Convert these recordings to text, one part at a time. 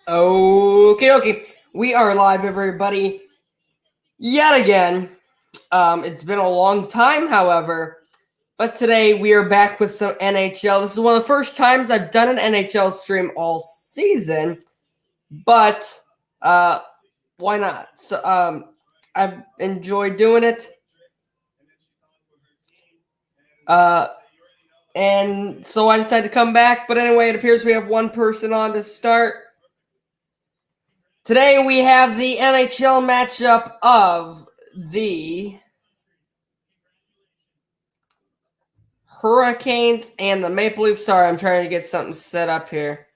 Okay, okay. We are live, everybody, yet again. It's been a long time, however, but today we are back with some NHL. This is one of the first times I've done an NHL stream all season, but uh, why not? I've enjoyed doing it. Uh, and so I decided to come back. But anyway, it appears we have one person on to start. Today we have the NHL matchup of the Hurricanes and the Maple Leafs. Sorry, I'm trying to get something set up here.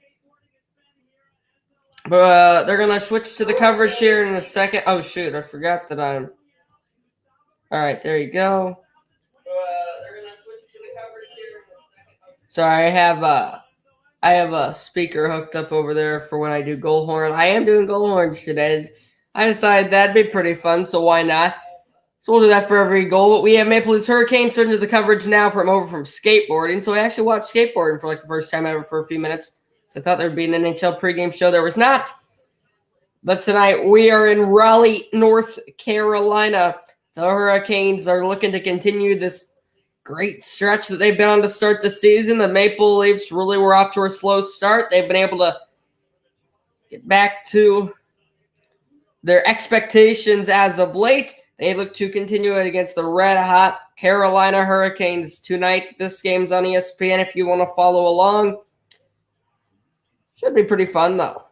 But they're going to switch to the coverage here in a second. Oh, shoot. I forgot that I'm. All right, there you go. Sorry, I have a speaker hooked up over there for when I do goal horn. I am doing goal horns today. I decided that'd be pretty fun, so why not? So we'll do that for every goal. But we have Maple Leafs Hurricanes turning to the coverage now from skateboarding. So I actually watched skateboarding for like the first time ever for a few minutes. So I thought there would be an NHL pregame show. There was not. But tonight we are in Raleigh, North Carolina. The Hurricanes are looking to continue this great stretch that they've been on to start the season. The Maple Leafs really were off to a slow start. They've been able to get back to their expectations as of late. They look to continue it against the red-hot Carolina Hurricanes tonight. This game's on ESPN if you want to follow along. Should be pretty fun, though.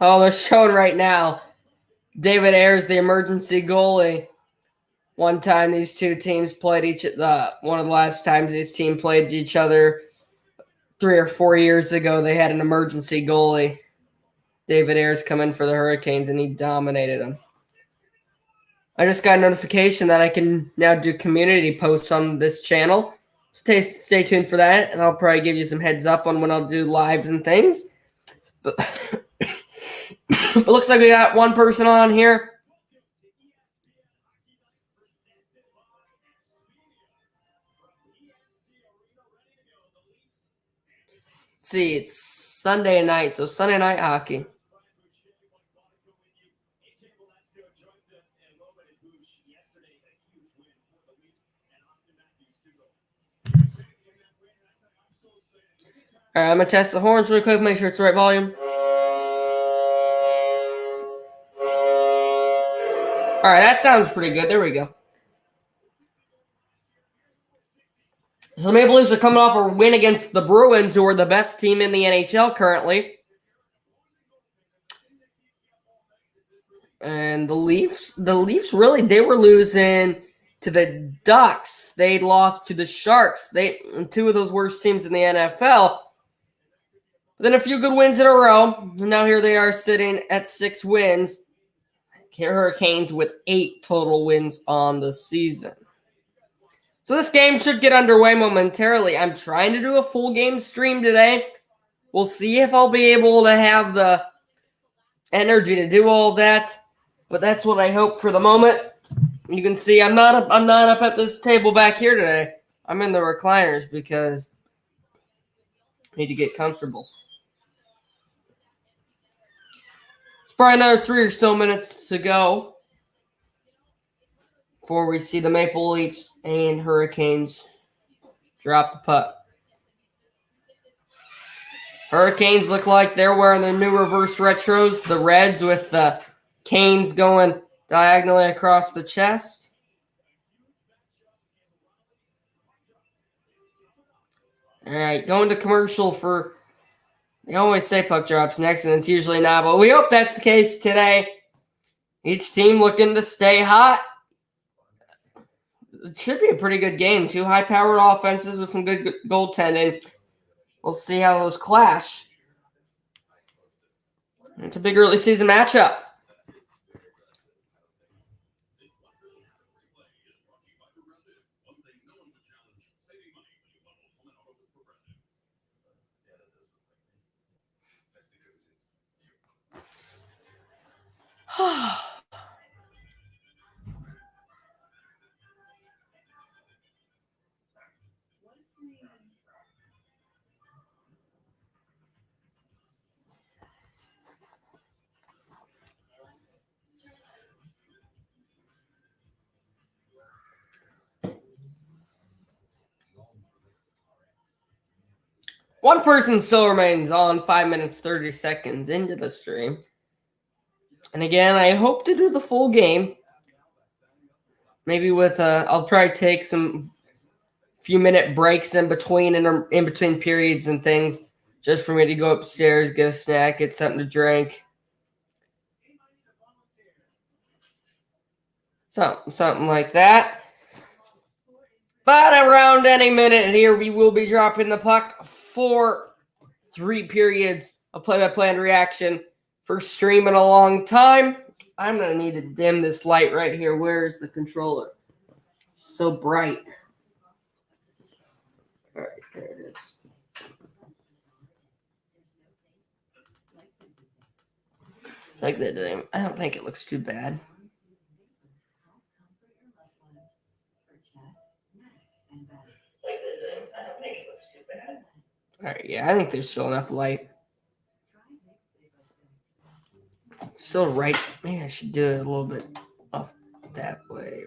Oh, they're showing right now. David Ayres, the emergency goalie. One time these two teams played one of the last times these teams played each other 3 or 4 years ago, they had an emergency goalie. David Ayres come in for the Hurricanes, and he dominated them. I just got a notification that I can now do community posts on this channel. Stay tuned for that, and I'll probably give you some heads up on when I'll do lives and things. But it looks like we got one person on here. Let's see, it's Sunday night, so Sunday night hockey. All right, I'm going to test the horns really quick, make sure it's the right volume. All right, that sounds pretty good. There we go. So the Maple Leafs are coming off a win against the Bruins, who are the best team in the NHL currently. And the Leafs really, they were losing to the Ducks. They lost to the Sharks. Two of those worst teams in the NFL. But then a few good wins in a row. Now here they are sitting at 6 wins. Hurricanes with 8 total wins on the season. So this game should get underway momentarily. I'm trying to do a full game stream today. We'll see if I'll be able to have the energy to do all that. But that's what I hope for the moment. You can see I'm not up at this table back here today. I'm in the recliners because I need to get comfortable. It's probably another 3 or so minutes to go before we see the Maple Leafs and Hurricanes drop the puck. Hurricanes look like they're wearing their new reverse retros, the reds with the canes going diagonally across the chest. All right, going to commercial for, they always say puck drops next, and it's usually not, but we hope that's the case today. Each team looking to stay hot. It should be a pretty good game. 2 high-powered offenses with some good goaltending. We'll see how those clash. It's a big early season matchup. One person still remains on 5 minutes, 30 seconds into the stream. And again, I hope to do the full game. Maybe with I'll probably take some few minute breaks in between periods and things, just for me to go upstairs, get a snack, get something to drink. Something like that. But around any minute here, we will be dropping the puck for 3 periods of play-by-play and reaction. First stream in a long time. I'm going to need to dim this light right here. Where is the controller? It's so bright. All right, there it is. Like that. I don't think it looks too bad. All right, yeah, I think there's still enough light. Still right. Maybe I should do it a little bit off that way.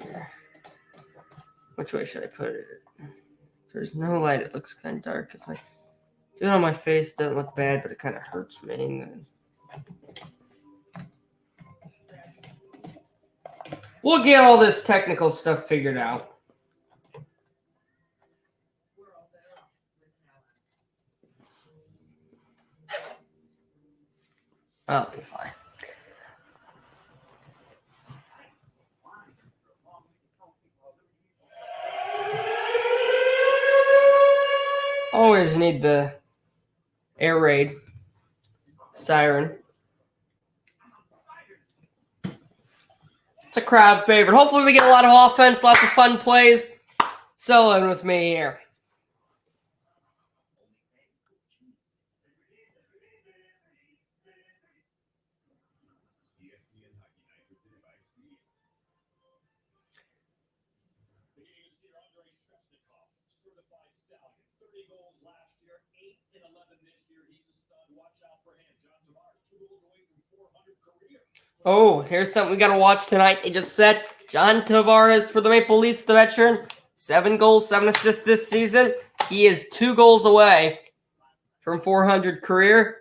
Which way should I put it? If there's no light, it looks kind of dark. If I do it on my face, it doesn't look bad, but it kind of hurts me. We'll get all this technical stuff figured out. I'll be fine. Always need the air raid siren. It's a crowd favorite. Hopefully we get a lot of offense, lots of fun plays. Soloing with me here. Oh, here's something we got to watch tonight. They just said John Tavares for the Maple Leafs, the veteran. 7 goals, 7 assists this season. He is 2 goals away from 400 career.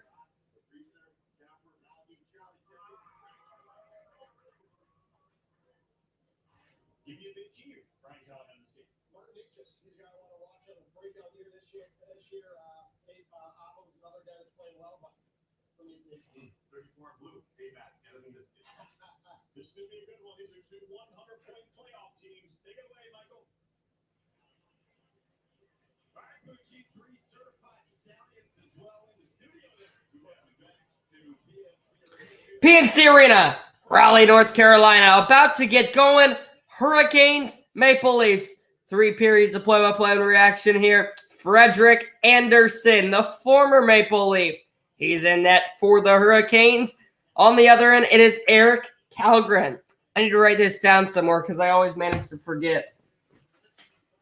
PNC Arena, Raleigh, North Carolina, about to get going. Hurricanes, Maple Leafs. 3 periods of play-by-play reaction here. Frederik Andersen, the former Maple Leaf. He's in net for the Hurricanes. On the other end, it is Erik Källgren. I need to write this down somewhere because I always manage to forget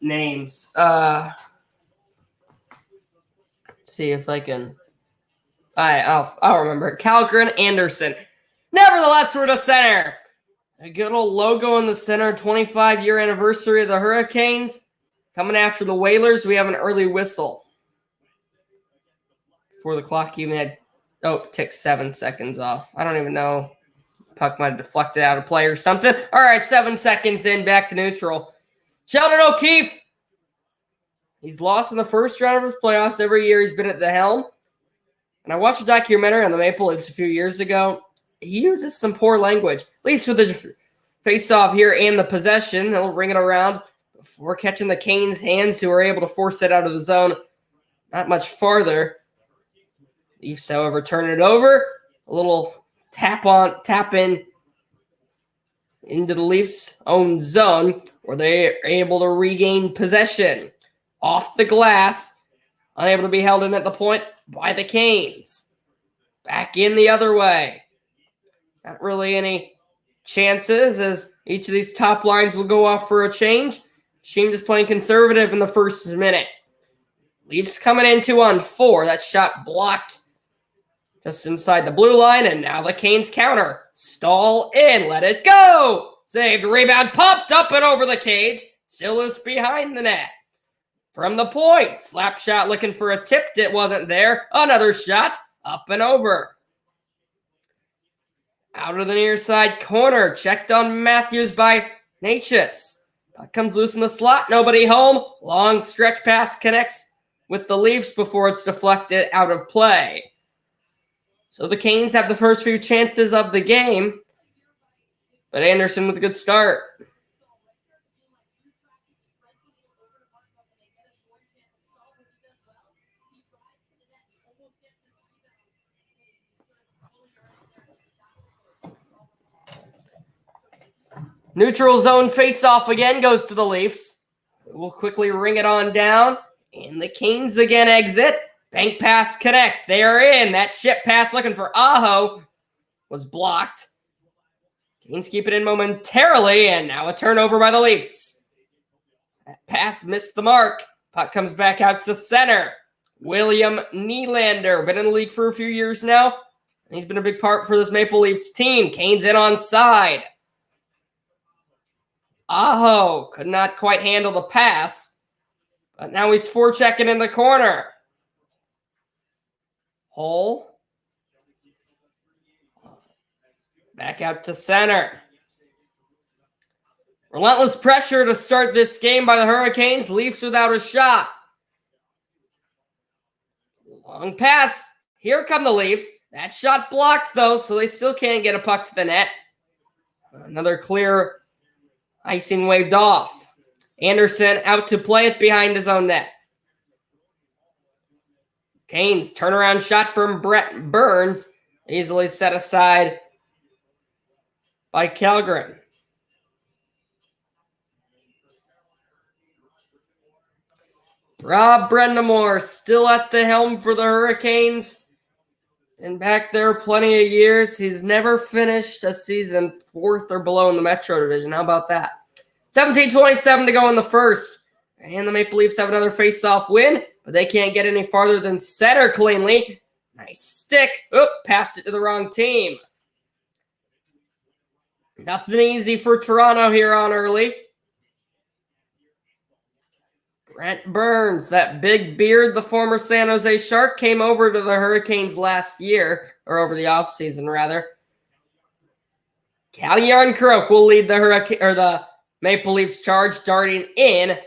names. Let's see if I can. I'll remember it. Källgren, Andersen. Nevertheless, we're to center. A good old logo in the center. 25-year anniversary of the Hurricanes. Coming after the Whalers, we have an early whistle. Before the clock even had, it took 7 seconds off. I don't even know. Puck might have deflected out of play or something. All right, 7 seconds in, back to neutral. Sheldon O'Keefe. He's lost in the first round of his playoffs every year he's been at the helm. And I watched a documentary on the Maple Leafs a few years ago. He uses some poor language, at least with the face-off here and the possession. He'll ring it around before catching the Canes' hands, who are able to force it out of the zone not much farther. Leafs, however, turn it over. A little tap in into the Leafs' own zone, where they are able to regain possession. Off the glass, unable to be held in at the point by the Canes. Back in the other way. Not really any chances as each of these top lines will go off for a change. Sheem just playing conservative in the first minute. Leafs coming in 2-on-4. That shot blocked just inside the blue line, and now the Canes counter. Stall in, let it go! Saved, rebound, popped up and over the cage. Still loose behind the net. From the point, slap shot looking for a tip. It wasn't there. Another shot, up and over. Out of the near side corner, checked on Matthews by Necas. Puck comes loose in the slot, nobody home. Long stretch pass connects with the Leafs before it's deflected out of play. So the Canes have the first few chances of the game, but Anderson with a good start. Neutral zone face-off again goes to the Leafs. We'll quickly ring it on down. And the Canes again exit. Bank pass connects. They are in. That chip pass looking for Aho was blocked. Canes keep it in momentarily, and now a turnover by the Leafs. That pass missed the mark. Puck comes back out to center. William Nylander, been in the league for a few years now. And he's been a big part for this Maple Leafs team. Canes in on side. Aho could not quite handle the pass, but now he's forechecking in the corner. Hole. Back out to center. Relentless pressure to start this game by the Hurricanes. Leafs without a shot. Long pass. Here come the Leafs. That shot blocked, though, so they still can't get a puck to the net. Another clear icing waved off. Anderson out to play it behind his own net. Canes turnaround shot from Brent Burns. Easily set aside by Källgren. Rob Brind'Amour still at the helm for the Hurricanes. And back there plenty of years. He's never finished a season fourth or below in the Metro Division. How about that? 17:27 to go in the first. And the Maple Leafs have another face-off win, but they can't get any farther than center cleanly. Nice stick. Oop, passed it to the wrong team. Nothing easy for Toronto here on early. Brent Burns, that big beard, the former San Jose Shark, came over to the Hurricanes last year, or over the offseason, rather. Calle Järnkrok will lead the Maple Leafs charge, darting in,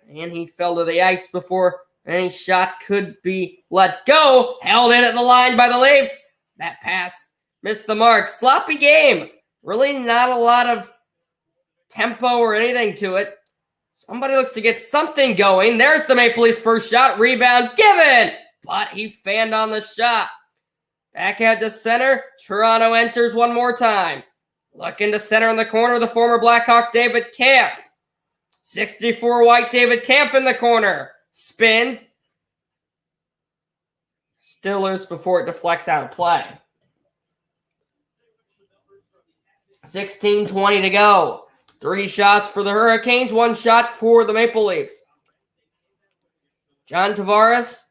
and he fell to the ice before any shot could be let go. Held in at the line by the Leafs. That pass missed the mark. Sloppy game. Really not a lot of tempo or anything to it. Somebody looks to get something going. There's the Maple Leafs' first shot. Rebound given, but he fanned on the shot. Back out to center. Toronto enters one more time. Looking to center in the corner, the former Blackhawk David Kampf. 64 white David Kampf in the corner. Spins. Still loose before it deflects out of play. 16:20 to go. 3 shots for the Hurricanes, 1 shot for the Maple Leafs. John Tavares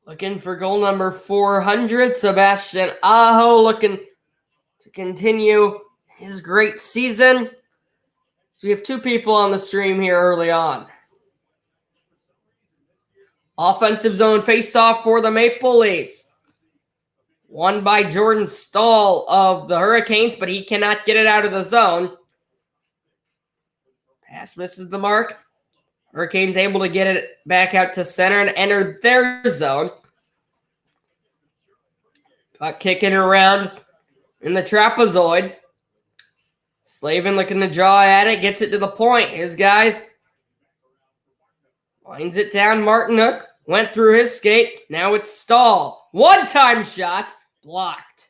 looking for goal number 400. Sebastian Aho looking to continue his great season. So we have 2 people on the stream here early on. Offensive zone face-off for the Maple Leafs. Won by Jordan Staal of the Hurricanes, but he cannot get it out of the zone. Pass misses the mark. Hurricanes able to get it back out to center and enter their zone. Puck kicking around in the trapezoid. Slavin looking to draw at it. Gets it to the point. His guys winds it down. Martinook went through his skate. Now it's Staal. One-time shot. Blocked.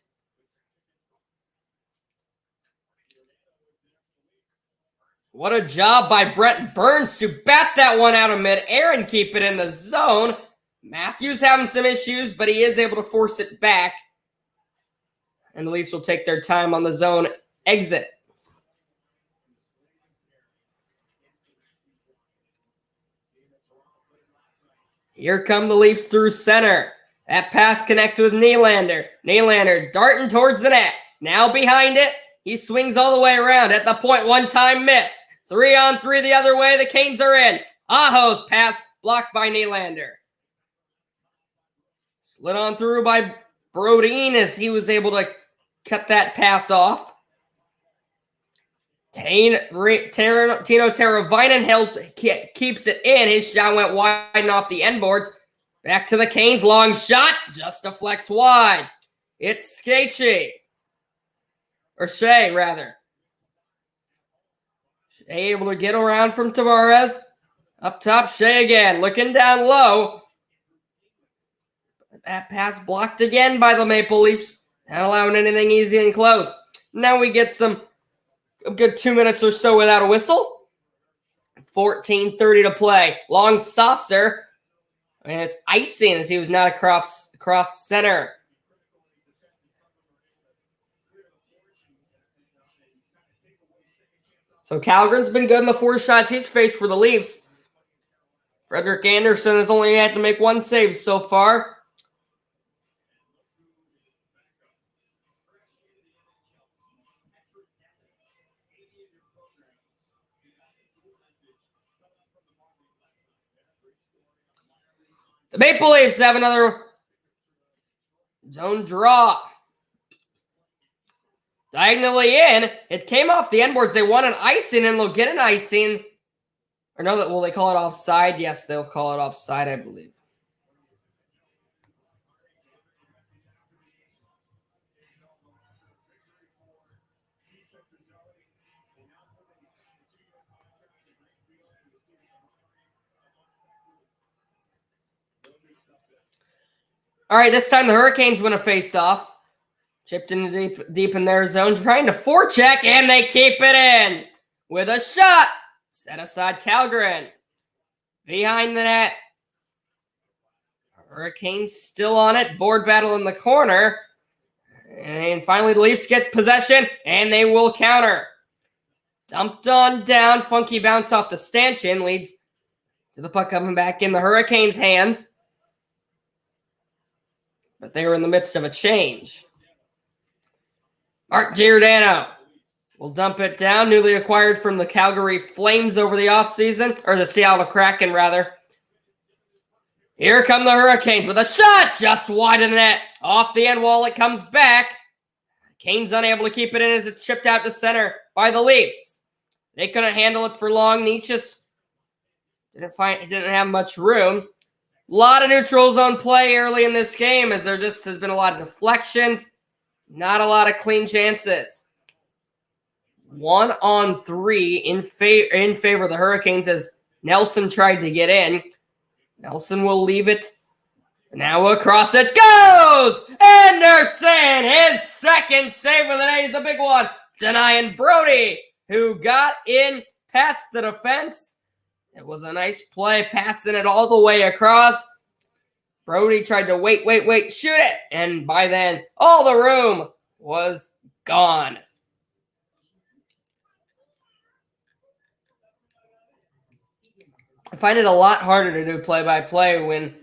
What a job by Brent Burns to bat that one out of midair and keep it in the zone. Matthews having some issues, but he is able to force it back. And the Leafs will take their time on the zone exit. Here come the Leafs through center. That pass connects with Nylander. Nylander darting towards the net. Now behind it. He swings all the way around at the point. One-time miss. 3-on-3 the other way. The Canes are in. Aho's pass blocked by Nylander. Slid on through by Brodin as he was able to cut that pass off. Tino Teravainen keeps it in. His shot went wide and off the end boards. Back to the Canes. Long shot. Just deflects wide. It's Shea, rather. Shea able to get around from Tavares. Up top, Shea again. Looking down low. That pass blocked again by the Maple Leafs. Not allowing anything easy and close. Now we get a good 2 minutes or so without a whistle. 14:30 to play. Long saucer. And it's icing as he was not across center. So Kallgren's been good in the 4 shots he's faced for the Leafs. Frederik Andersen has only had to make 1 save so far. The Maple Leafs have another zone draw. Diagonally in. It came off the end boards. They want an icing, and they'll get an icing. Or no, will they call it offside? Yes, they'll call it offside, I believe. All right, this time the Hurricanes win a face-off. Chipped in deep in their zone, trying to forecheck, and they keep it in with a shot. Set aside Kallgren. Behind the net. Hurricanes still on it. Board battle in the corner. And finally the Leafs get possession, and they will counter. Dumped on down. Funky bounce off the stanchion. Leads to the puck coming back in the Hurricanes' hands. But they were in the midst of a change. Mark Giordano will dump it down. Newly acquired from the Calgary Flames over the offseason. Or the Seattle Kraken, rather. Here come the Hurricanes with a shot just wide of the net. Off the end wall, it comes back. Canes unable to keep it in as it's shipped out to center by the Leafs. They couldn't handle it for long. Nietzsche's didn't have much room. A lot of neutral zone play early in this game as there just has been a lot of deflections. Not a lot of clean chances. 1-on-3 in favor of the Hurricanes as Nelson tried to get in. Nelson will leave it. Now across it goes! Andersen, his second save of the day is a big one. Denying Brody, who got in past the defense. It was a nice play, passing it all the way across. Brody tried to wait, shoot it. And by then, all the room was gone. I find it a lot harder to do play-by-play when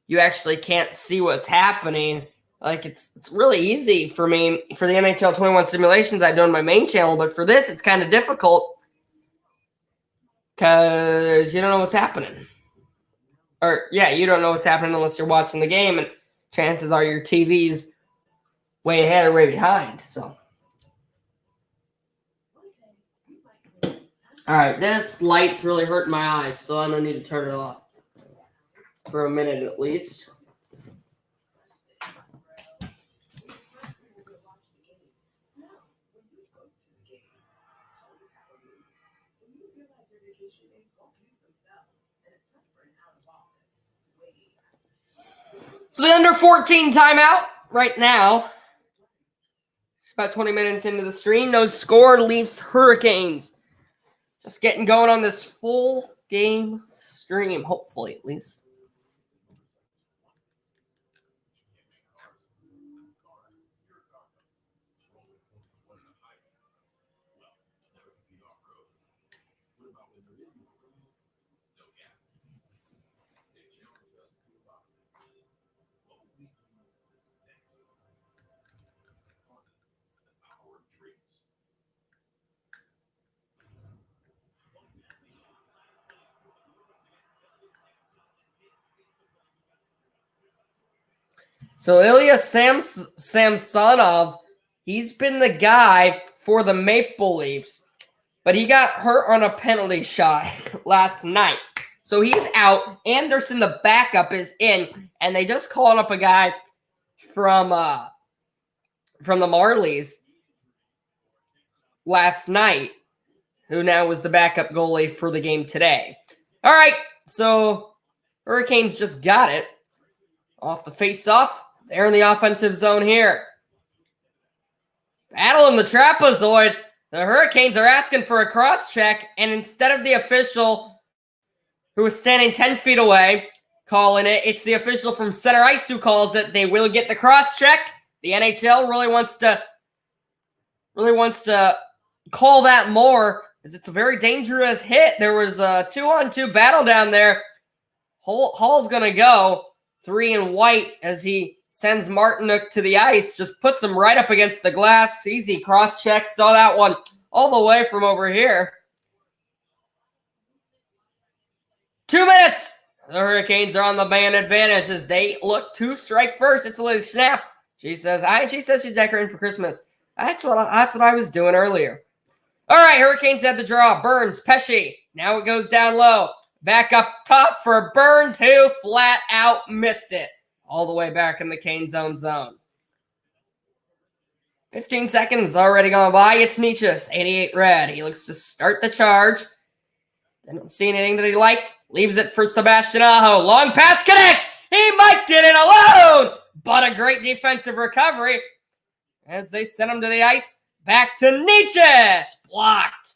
you actually can't see what's happening. Like, it's really easy for me for the NHL 21 simulations I do on my main channel, but for this, it's kind of difficult because you don't know what's happening. Or, yeah, you don't know what's happening unless you're watching the game, and chances are your TV's way ahead or way behind, so. All right, this light's really hurting my eyes, so I'm going to need to turn it off for a minute at least. So the under 14 timeout right now. It's about 20 minutes into the stream. No score, Leafs Hurricanes. Just getting going on this full game stream, hopefully at least. So Ilya Samsonov, he's been the guy for the Maple Leafs, but he got hurt on a penalty shot last night. So he's out. Anderson, the backup, is in, and they just called up a guy from the Marlies last night, who now was the backup goalie for the game today. All right, so Hurricanes just got it off the face-off. They're in the offensive zone here. Battle in the trapezoid. The Hurricanes are asking for a cross-check, and instead of the official who is standing 10 feet away calling it, it's the official from center ice who calls it. They will get the cross-check. The NHL really wants to call that more, as it's a very dangerous hit. There was a 2-on-2 battle down there. Hall's going to go 3 and white as he sends Martinook to the ice, just puts him right up against the glass. Easy cross-check. Saw that one all the way from over here. 2 minutes. The Hurricanes are on the man advantage as they look to strike first. It's Lily Schnapp. She says she's decorating for Christmas. That's what I was doing earlier. All right, Hurricanes had the draw. Burns, Pesce. Now it goes down low. Back up top for Burns, who flat out missed it. All the way back in the Canes' own zone. 15 seconds already gone by. It's Necas, 88 red. He looks to start the charge. Didn't see anything that he liked. Leaves it for Sebastian Aho. Long pass connects. He might get it alone, but a great defensive recovery as they send him to the ice. Back to Necas. Blocked.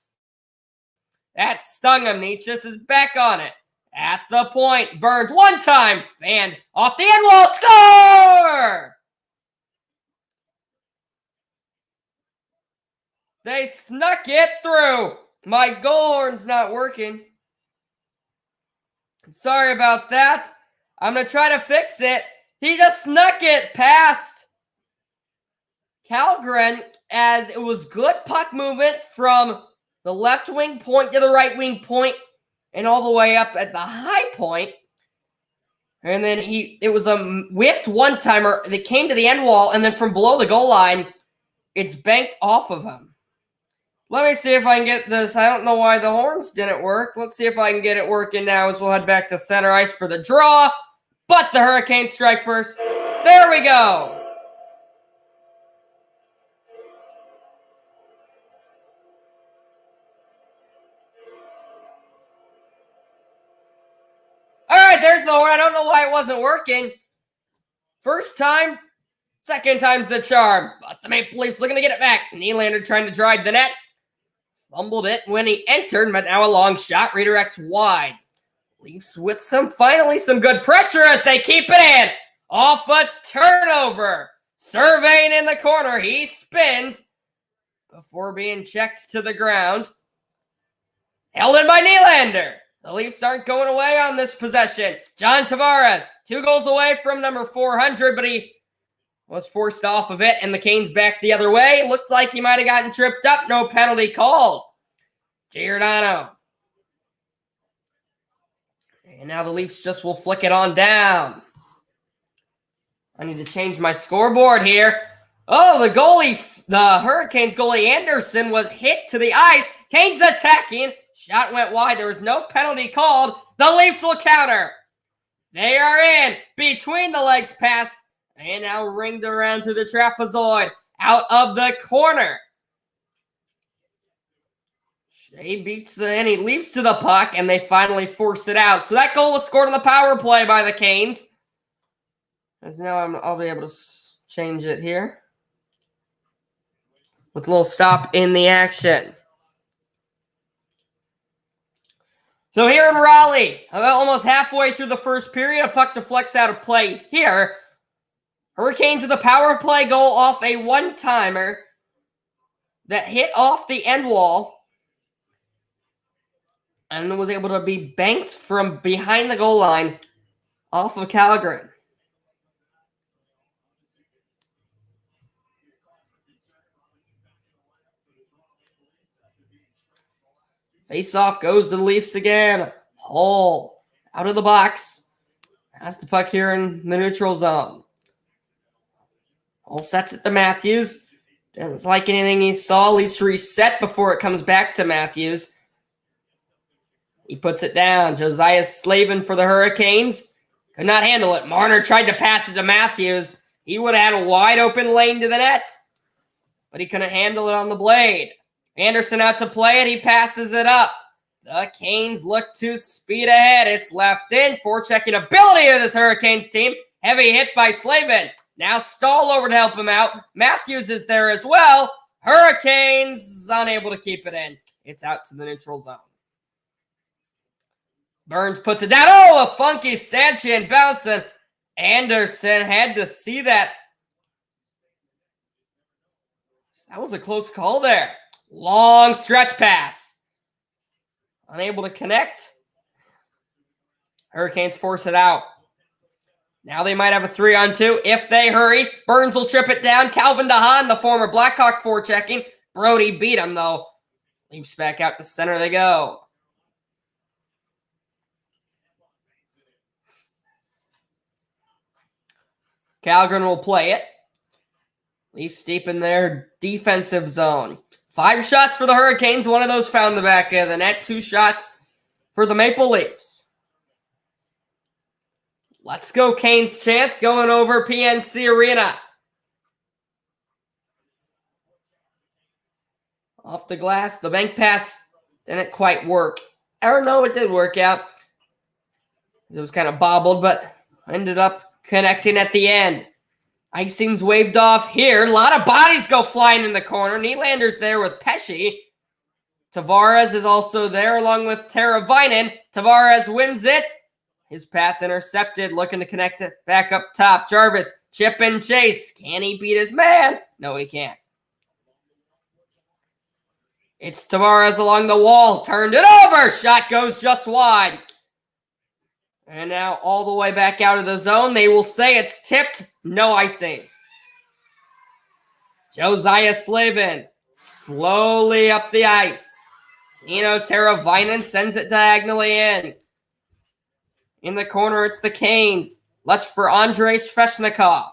That stung him. Necas is back on it. At the point, Burns one time, fanned off the end wall, score! They snuck it through. My goal horn's not working. Sorry about that. I'm going to try to fix it. He just snuck it past Kallgren as it was good puck movement from the left wing point to the right wing point and all the way up at the high point. And then it was a whiffed one-timer that came to the end wall, and then from below the goal line, it's banked off of him. Let me see if I can get this. I don't know why the horns didn't work. Let's see if I can get it working now as we'll head back to center ice for the draw. But the Hurricanes strike first. There we go. All right, there's the horn. I don't know why it wasn't working. First time, second time's the charm. But the Maple Leafs looking to get it back. Nylander trying to drive the net. Fumbled it when he entered, but now a long shot redirects wide. Leafs with finally some good pressure as they keep it in. Off a turnover. Surveying in the corner. He spins before being checked to the ground. Held in by Nylander. The Leafs aren't going away on this possession. John Tavares, 2 goals away from number 400, but he was forced off of it, and the Canes back the other way. Looked like he might have gotten tripped up. No penalty called. Giordano. And now the Leafs just will flick it on down. I need to change my scoreboard here. Oh, the Hurricanes goalie Anderson was hit to the ice. Canes attacking. Shot went wide. There was no penalty called. The Leafs will counter. They are in. Between the legs pass. And now ringed around to the trapezoid. Out of the corner. Shea beats and he leaps to the puck, and they finally force it out. So that goal was scored on the power play by the Canes. As now I'll be able to change it here. With a little stop in the action. So here in Raleigh, about almost halfway through the first period, a puck deflects out of play here. Hurricanes with a power play goal off a one-timer that hit off the end wall and was able to be banked from behind the goal line off of Kallgren. Face-off goes to the Leafs again. Hall out of the box. Has the puck here in the neutral zone. All sets it to Matthews. Doesn't like anything he saw. At least reset before it comes back to Matthews. He puts it down. Josiah Slavin for the Hurricanes. Could not handle it. Marner tried to pass it to Matthews. He would have had a wide open lane to the net. But he couldn't handle it on the blade. Anderson out to play it. He passes it up. The Canes look to speed ahead. It's left in. Forechecking ability of this Hurricanes team. Heavy hit by Slavin. Now Stahl over to help him out. Matthews is there as well. Hurricanes unable to keep it in. It's out to the neutral zone. Burns puts it down. Oh, a funky stanchion bouncing. Anderson had to see that. That was a close call there. Long stretch pass. Unable to connect. Hurricanes force it out. Now they might have a 3-on-2 if they hurry. Burns will trip it down. Calvin DeHaan, the former Blackhawk, forechecking. Brody beat him, though. Leafs back out to center they go. Calgren will play it. Leafs deep in their defensive zone. 5 shots for the Hurricanes. One of those found the back of the net. 2 shots for the Maple Leafs. Let's go Canes chance going over PNC Arena. Off the glass. The bank pass didn't quite work. Or no, it did work out. It was kind of bobbled, but ended up connecting at the end. Icing's waved off here. A lot of bodies go flying in the corner. Nylander's there with Pesce. Tavares is also there along with Teravainen. Tavares wins it. His pass intercepted. Looking to connect it back up top. Jarvis, chip and chase. Can he beat his man? No, he can't. It's Tavares along the wall. Turned it over. Shot goes just wide. And now all the way back out of the zone. They will say it's tipped. No icing. Josiah Slavin slowly up the ice. Tino Teravainen sends it diagonally in. In the corner, it's the Canes. Left for Andrei Svechnikov.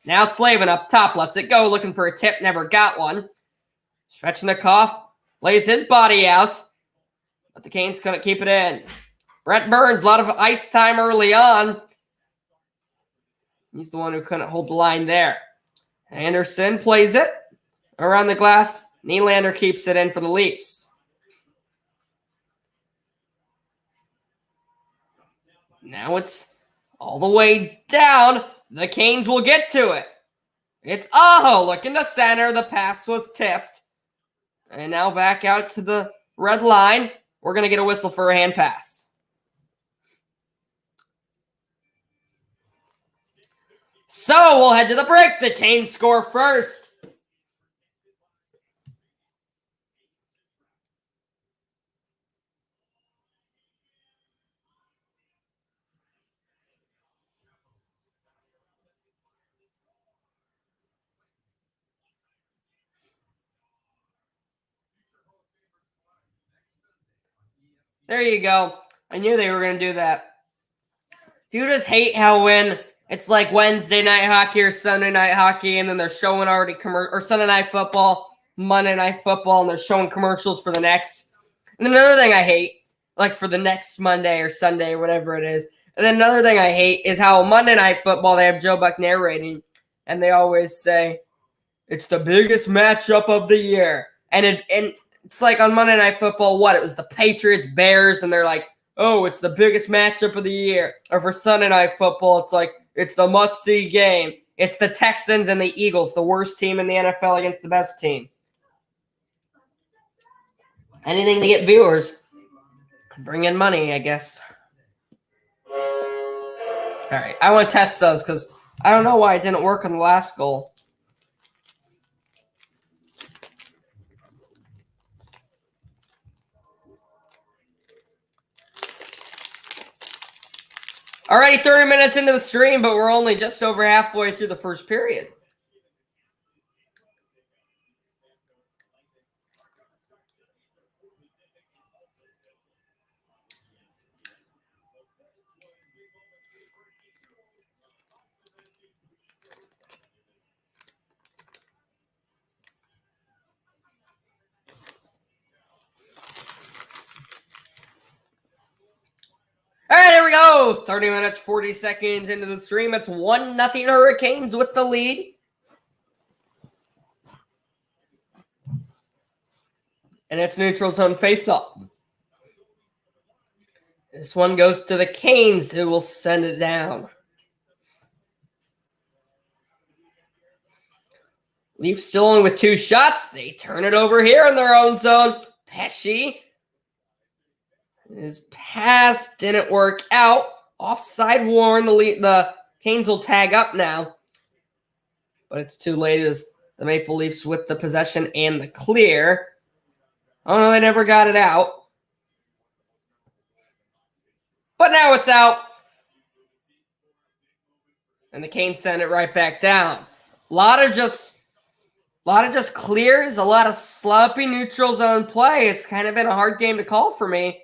Now Slavin up top. Lets it go. Looking for a tip. Never got one. Svechnikov lays his body out. But the Canes couldn't keep it in. Brent Burns, a lot of ice time early on. He's the one who couldn't hold the line there. Anderson plays it around the glass. Nylander keeps it in for the Leafs. Now it's all the way down. The Canes will get to it. It's Aho looking to center. The pass was tipped. And now back out to the red line. We're going to get a whistle for a hand pass. So we'll head to the break. The Canes score first. There you go. I knew they were going to do that. Do you just hate how when it's like Wednesday night hockey or Sunday night hockey and then they're showing already or Sunday night football, Monday night football, and they're showing commercials for the next. And then another thing I hate, like for the next Monday or Sunday or whatever it is. And then another thing I hate is how Monday night football, they have Joe Buck narrating, and they always say, it's the biggest matchup of the year. And it's like on Monday Night Football, it was the Patriots, Bears, and they're like, oh, it's the biggest matchup of the year. Or for Sunday Night Football, it's like, it's the must-see game. It's the Texans and the Eagles, the worst team in the NFL against the best team. Anything to get viewers. Bring in money, I guess. All right, I want to test those because I don't know why it didn't work on the last goal. Already 30 minutes into the stream, but we're only just over halfway through the first period. 30 minutes, 40 seconds into the stream. It's 1-0 Hurricanes with the lead. And it's neutral zone face-off. This one goes to the Canes, who will send it down. Leafs still only with 2 shots. They turn it over here in their own zone. Pesce. His pass didn't work out. Offside warn. The Canes will tag up now. But it's too late as the Maple Leafs with the possession and the clear. Oh, no, they never got it out. But now it's out. And the Canes send it right back down. A lot of just clears, a lot of sloppy neutral zone play. It's kind of been a hard game to call for me.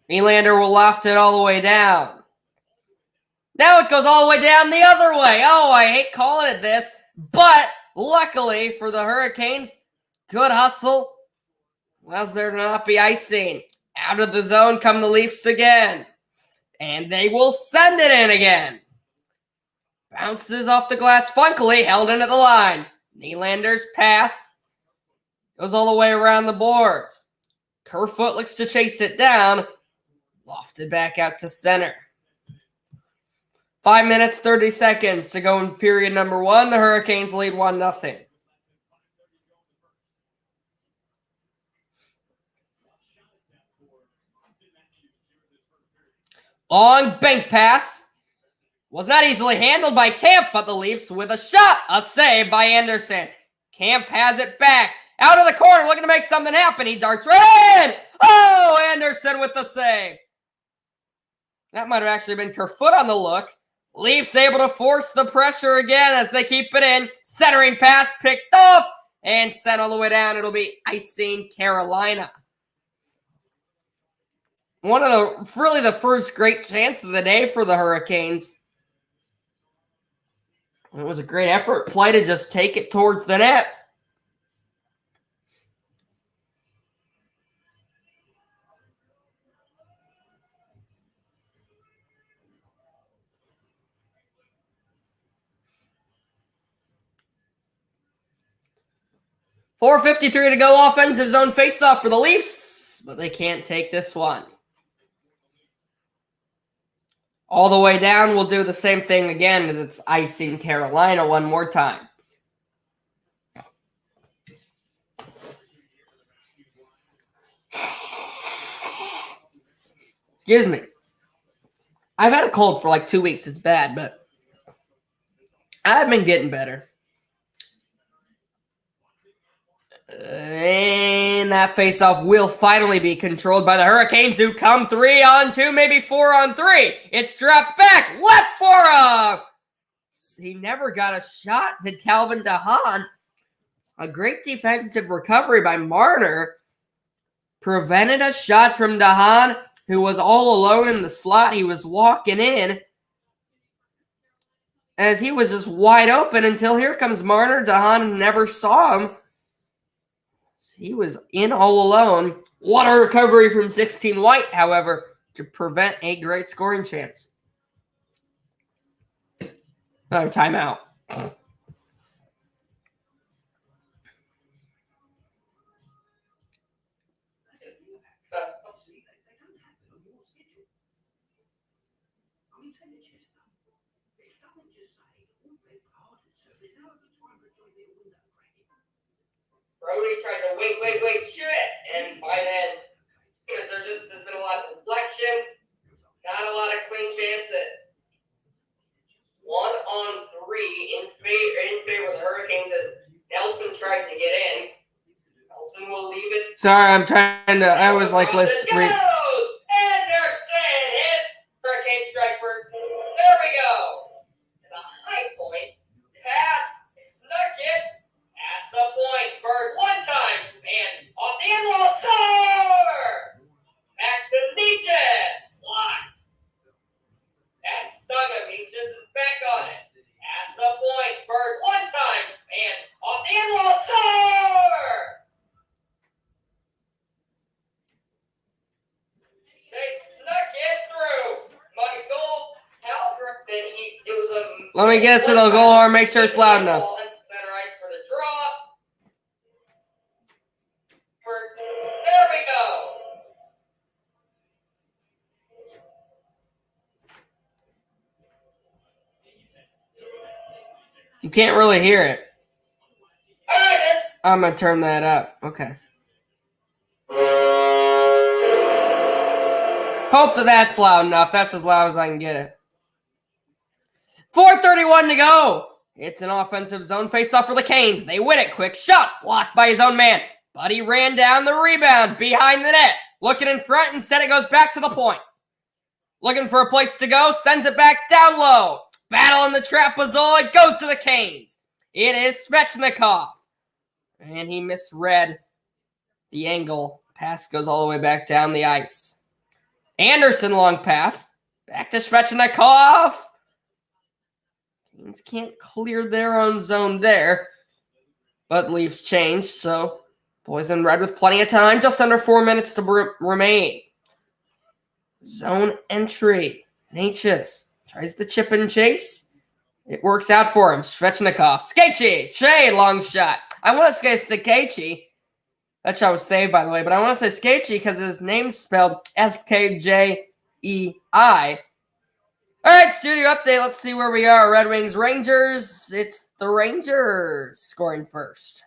Nylander will loft it all the way down. Now it goes all the way down the other way. Oh, I hate calling it this. But luckily for the Hurricanes, good hustle allows there to not be icing. Out of the zone come the Leafs again. And they will send it in again. Bounces off the glass funkily, held in at the line. Nylander's pass goes all the way around the boards. Kerfoot looks to chase it down. Lofted back out to center. 5 minutes, 30 seconds to go in period number 1. The Hurricanes lead 1-0. Long bank pass. Was not easily handled by Camp, but the Leafs with a shot. A save by Anderson. Camp has it back. Out of the corner, looking to make something happen. He darts right in. Oh, Anderson with the save. That might have actually been Kerfoot on the look. Leafs able to force the pressure again as they keep it in. Centering pass picked off and sent all the way down. It'll be icing Carolina. One of really the first great chance of the day for the Hurricanes. It was a great effort play to just take it towards the net. .453 to go offensive zone faceoff for the Leafs, but they can't take this one. All the way down, we'll do the same thing again as it's icing Carolina one more time. Excuse me. I've had a cold for like 2 weeks. It's bad, but I've been getting better. And that faceoff will finally be controlled by the Hurricanes, who come 3-on-2, maybe 4-on-3. It's dropped back. Left for him. He never got a shot, did Calvin DeHaan. A great defensive recovery by Marner. Prevented a shot from DeHaan, who was all alone in the slot. He was walking in as he was just wide open until here comes Marner. DeHaan never saw him. He was in all alone. What a recovery from 16 White, however, to prevent a great scoring chance. Another timeout. Brody tried to wait, shoot it. And by then, because there just has been a lot of deflections, not a lot of clean chances. 1-on-3 in favor of the Hurricanes as Nelson tried to get in. Nelson will leave it. Sorry, I'm trying to, I was like, let's read. Anderson hits. Hurricanes strike first. There we go. And the high point. Pass. Snuck it. At the point. Birds one time. And off the end wall. Score! Back to Nietzsche. Blocked. That stung him. Nietzsche is back on it. At the point. Birds one time. And off the end wall. Score! Let me get us to the goal horn. Make sure it's loud enough. Center ice for the draw. First, there we go. You can't really hear it. All right, then. I'm going to turn that up. Okay. Hope that's loud enough. That's as loud as I can get it. 4:31 to go. It's an offensive zone face-off for the Canes. They win it. Quick shot. Blocked by his own man. Buddy ran down the rebound behind the net. Looking in front. Instead, it goes back to the point. Looking for a place to go. Sends it back down low. Battle in the trapezoid. Goes to the Canes. It is Svechnikov. And he misread the angle. Pass goes all the way back down the ice. Anderson long pass. Back to Svechnikov. Canes can't clear their own zone there. But Leafs changed, so boys in red with plenty of time. Just under 4 minutes to remain. Zone entry. Natchez tries the chip and chase. It works out for him. Svechnikov. Sketchy. Long shot. I want to say Sketchy. That shot was saved, by the way. But I want to say Sketchy because his name's spelled Skjei. All right, studio update. Let's see where we are. Red Wings, Rangers. It's the Rangers scoring first.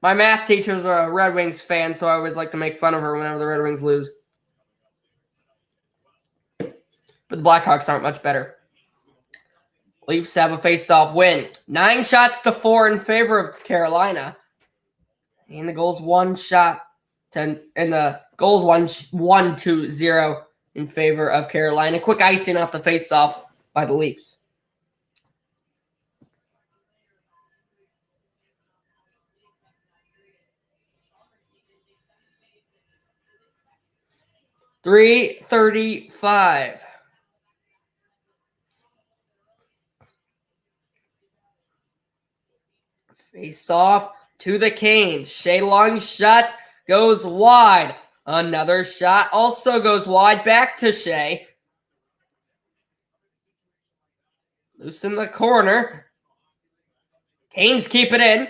My math teacher's a Red Wings fan, so I always like to make fun of her whenever the Red Wings lose. But the Blackhawks aren't much better. Leafs have a face-off win. 9-4 in favor of Carolina. And the goal's 1-2-0 in favor of Carolina. Quick icing off the face-off by the Leafs. .335. Face off to the Canes. Skjei long shot goes wide. Another shot also goes wide. Back to Skjei. Loose in the corner. Canes keep it in.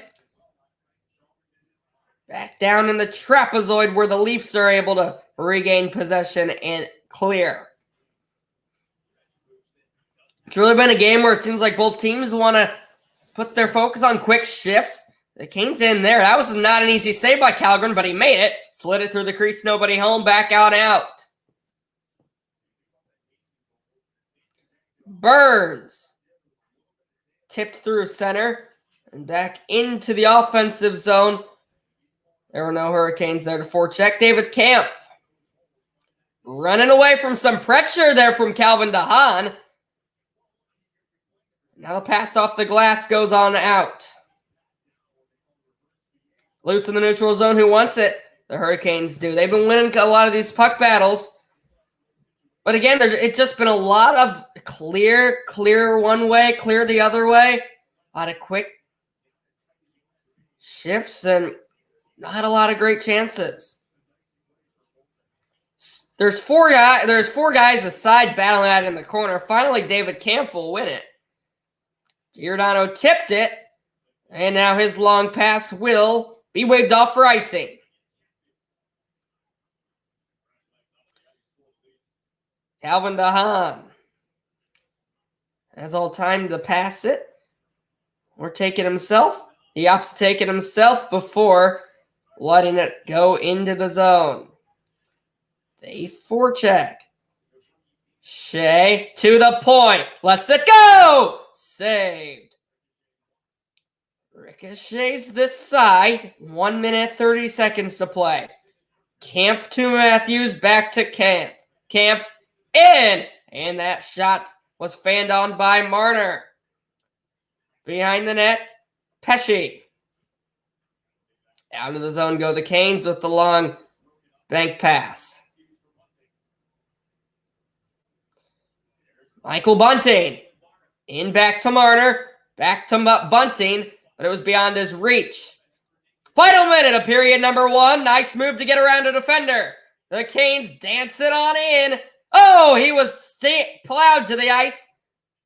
Back down in the trapezoid where the Leafs are able to regain possession and clear. It's really been a game where it seems like both teams want to put their focus on quick shifts. The Canes in there. That was not an easy save by Calgren, but he made it. Slid it through the crease. Nobody home. Back out. Burns. Tipped through center. And back into the offensive zone. There were no Hurricanes there to forecheck. David Kampf. Running away from some pressure there from Calvin DeHaan. Now the pass off the glass goes on out. Loose in the neutral zone. Who wants it? The Hurricanes do. They've been winning a lot of these puck battles. But again, it's just been a lot of clear one way, clear the other way. A lot of quick shifts and not a lot of great chances. There's four guys aside battling out in the corner. Finally, David Kampf will win it. Giordano tipped it. And now his long pass will be waved off for icing. Calvin DeHaan has all time to pass it or take it himself. He opts to take it himself before letting it go into the zone. They forecheck. Skjei to the point. Lets it go. Saved. Ricochets this side. 1 minute, 30 seconds to play. Kampf to Matthews. Back to Kampf. Kampf in. And that shot was fanned on by Marner. Behind the net, Pesce. Out of the zone go the Canes with the long bank pass. Michael Bunting. In back to Marner. Back to Bunting. But it was beyond his reach. Final minute of period number 1. Nice move to get around a defender. The Canes dance it on in. Oh, he was plowed to the ice.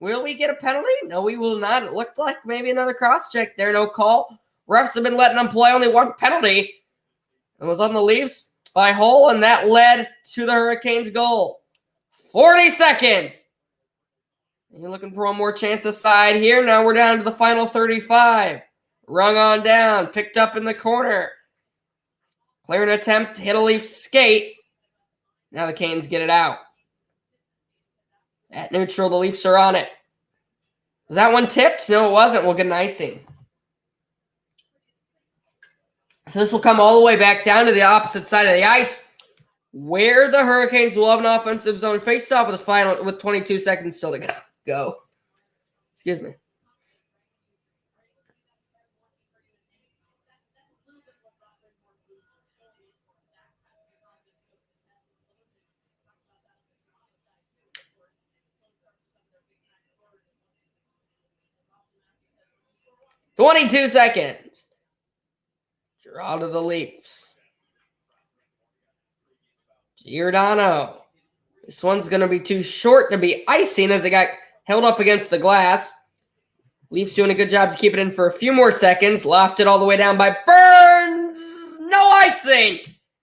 Will we get a penalty? No, we will not. It looked like maybe another cross-check there. No call. Refs have been letting them play only one penalty. It was on the Leafs by Hull, and that led to the Hurricanes' goal. 40 seconds. You're looking for one more chance aside here. Now we're down to the final 35. Rung on down. Picked up in the corner. Clear an attempt to hit a Leaf skate. Now the Canes get it out. At neutral, the Leafs are on it. Was that one tipped? No, it wasn't. We'll get an icing. So this will come all the way back down to the opposite side of the ice, where the Hurricanes will have an offensive zone face-off with 22 seconds still to go. Excuse me. "22 seconds. Draw to the Leafs. Giordano. This one's going to be too short to be icing as it got held up against the glass. Leafs doing a good job to keep it in for a few more seconds. Lofted all the way down by Burns. No icing.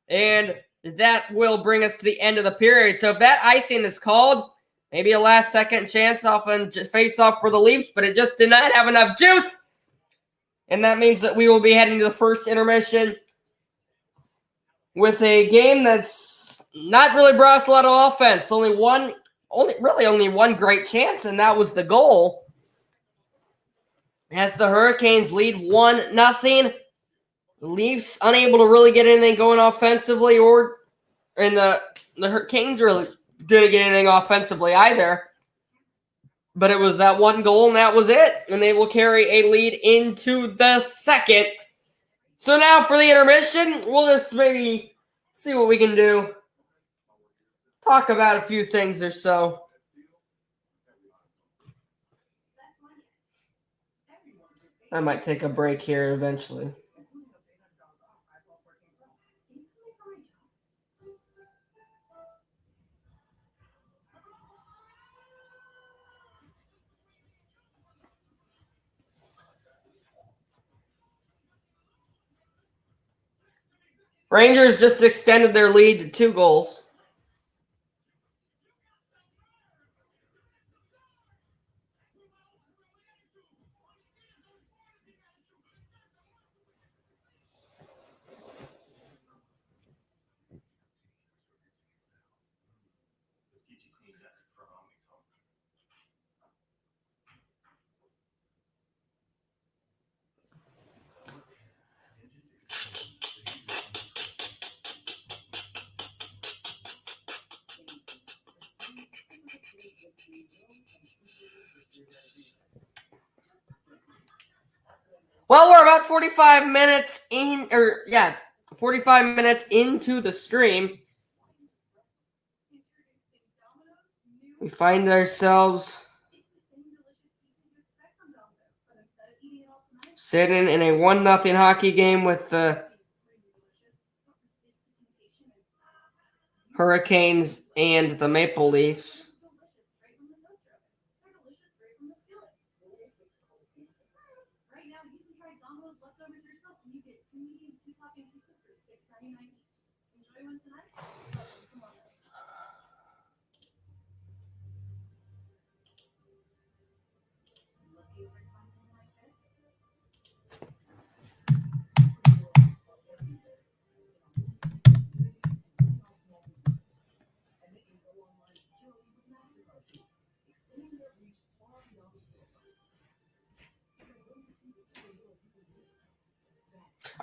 And that will bring us to the end of the period. So if that icing is called, maybe a last-second chance off and face-off for the Leafs, but it just did not have enough juice. And that means that we will be heading to the first intermission with a game that's not really brought us a lot of offense. Only one great chance, and that was the goal. As the Hurricanes lead 1-0, the Leafs unable to really get anything going offensively, and the Hurricanes really didn't get anything offensively either. But it was that one goal, and that was it. And they will carry a lead into the second. So now for the intermission, we'll just maybe see what we can do. Talk about a few things or so. I might take a break here eventually. Rangers just extended their lead to 2 goals. Well, we're about 45 minutes in, 45 minutes into the stream. We find ourselves sitting in a 1-0 hockey game with the Hurricanes and the Maple Leafs.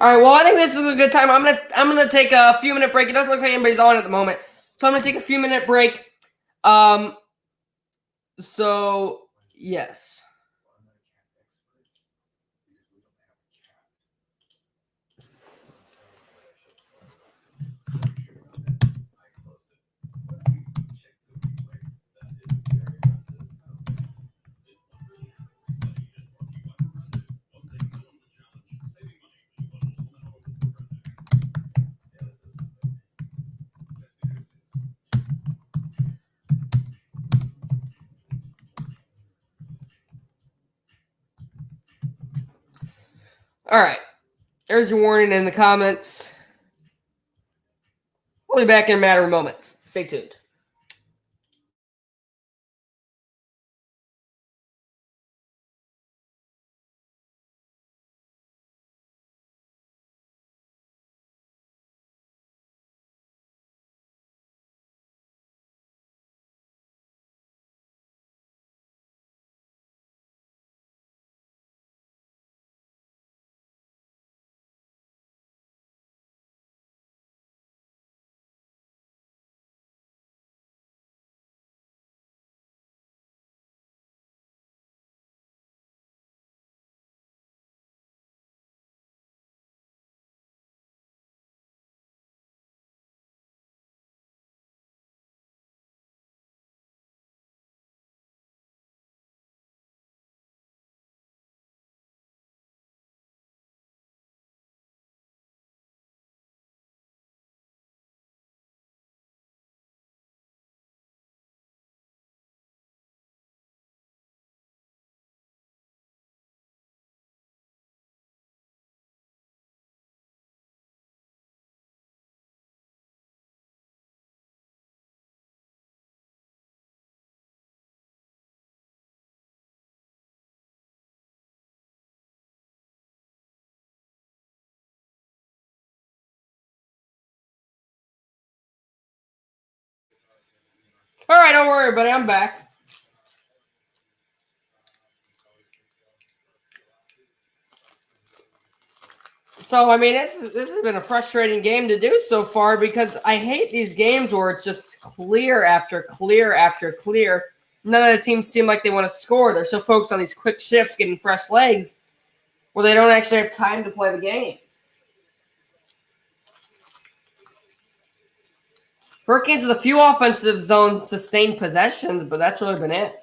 All right, well, I think this is a good time. I'm gonna take a few minute break. It doesn't look like anybody's on at the moment, so I'm gonna take a few minute break. So yes. All right. There's your warning in the comments. We'll be back in a matter of moments. Stay tuned. All right, don't worry, buddy. I'm back. So, I mean, this has been a frustrating game to do so far because I hate these games where it's just clear after clear after clear. None of the teams seem like they want to score. They're so focused on these quick shifts, getting fresh legs, where they don't actually have time to play the game. Hurricanes with a few offensive zone sustained possessions, but that's really been it.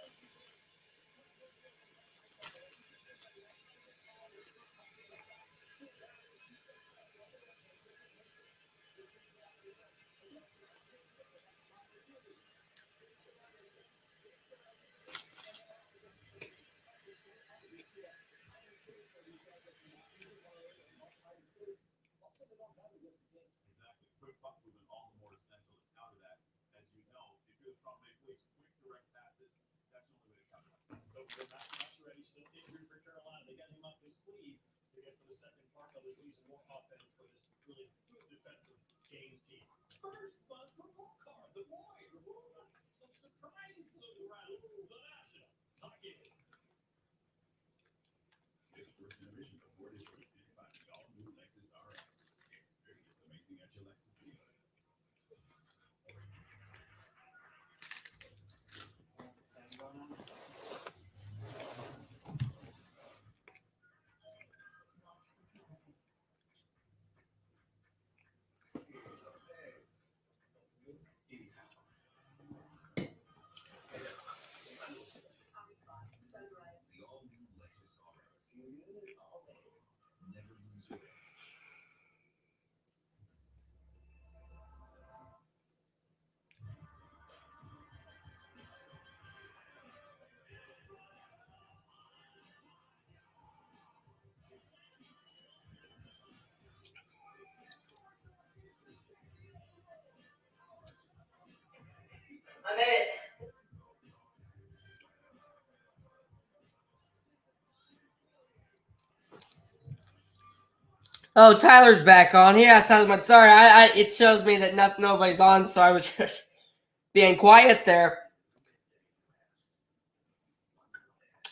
I'm in it. Oh, Tyler's back on. Yeah, sounds much. Sorry, it shows me that nobody's on, so I was just being quiet there.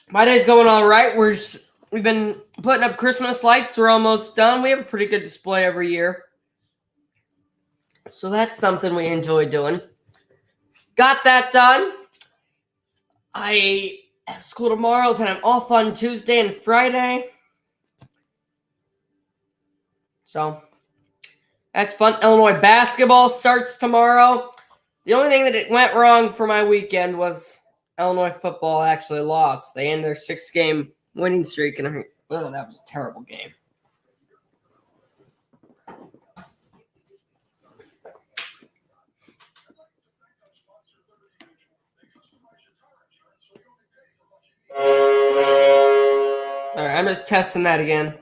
My day's going all right. We've been putting up Christmas lights. We're almost done. We have a pretty good display every year, so that's something we enjoy doing. Got that done. I have school tomorrow, then I'm off on Tuesday and Friday. So that's fun. Illinois basketball starts tomorrow. The only thing that it went wrong for my weekend was Illinois football actually lost. They ended their 6-game winning streak, and that was a terrible game. All right, I'm just testing that again.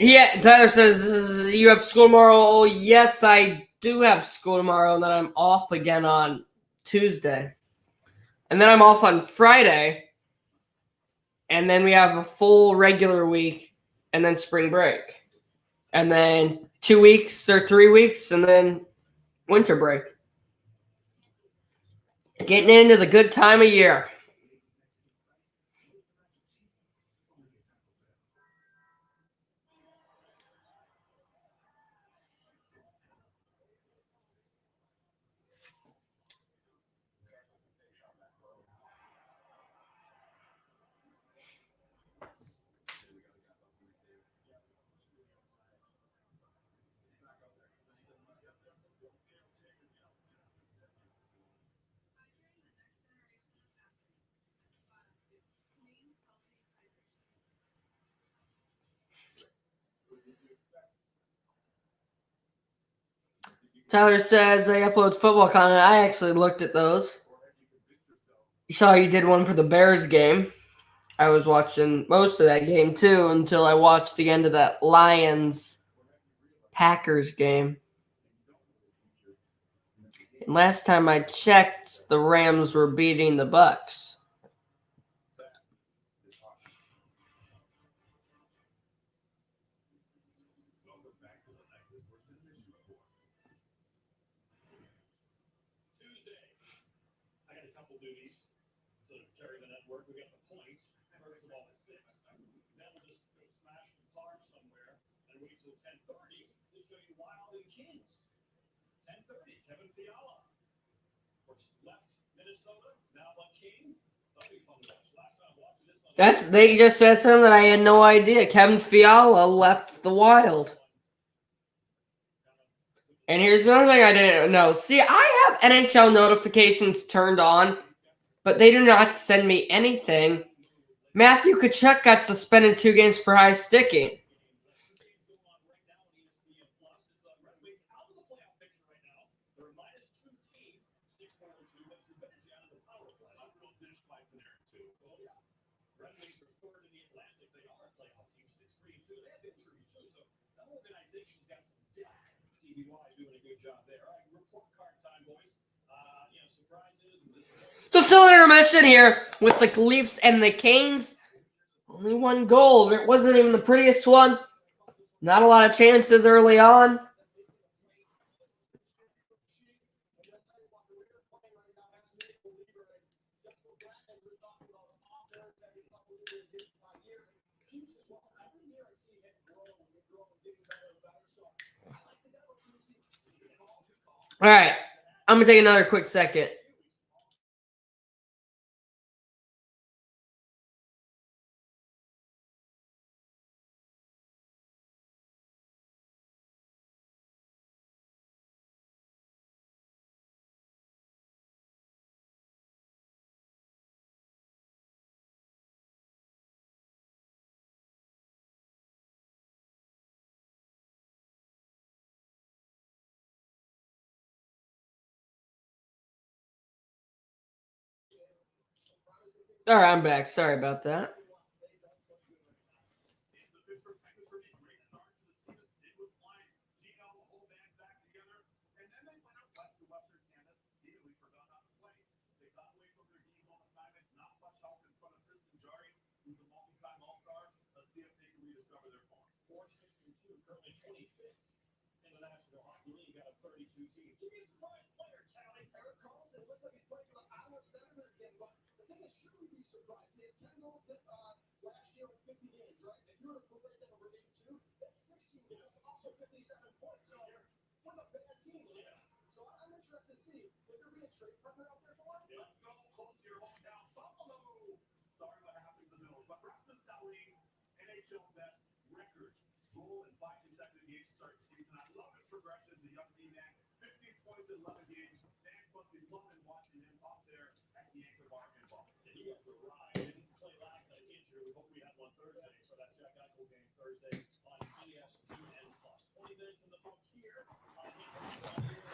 Yeah, Tyler says, you have school tomorrow. Oh, yes, I do have school tomorrow, and then I'm off again on Tuesday. And then I'm off on Friday, and then we have a full regular week, and then spring break. And then 2 weeks or 3 weeks, and then winter break. Getting into the good time of year. Tyler says they upload football content. I actually looked at those. You saw you did one for the Bears game. I was watching most of that game too until I watched the end of that Lions-Packers game. And last time I checked, the Rams were beating the Bucks. They just said something that I had no idea. Kevin Fiala left the Wild. And here's another thing I didn't know. See, I have NHL notifications turned on, but they do not send me anything. Matthew Tkachuk got suspended 2 games for high sticking. So still intermission here with the Leafs and the Canes. Only 1 goal. It wasn't even the prettiest one. Not a lot of chances early on. All right. I'm going to take another quick second. All right, I'm back. Sorry about that.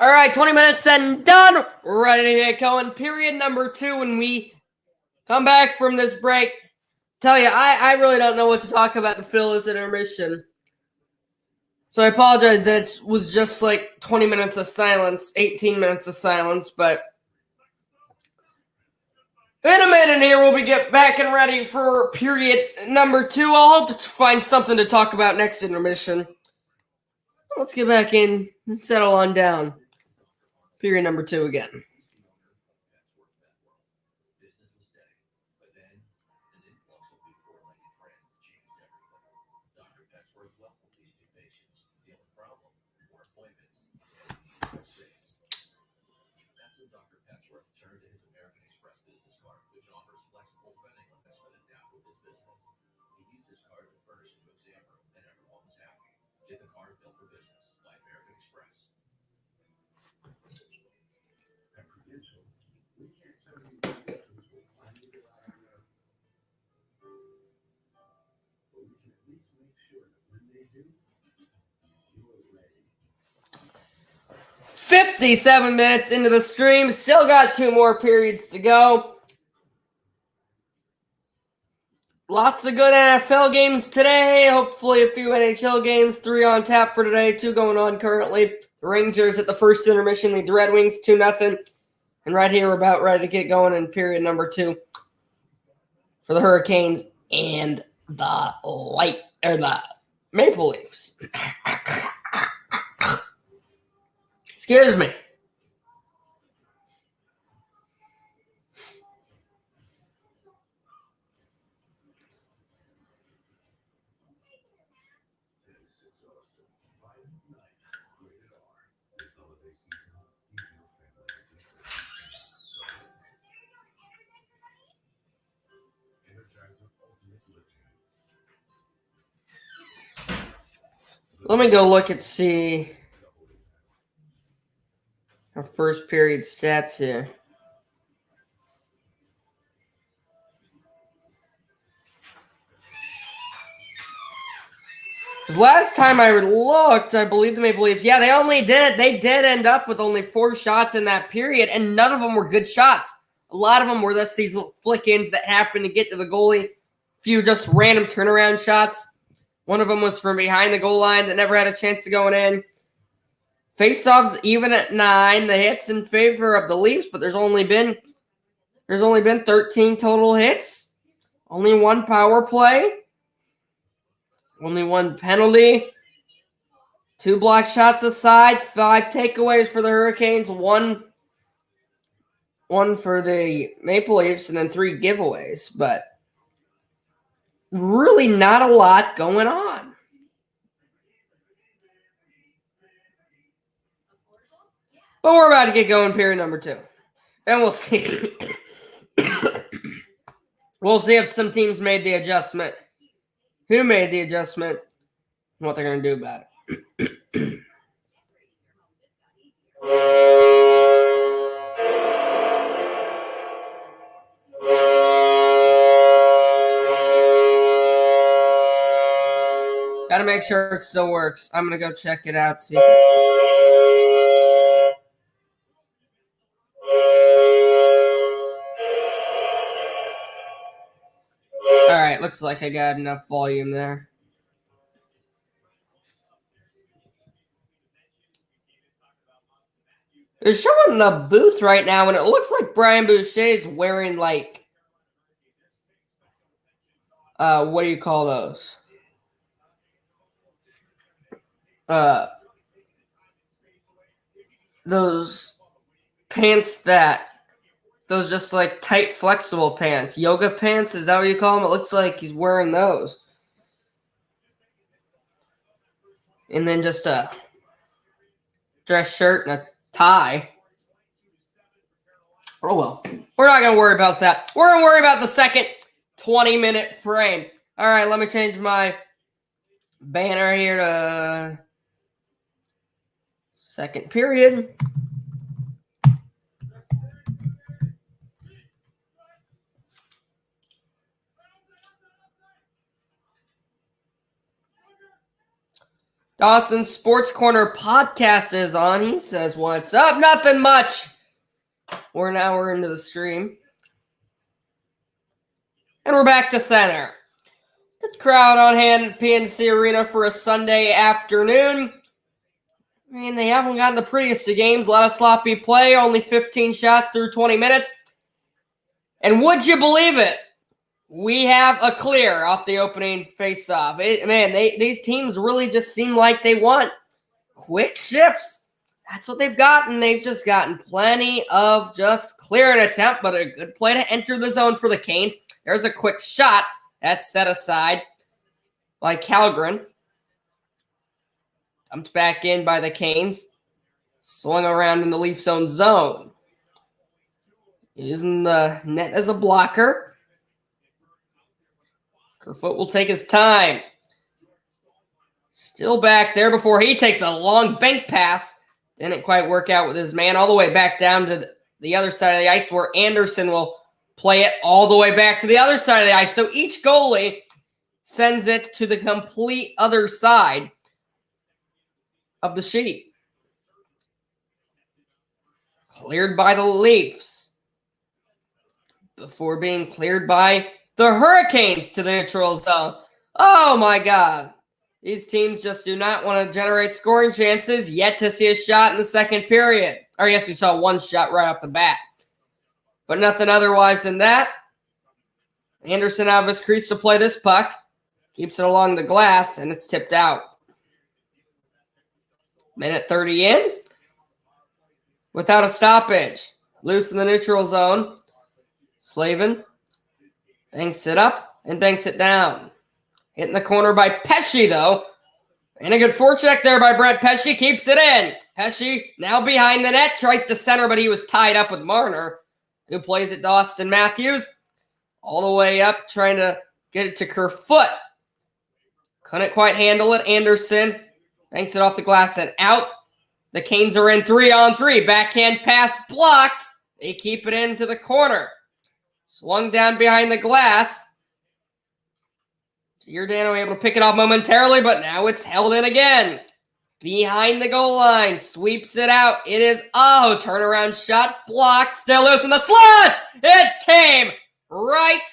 All right, 20 minutes and done. Ready to get going. Period number 2 when we come back from this break. Tell you, I really don't know what to talk about the Phillies intermission. So I apologize that it was just like 20 minutes of silence, 18 minutes of silence, but in a minute here, we'll be get back and ready for period number 2. I'll hope to find something to talk about next intermission. Let's get back in and settle on down. Period number 2 again. "57 minutes into the stream, still got 2 more periods to go. Lots of good NFL games today. Hopefully a few NHL games. 3 on tap for today. 2 going on currently. The Rangers at the first intermission lead the Red Wings 2-0. And right here, we're about ready to get going in period number 2 for the Hurricanes and the Maple Leafs. Excuse me. Let me go look and see our first period stats here. Last time I looked, I believe the Maple Leafs, they did end up with only 4 shots in that period, and none of them were good shots. A lot of them were just these little flick-ins that happened to get to the goalie. A few just random turnaround shots. One of them was from behind the goal line that never had a chance of going in. Face-offs even at 9. The hits in favor of the Leafs, but there's only been 13 total hits. Only 1 power play. Only 1 penalty. 2 block shots aside. 5 takeaways for the Hurricanes. 1 for the Maple Leafs, and then 3 giveaways. But really not a lot going on. But we're about to get going, period number 2. And we'll see. We'll see if some teams made the adjustment. Who made the adjustment? And what they're going to do about it. Gotta make sure it still works. I'm going to go check it out. See. All right, looks like I got enough volume there. They're showing the booth right now, and it looks like Brian Boucher is wearing, like, what do you call those? Those pants those just like tight, flexible pants. Yoga pants, is that what you call them? It looks like he's wearing those. And then just a dress shirt and a tie. Oh, well. We're not going to worry about that. We're going to worry about the second 20-minute frame. All right, let me change my banner here to second period. Dawson's Sports Corner podcast is on. He says, "What's up? Nothing much." We're an hour into the stream. And we're back to center. Good crowd on hand at PNC Arena for a Sunday afternoon. I mean, they haven't gotten the prettiest of games. A lot of sloppy play, only 15 shots through 20 minutes. And would you believe it? We have a clear off the opening faceoff. These teams really just seem like they want quick shifts. That's what they've gotten. They've just gotten plenty of just clear an attempt, but a good play to enter the zone for the Canes. There's a quick shot that's set aside by Kalgren. Dumped back in by the Canes. Swung around in the Leafs' own zone. Using the net as a blocker. Kerfoot will take his time. Still back there before he takes a long bank pass. Didn't quite work out with his man all the way back down to the other side of the ice where Anderson will play it all the way back to the other side of the ice. So each goalie sends it to the complete other side of the sheet. Cleared by the Leafs before being cleared by the Hurricanes to the neutral zone. Oh my God. These teams just do not want to generate scoring chances. Yet to see a shot in the second period. Or yes, we saw one shot right off the bat. But nothing otherwise than that. Anderson out of his crease to play this puck. Keeps it along the glass, and it's tipped out. Minute 30 in. Without a stoppage. Loose in the neutral zone. Slavin banks it up and banks it down. Hit in the corner by Pesce, though. And a good forecheck there by Brent Pesce. Keeps it in. Pesce now behind the net. Tries to center, but he was tied up with Marner, who plays it to Austin Matthews. All the way up, trying to get it to Kerfoot. Couldn't quite handle it. Anderson banks it off the glass and out. The Canes are in 3-on-3. Backhand pass blocked. They keep it into the corner. Swung down behind the glass. Giordano able to pick it off momentarily, but now it's held in again. Behind the goal line. Sweeps it out. It is turnaround shot blocked. Still loose in the slot. It came right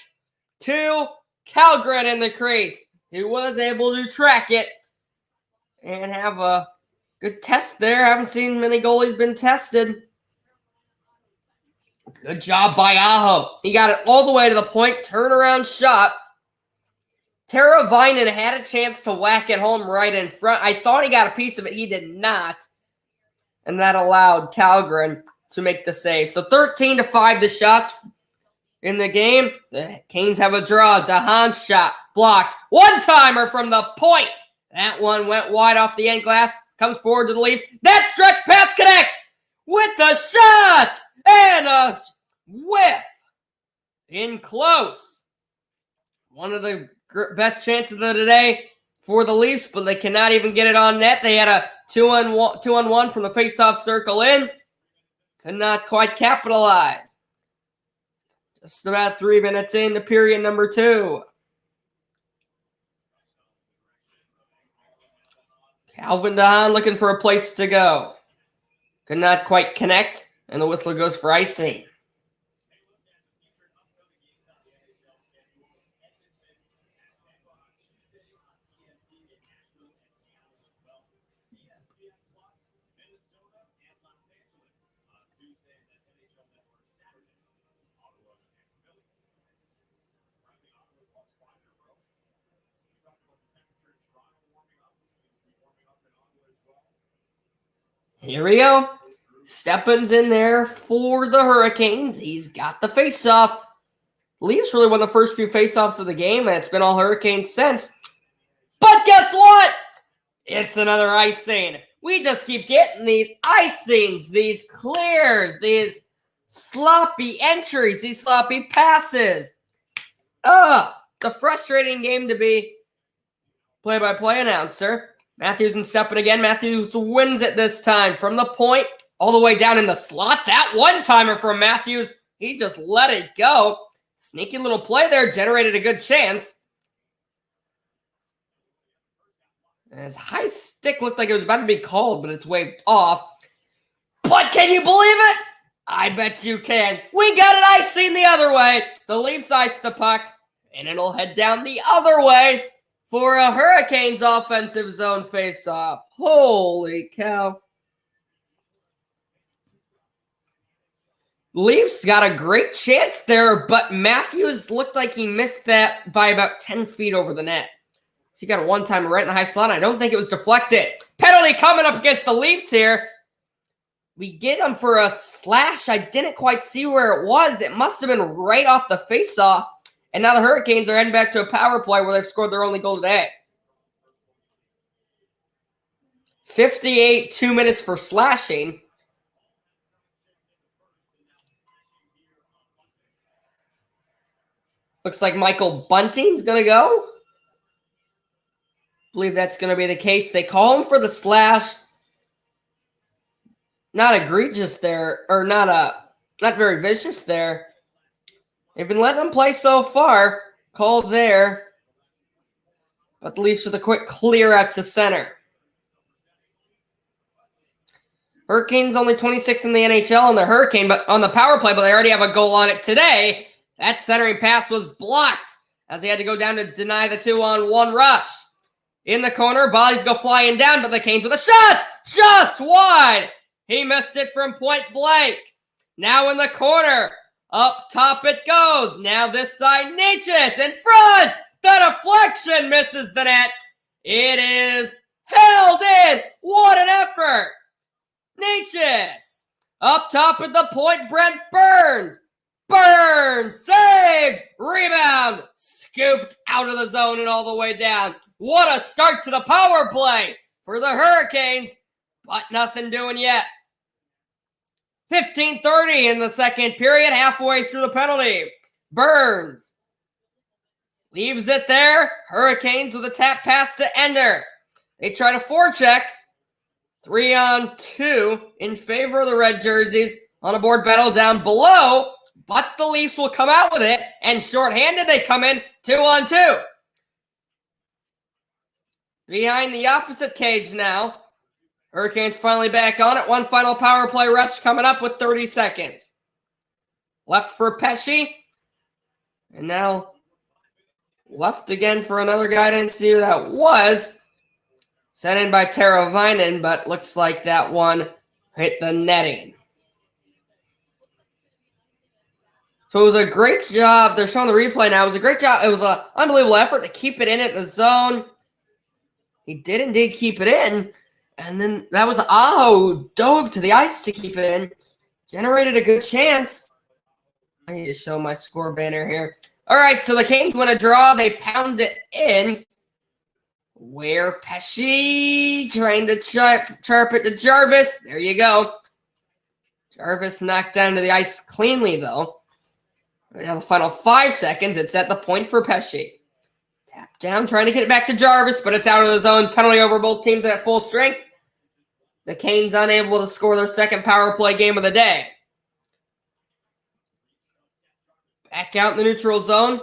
to Kalgren in the crease, who was able to track it and have a good test there. Haven't seen many goalies been tested. Good job by Aho. He got it all the way to the point. Turnaround shot. Tara Vinen had a chance to whack it home right in front. I thought he got a piece of it. He did not. And that allowed Kalgren to make the save. So 13-5 the shots in the game. The Canes have a draw. DeHaan's shot blocked. One-timer from the point. That one went wide off the end glass. Comes forward to the Leafs. That stretch pass connects with the shot. And a whiff in close. One of the best chances of the day for the Leafs, but they cannot even get it on net. They had a 2-on-1 from the faceoff circle in. Could not quite capitalize. Just about 3 minutes into period number 2. Calvin DeHaan looking for a place to go. Could not quite connect, and the whistle goes for icing. Here we go. Steppin's in there for the Hurricanes. He's got the face-off. Leafs really won the first few face-offs of the game, and it's been all Hurricanes since. But guess what? It's another icing. We just keep getting these icings, these clears, these sloppy entries, these sloppy passes. The frustrating game to be play-by-play announcer. Matthews and Steppin again. Matthews wins it this time from the point all the way down in the slot. That one-timer from Matthews, he just let it go. Sneaky little play there, generated a good chance. And his high stick looked like it was about to be called, but it's waved off. But can you believe it? I bet you can. We got it icing the other way. The Leafs ice the puck, And it'll head down the other way for a Hurricanes offensive zone faceoff. Holy cow. Leafs got a great chance there, but Matthews looked like he missed that by about 10 feet over the net. So he got a one-timer right in the high slot. I don't think it was deflected. Penalty coming up against the Leafs here. We get him for a slash. I didn't quite see where it was. It must have been right off the faceoff. And now the Hurricanes are heading back to a power play where they've scored their only goal today. 58, 2 minutes for slashing. Looks like Michael Bunting's going to go. I believe that's going to be the case. They call him for the slash. Not egregious there, or not very vicious there. They've been letting him play so far. Call there. But the Leafs with a quick clear out to center. Hurricanes only 26 in the NHL on the Hurricane, but on the power play, but they already have a goal on it today. That centering pass was blocked as he had to go down to deny the 2-on-1 rush. In the corner, bodies go flying down, but the Canes with a shot! Just wide! He missed it from point blank. Now in the corner. Up top it goes. Now this side, Necas in front. The deflection misses the net. It is held in. What an effort. Necas. Up top at the point, Brent Burns. Burns saved. Rebound. Scooped out of the zone and all the way down. What a start to the power play for the Hurricanes. But nothing doing yet. 15:30 in the second period, halfway through the penalty. Burns leaves it there. Hurricanes with a tap pass to Ender. They try to forecheck. 3-on-2 in favor of the red jerseys. On a board battle down below, but the Leafs will come out with it, and shorthanded they come in 2-on-2. Behind the opposite cage now. Hurricanes finally back on it. One final power play rush coming up with 30 seconds. Left for Pesce. And now left again for another guy. I didn't see who that was. Sent in by Teravainen, but looks like that one hit the netting. So it was a great job. They're showing the replay now. It was a great job. It was an unbelievable effort to keep it in at the zone. He did indeed keep it in. And then that was Aho who dove to the ice to keep it in. Generated a good chance. I need to show my score banner here. All right, so the Canes win a draw. They pound it in. Where Pesce trying to chirp it to Jarvis. There you go. Jarvis knocked down to the ice cleanly, though. Now the final 5 seconds. It's at the point for Pesce. Tap down, trying to get it back to Jarvis, but it's out of the zone. Penalty over both teams at full strength. The Canes unable to score their second power play game of the day. Back out in the neutral zone.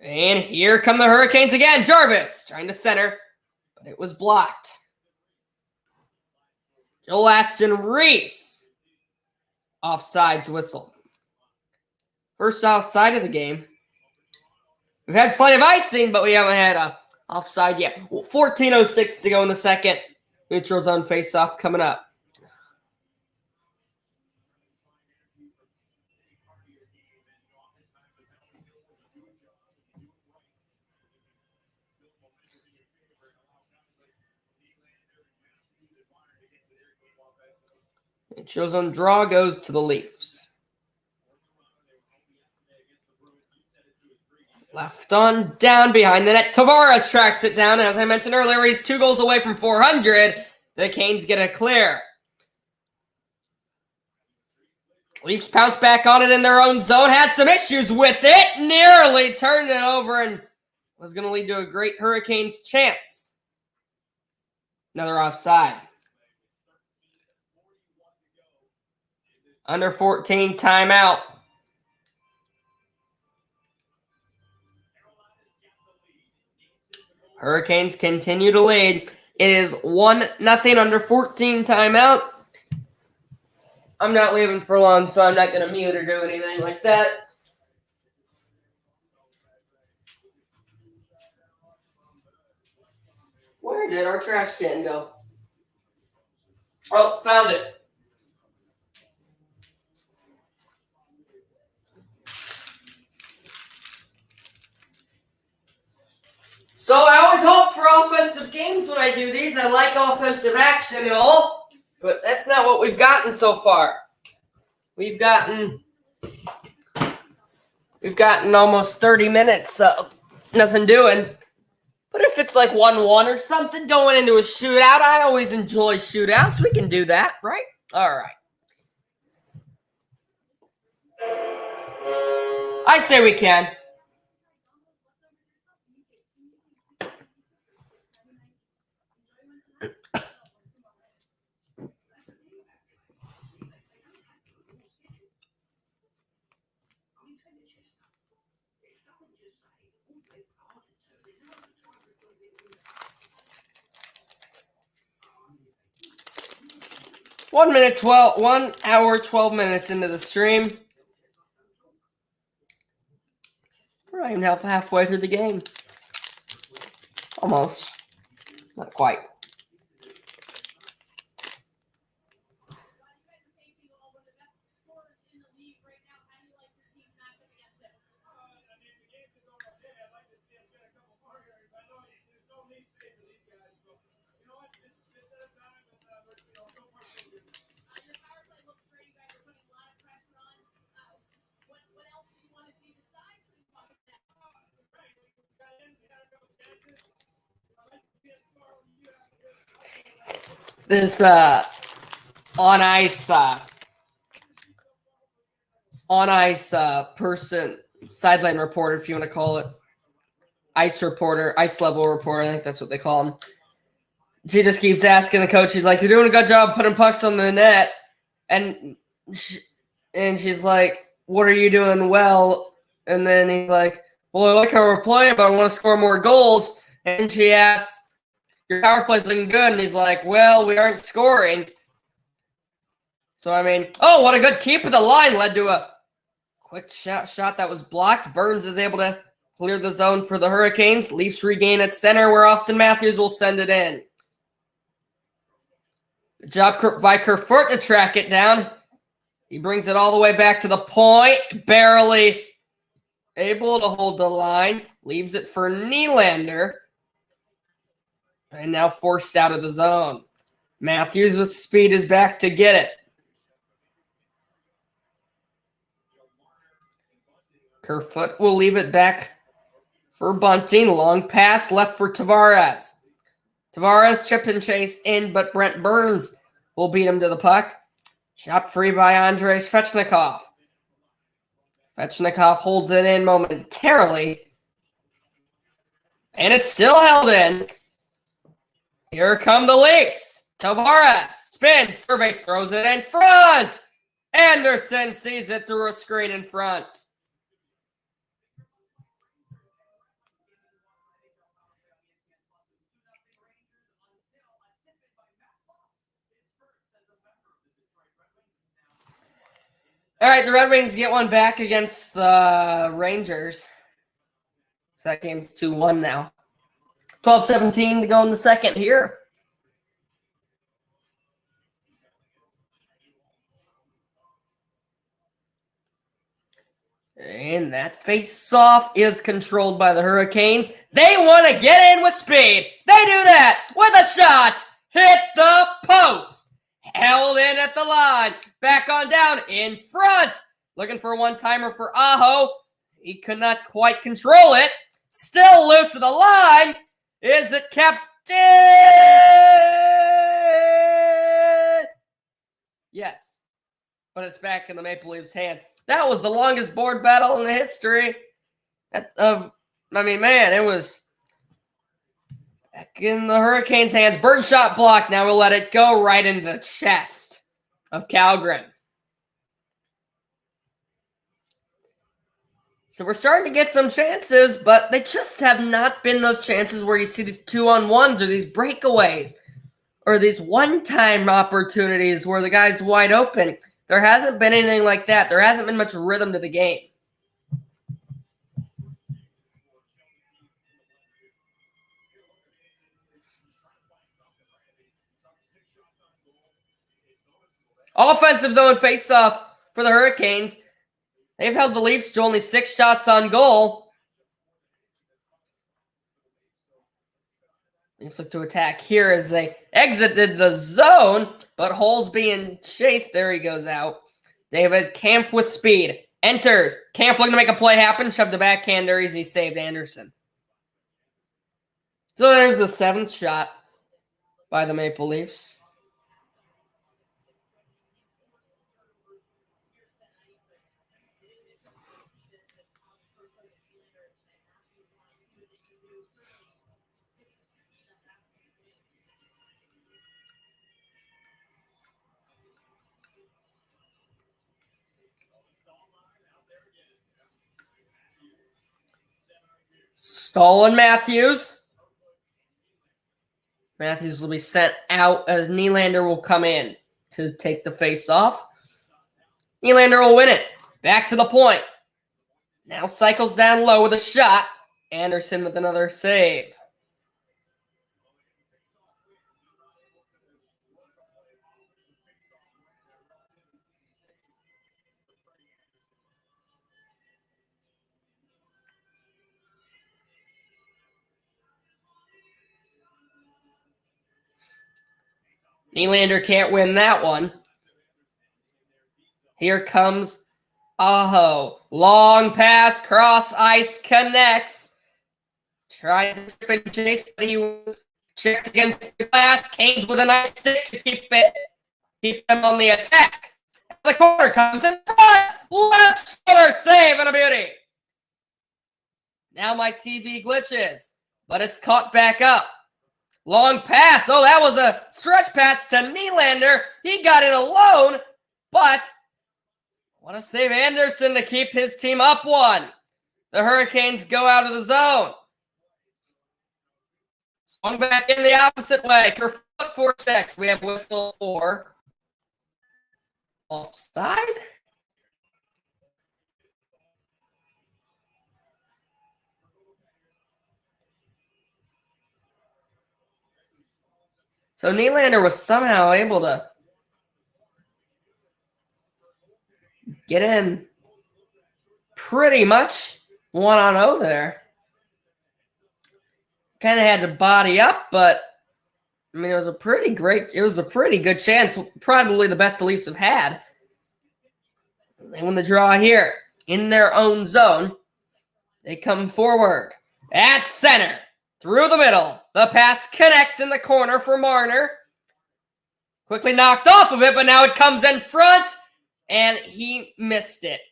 And here come the Hurricanes again. Jarvis trying to center, but it was blocked. Joel Aston Reese. Offsides whistle. First offside of the game. We've had plenty of icing, but we haven't had a offside yet. 14:06 to go in the second. Neutral zone face-off coming up. Neutral zone draw goes to the Leafs. Left on, down behind the net. Tavares tracks it down. As I mentioned earlier, he's 2 goals away from 400. The Canes get a clear. Leafs pounce back on it in their own zone. Had some issues with it. Nearly turned it over and was going to lead to a great Hurricanes chance. Another offside. Under 14, timeout. Hurricanes continue to lead. It is 1-0 under 14 timeout. I'm not leaving for long, so I'm not going to mute or do anything like that. Where did our trash can go? Oh, found it. So I always hope for offensive games when I do these. I like offensive action and all, but that's not what we've gotten so far. We've gotten almost 30 minutes of nothing doing. But if it's like 1-1 or something going into a shootout, I always enjoy shootouts. We can do that, right? All right. I say we can. One hour, 12 minutes into the stream. We're not even halfway through the game. Almost. Not quite. This on ice person, sideline reporter, if you want to call it, ice reporter, ice level reporter, I think that's what they call him. She just keeps asking the coach, she's like, "You're doing a good job putting pucks on the net," and she's like, "What are you doing well?" And then he's like, "Well, I like how we're playing, but I want to score more goals." And she asks, "Your power play's looking good," and he's like, "Well, we aren't scoring." So, I mean, oh, what a good keep of the line led to a quick shot that was blocked. Burns is able to clear the zone for the Hurricanes. Leafs regain at center where Austin Matthews will send it in. Good job by Kerfoot to track it down. He brings it all the way back to the point. Barely able to hold the line. Leaves it for Nylander. And now forced out of the zone. Matthews with speed is back to get it. Kerfoot will leave it back for Bunting. Long pass left for Tavares. Tavares chip and chase in, but Brent Burns will beat him to the puck. Chopped free by Andrei Svechnikov. Svechnikov holds it in momentarily. And it's still held in. Here come the Leafs. Tavares spins, surveys, throws it in front. Anderson sees it through a screen in front. All right, the Red Wings get one back against the Rangers. So that game's 2-1 now. 12-17 to go in the second here. And that face-off is controlled by the Hurricanes. They want to get in with speed. They do that with a shot. Hit the post. Held in at the line. Back on down in front. Looking for a one-timer for Aho. He could not quite control it. Still loose with the line. Is it kept in? Yes. But it's back in the Maple Leafs' hand. That was the longest board battle in the history of, it was back in the Hurricanes' hands. Bird shot blocked. Now we'll let it go right into the chest of Kallgren. So we're starting to get some chances, but they just have not been those chances where you see these 2-on-1s or these breakaways or these one-time opportunities where the guy's wide open. There hasn't been anything like that. There hasn't been much rhythm to the game. Offensive zone face-off for the Hurricanes. They've held the Leafs to only 6 shots on goal. Leafs look to attack here as they exited the zone, but Hole's being chased. There he goes out. David Kampf with speed. Enters. Kampf looking to make a play happen. Shoved the backhander. Easy saved Anderson. So there's the 7th shot by the Maple Leafs. Stolen Matthews. Matthews will be sent out as Nylander will come in to take the face-off. Nylander will win it. Back to the point. Now cycles down low with a shot. Anderson with another save. Nylander can't win that one. Here comes Aho. Long pass, cross ice, connects. Tried to chip and chase, but he was checked against the glass. Canes with a nice stick to keep them on the attack. The corner comes in front. Left shoulder save and a beauty. Now my TV glitches, but it's caught back up. Long pass. Oh, that was a stretch pass to Nylander. He got it alone, but want to save Anderson to keep his team up 1. The Hurricanes go out of the zone. Swung back in the opposite way. Kerfoot forechecks. We have whistle for offside. So Nylander was somehow able to get in pretty much 1-on-0 there. Kind of had to body up, but I mean, it was a pretty good chance. Probably the best the Leafs have had. They win the draw here in their own zone. They come forward at center. Through the middle. The pass connects in the corner for Marner. Quickly knocked off of it, but now it comes in front, and he missed it.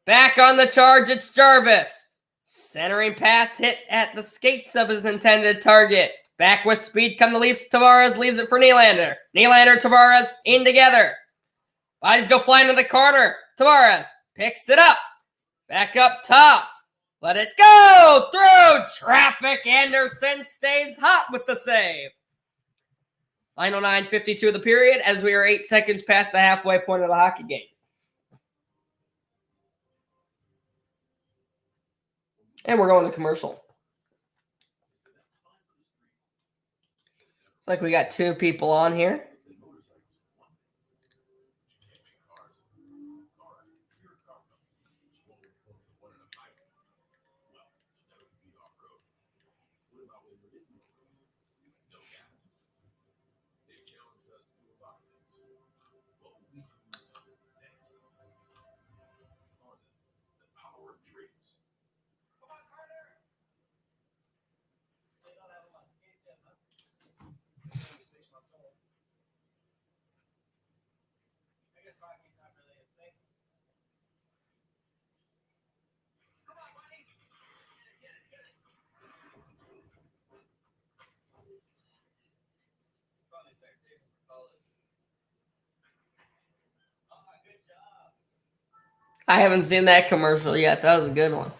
Back on the charge, it's Jarvis. Centering pass hit at the skates of his intended target. Back with speed come the Leafs. Tavares leaves it for Nylander. Nylander, Tavares in together. Bodies go flying to the corner. Tavares picks it up. Back up top. Let it go through traffic. Anderson stays hot with the save. Final 9:52 of the period as we are 8 seconds past the halfway point of the hockey game. And we're going to commercial. Looks like we got 2 people on here. I haven't seen that commercial yet. That was a good one.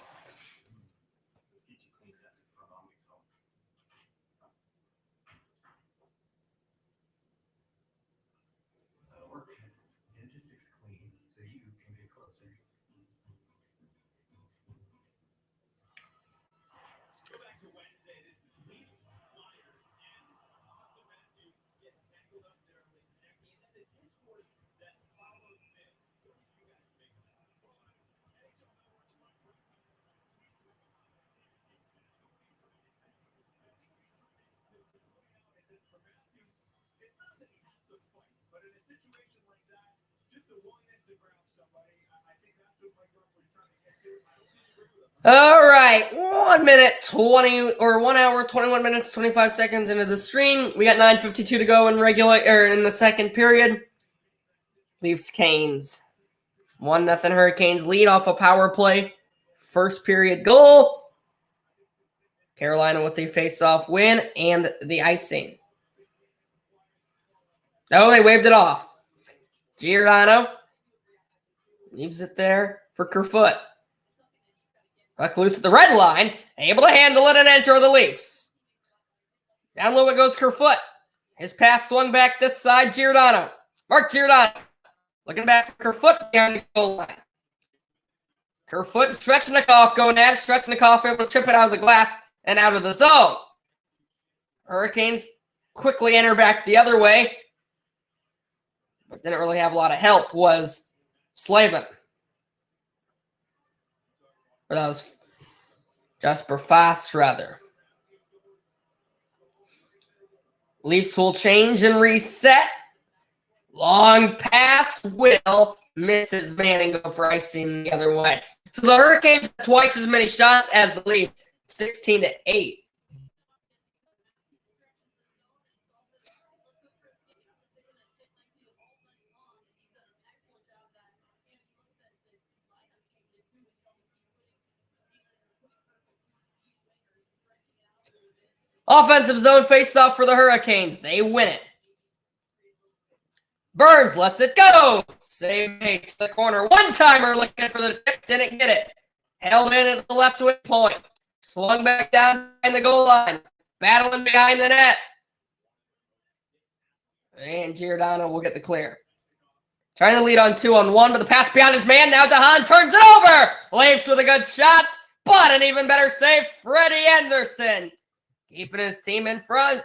All right, 1 minute 20 or 1 hour 21 minutes 25 seconds into the stream. We got 9:52 to go in in the second period. Leafs Canes 1-0 Hurricanes lead off a power play. First period goal. Carolina with the face-off win and the icing. Oh, they waved it off. Giordano leaves it there for Kerfoot. Puck loose at the red line, able to handle it and enter the Leafs. Down low it goes Kerfoot. His pass swung back this side, Giordano. Mark Giordano looking back for Kerfoot behind the goal line. Kerfoot and Svechnikov going at it. Svechnikov able to chip it out of the glass and out of the zone. Hurricanes quickly enter back the other way, but didn't really have a lot of help was Slavin. Or that was Jasper Fast, rather. Leafs will change and reset. Long pass will misses Manning, go for icing the other way. So the Hurricanes have twice as many shots as the Leafs, 16-8. Offensive zone face-off for the Hurricanes. They win it. Burns lets it go. Save made to the corner. One-timer looking for the tip. Didn't get it. Held in at the left wing point. Swung back down behind the goal line. Battling behind the net. And Giordano will get the clear. Trying to lead on 2-on-1, but the pass beyond his man. Now DeHaan turns it over. Leafs with a good shot, but an even better save. Freddie Anderson keeping his team in front.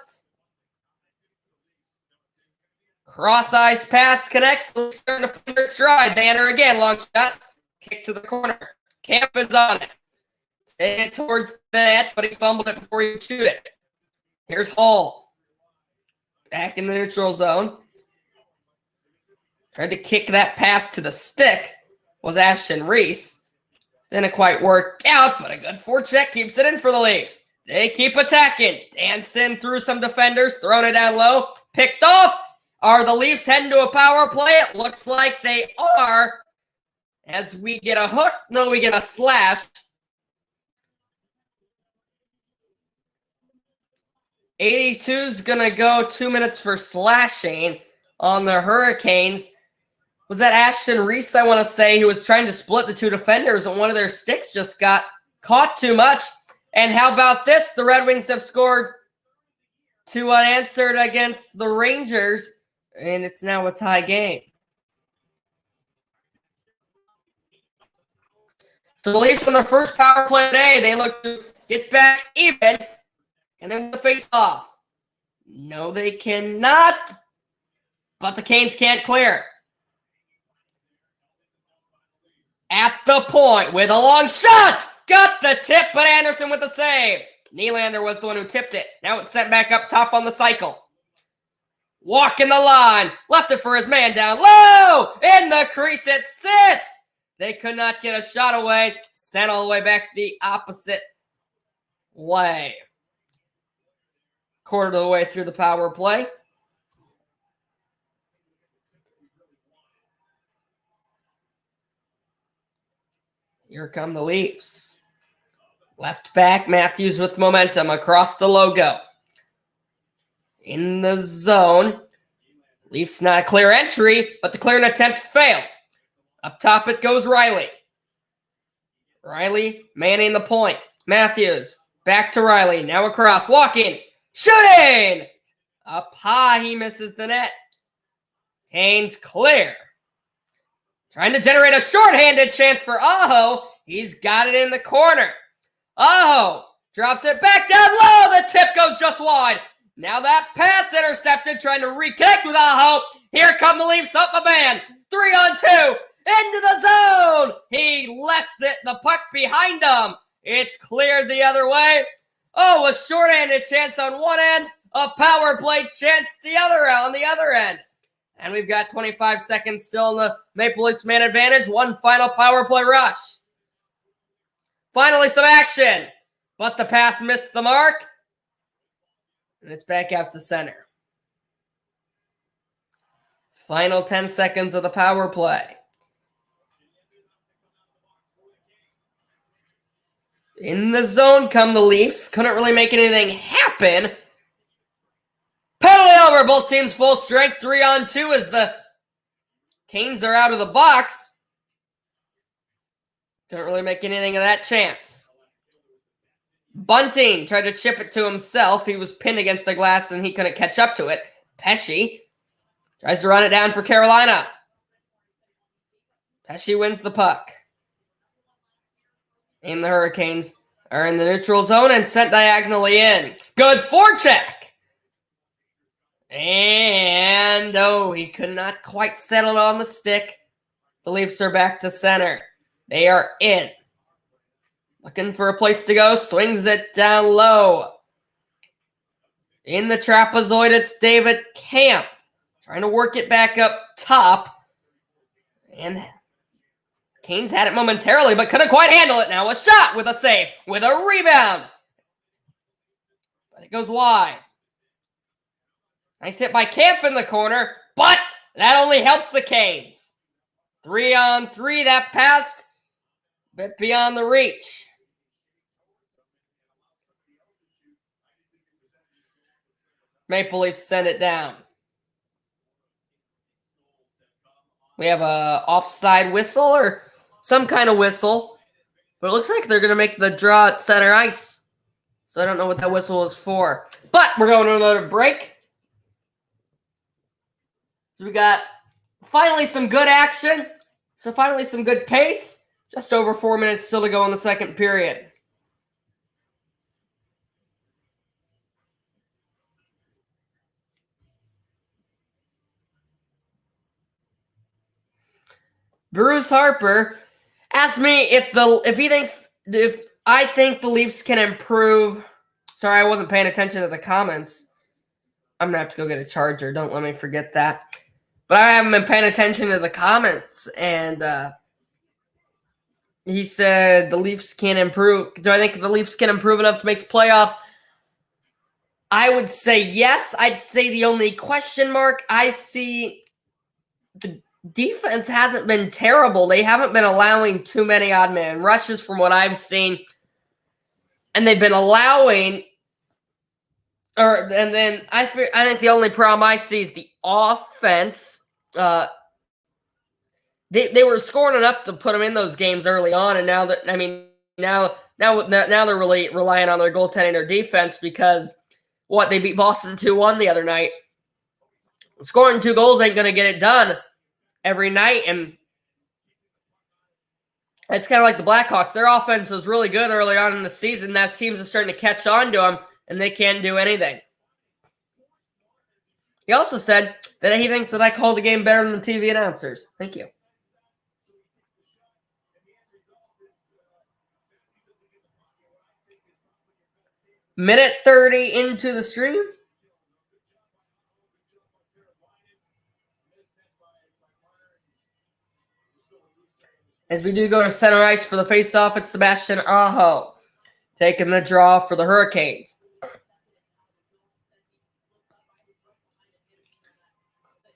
Cross-ice pass connects. Starting to find their stride. They enter again. Long shot. Kick to the corner. Camp is on it. Taking it towards the net, but he fumbled it before he could shoot it. Here's Hall. Back in the neutral zone. Tried to kick that pass to the stick. Was Ashton Reese. Didn't quite work out, but a good forecheck keeps it in for the Leafs. They keep attacking. Danson through some defenders, throwing it down low. Picked off. Are the Leafs heading to a power play? It looks like they are. As we get a hook. No, we get a slash. 82's going to go 2 minutes for slashing on the Hurricanes. Was that Ashton Reese, I want to say, who was trying to split the two defenders, and one of their sticks just got caught too much. And how about this? The Red Wings have scored 2 unanswered against the Rangers, and it's now a tie game. So the Leafs on their first power play today, they look to get back even, and then the face off. No, they cannot, but the Canes can't clear. At the point with a long shot. Got the tip, but Anderson with the save. Nylander was the one who tipped it. Now it's sent back up top on the cycle. Walking the line. Left it for his man down low. In the crease it sits. They could not get a shot away. Sent all the way back the opposite way. Quarter of the way through the power play. Here come the Leafs. Left back, Matthews with momentum across the logo. In the zone. Leafs not a clear entry, but the clearing attempt failed. Up top it goes Riley. Riley manning the point. Matthews back to Riley. Now across. Walking. Shooting! Up high, he misses the net. Canes clear. Trying to generate a shorthanded chance for Aho. He's got it in the corner. Aho drops it back down low. The tip goes just wide. Now that pass intercepted, trying to reconnect with Aho. Here come the Leafs up a man. 3-on-2. Into the zone. He left the puck behind him. It's cleared the other way. Oh, a shorthanded chance on one end. A power play chance on the other end. And we've got 25 seconds still in the Maple Leafs man advantage. One final power play rush. Finally, some action. But the pass missed the mark. And it's back out to center. Final 10 seconds of the power play. In the zone come the Leafs. Couldn't really make anything happen. Penalty over. Both teams full strength. 3-on-2 as the Canes are out of the box. Couldn't really make anything of that chance. Bunting tried to chip it to himself. He was pinned against the glass and he couldn't catch up to it. Pesce tries to run it down for Carolina. Pesce wins the puck. And the Hurricanes are in the neutral zone and sent diagonally in. Good forecheck! And, he could not quite settle on the stick. The Leafs are back to center. They are in. Looking for a place to go. Swings it down low. In the trapezoid, it's David Kampf. Trying to work it back up top. And Canes had it momentarily, but couldn't quite handle it now. A shot with a save, with a rebound. But it goes wide. Nice hit by Kampf in the corner, but that only helps the Canes. 3-on-3, that passed, but beyond the reach. Maple Leafs send it down. We have a offside whistle or some kind of whistle, but it looks like they're going to make the draw at center ice. So I don't know what that whistle is for. But we're going to another break. So we got finally some good action. So finally some good pace. Just over 4 minutes still to go in the second period. Bruce Harper asked me if I think the Leafs can improve. Sorry, I wasn't paying attention to the comments. I'm gonna have to go get a charger. Don't let me forget that. But I haven't been paying attention to the comments, and he said the Leafs can improve. Do I think the Leafs can improve enough to make the playoffs? I would say yes. I'd say the only question mark I see, the defense hasn't been terrible. They haven't been allowing too many odd man rushes from what I've seen. And they've been allowing, and then I think the only problem I see is the offense. They were scoring enough to put them in those games early on, and now they're really relying on their goaltending or defense because they beat Boston 2-1 the other night. Scoring 2 goals ain't going to get it done every night, and it's kind of like the Blackhawks. Their offense was really good early on in the season. Now teams are starting to catch on to them, and they can't do anything. He also said that he thinks that I call the game better than the TV announcers. Thank you. Minute 30 into the stream. As we do go to center ice for the faceoff, it's Sebastian Aho taking the draw for the Hurricanes.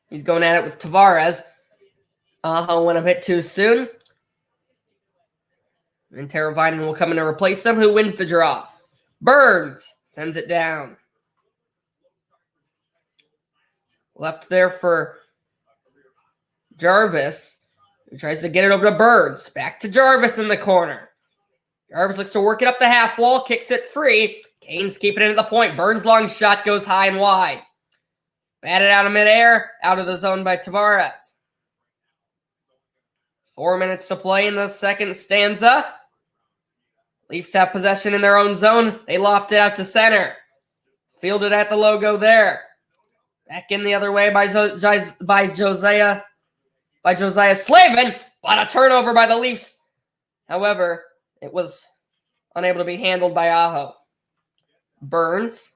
He's going at it with Tavares. Aho went a bit too soon. And Teravainen will come in to replace him. Who wins the draw? Burns sends it down. Left there for Jarvis, who tries to get it over to Burns. Back to Jarvis in the corner. Jarvis looks to work it up the half wall, kicks it free. Canes keeping it at the point. Burns' long shot goes high and wide. Batted out of midair, out of the zone by Tavares. 4 minutes to play in the second stanza. Leafs have possession in their own zone. They loft it out to center. Fielded at the logo there. Back in the other way by Josiah Slavin, but a turnover by the Leafs. However, it was unable to be handled by Aho. Burns.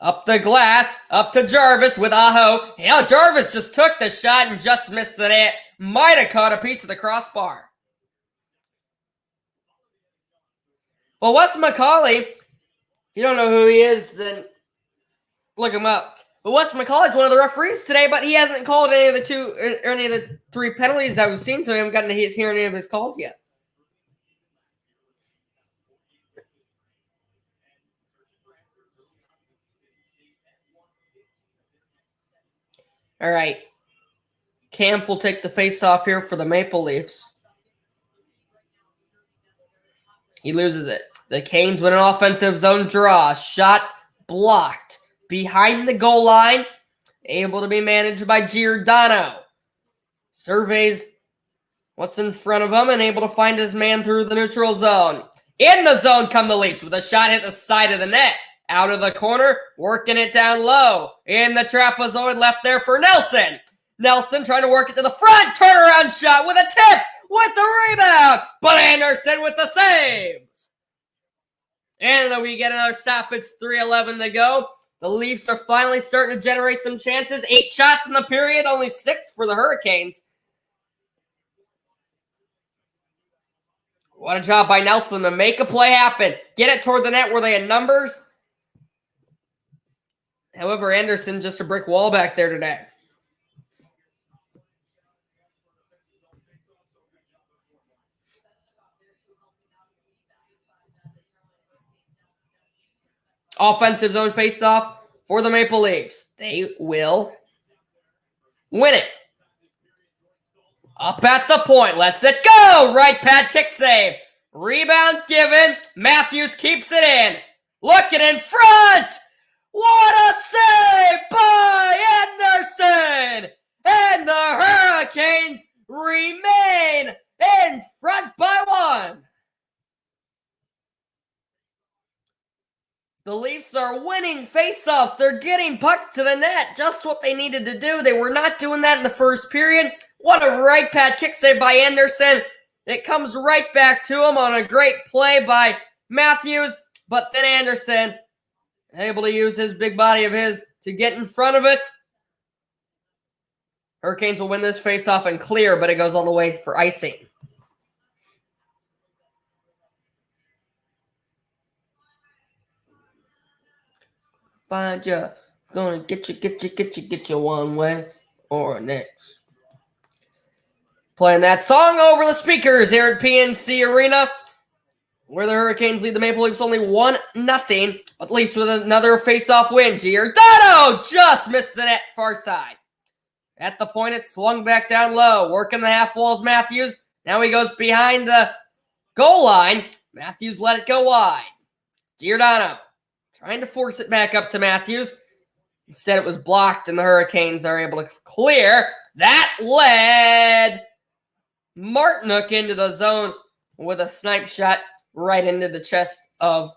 Up the glass, up to Jarvis with Aho. Hell, Jarvis just took the shot and just missed the net. Might have caught a piece of the crossbar. Well, Wes McCauley, if you don't know who he is, then look him up. But Wes McCauley is one of the referees today, but he hasn't called any of the 3 penalties that we've seen, so we haven't gotten to hear any of his calls yet. All right. Camp will take the face-off here for the Maple Leafs. He loses it. The Canes win an offensive zone draw. Shot blocked. Behind the goal line. Able to be managed by Giordano. Surveys what's in front of him and able to find his man through the neutral zone. In the zone come the Leafs with a shot hit the side of the net. Out of the corner, working it down low. In the trapezoid left there for Nelson. Nelson trying to work it to the front. Turnaround shot with a tip. With the rebound. But Anderson with the saves. And then we get another stoppage. 3:11 to go. The Leafs are finally starting to generate some chances. 8 shots in the period. Only 6 for the Hurricanes. What a job by Nelson to make a play happen. Get it toward the net where they had numbers. However, Anderson just a brick wall back there today. Offensive zone faceoff for the Maple Leafs. They will win it. Up at the point. Lets it go. Right pad kick save. Rebound given. Matthews keeps it in. Looking in front. What a save by Anderson! And the Hurricanes remain in front by 1. The Leafs are winning faceoffs. They're getting pucks to the net. Just what they needed to do. They were not doing that in the first period. What a right pad kick save by Anderson. It comes right back to him on a great play by Matthews. But then Anderson able to use his big body of his to get in front of it. Hurricanes will win this faceoff and clear, but it goes all the way for icing. Find you. Gonna get you one way or next. Playing that song over the speakers here at PNC Arena, where the Hurricanes lead the Maple Leafs only 1-0, at least with another face-off win. Giordano just missed the net far side. At the point, it swung back down low. Working the half walls, Matthews. Now he goes behind the goal line. Matthews let it go wide. Giordano trying to force it back up to Matthews. Instead, it was blocked, and the Hurricanes are able to clear. That led Martinook into the zone with a snipe shot right into the chest of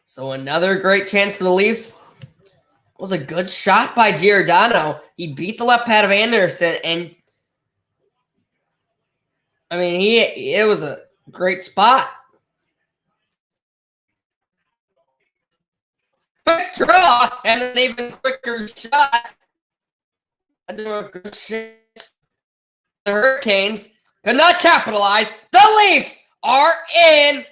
so another great chance for the Leafs. It was a good shot by Giordano. He beat the left pad of Anderson, and I mean, it was a great spot. Quick draw and an even quicker shot. Under a good shot. The Hurricanes could not capitalize. The Leafs are in.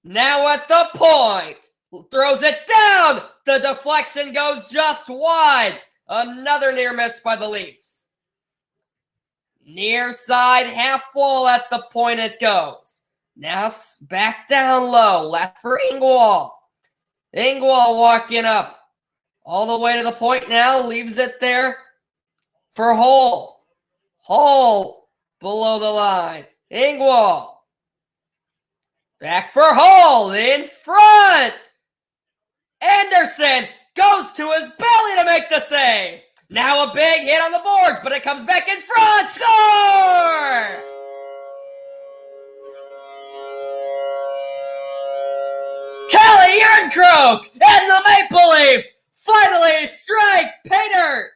Now at the point. Throws it down. The deflection goes just wide. Another near miss by the Leafs. Near side, half wall at the point it goes. Now back down low. Left for Engwall. Engwall walking up. All the way to the point now. Leaves it there for Hull. Hull below the line. Engwall. Back for Hull. In front. Anderson goes to his belly to make the save. Now a big hit on the boards, but it comes back in front. Score! Kelly Järnkrok and the Maple Leafs finally strike pay dirt.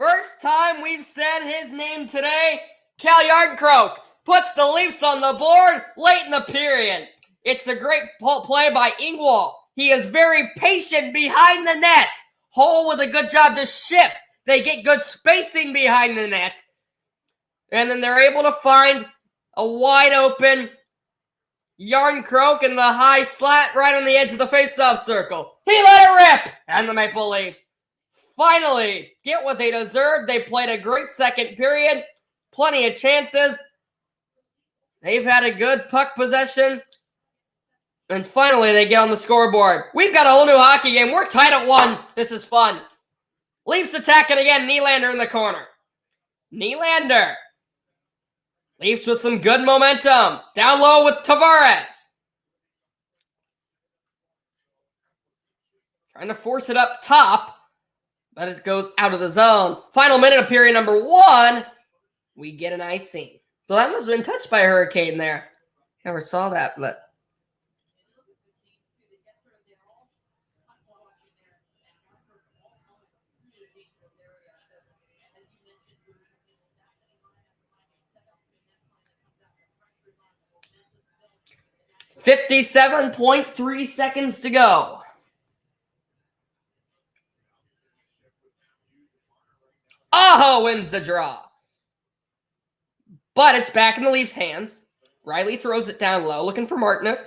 First time we've said his name today, Cal Yarncroke puts the Leafs on the board late in the period. It's a great play by Engwall. He is very patient behind the net. Hull with a good job to shift. They get good spacing behind the net. And then they're able to find a wide open Yarncroke in the high slat right on the edge of the faceoff circle. He let it rip! And the Maple Leafs finally get what they deserve. They played a great second period. Plenty of chances. They've had a good puck possession. And finally, they get on the scoreboard. We've got a whole new hockey game. We're tied at 1. This is fun. Leafs attacking again. Nylander in the corner. Nylander. Leafs with some good momentum. Down low with Tavares. Trying to force it up top. But it goes out of the zone. Final minute of period number 1. We get an icing. So that must have been touched by a hurricane there. Never saw that, but... $57.3 seconds to go. Aho wins the draw. But it's back in the Leafs' hands. Riley throws it down low, looking for Martinook.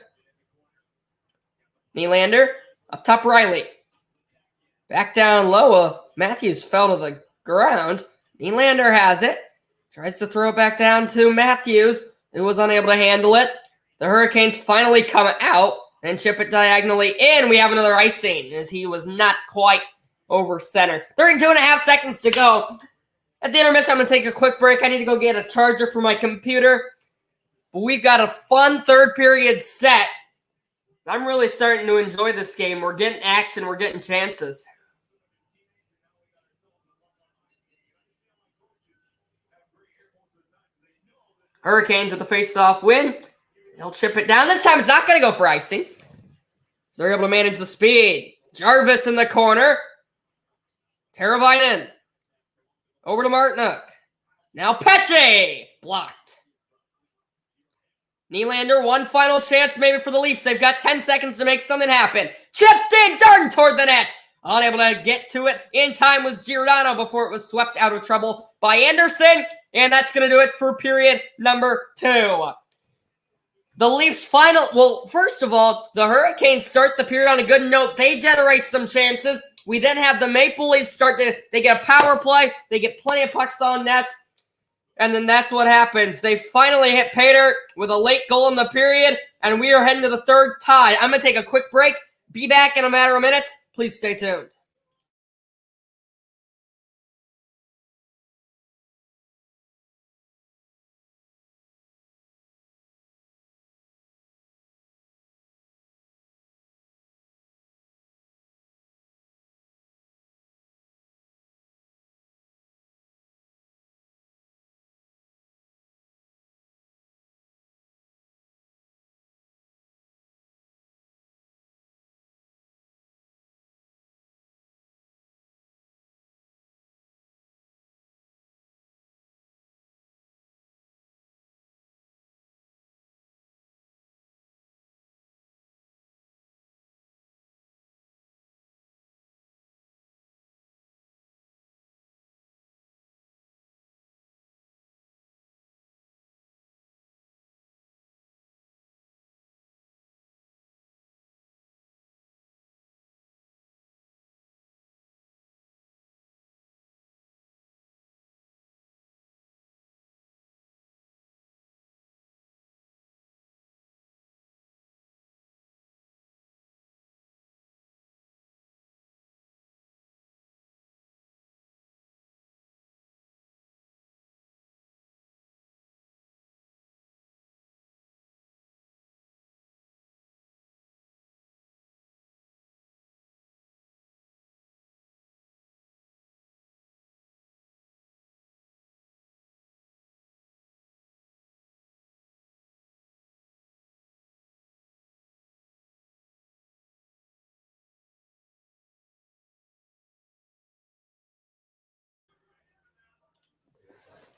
Nylander, up top Riley. Back down low. Matthews fell to the ground. Nylander has it. Tries to throw it back down to Matthews, who was unable to handle it. The Hurricanes finally come out and chip it diagonally in. We have another icing as he was not quite over center. 32.5 seconds to go. At the intermission, I'm going to take a quick break. I need to go get a charger for my computer. But we've got a fun third period set. I'm really starting to enjoy this game. We're getting action. We're getting chances. Hurricanes with the face-off win. They'll chip it down. This time it's not going to go for icing. So they're able to manage the speed. Jarvis in the corner. Teravainen. Over to Martinook. Now Pesce. Blocked. Nylander, one final chance maybe for the Leafs. They've got 10 seconds to make something happen. Chipped in, darting toward the net. Unable to get to it in time was Giordano before it was swept out of trouble by Anderson. And that's going to do it for period number 2. The Leafs first of all, the Hurricanes start the period on a good note. They generate some chances. We then have the Maple Leafs they get a power play. They get plenty of pucks on nets. And then that's what happens. They finally hit Pater with a late goal in the period. And we are heading to the third tie. I'm going to take a quick break. Be back in a matter of minutes. Please stay tuned.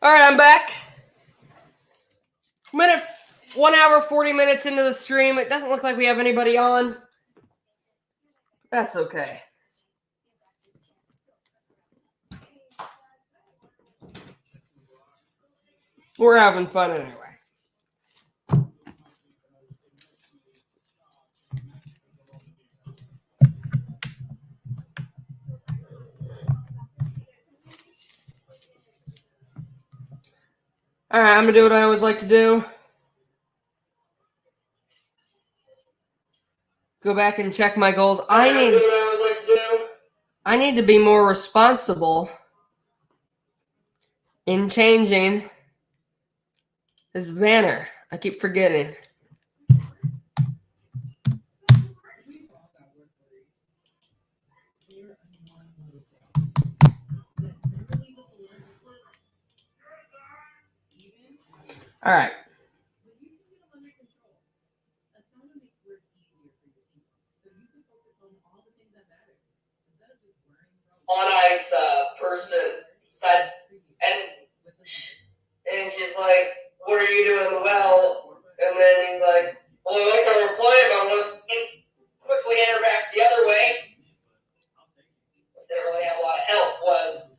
All right, I'm back. 1 hour, 40 minutes into the stream. It doesn't look like we have anybody on. That's okay. We're having fun anyway. All right, I'm going to do what I always like to do. Go back and check my goals. I need to be more responsible in changing this banner. I keep forgetting. All right. On ice person said, and she's like, "What are you doing well?" And then he's like, "Well, I like how we're playing, but I want to quickly enter back the other way." What didn't really have a lot of help was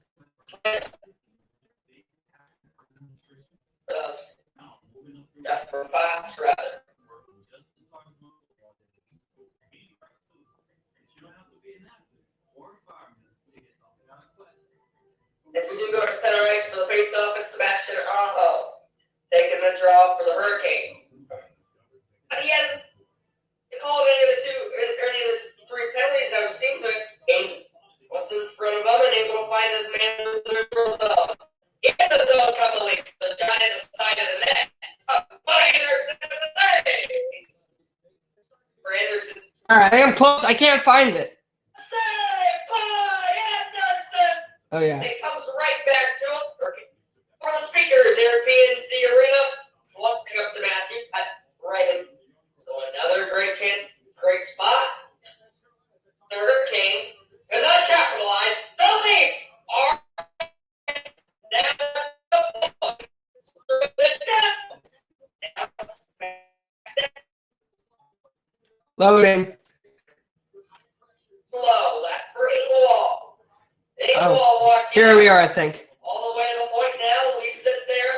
just for fast rather. If we do go to center ice for the face-off, it's Sebastian Aho taking the draw for the Hurricanes. But he hasn't called any of the three penalties I've seen, so Ames what's in front of him and able to find his man in the zone. In the zone, couple of the shot in the side of the net. By Anderson in the save. For Anderson. All right, I am close. I can't find it. Save by Anderson. Oh, yeah. It comes right back to him. For the speakers, European C Arena. Slumping up to Matthew. Right in. So another great chance, great spot. The Hurricanes could not capitalize. The Leafs are now Loading. below that free wall. Wall walked in. Here we are, I think. All the way to the point now, leaves it there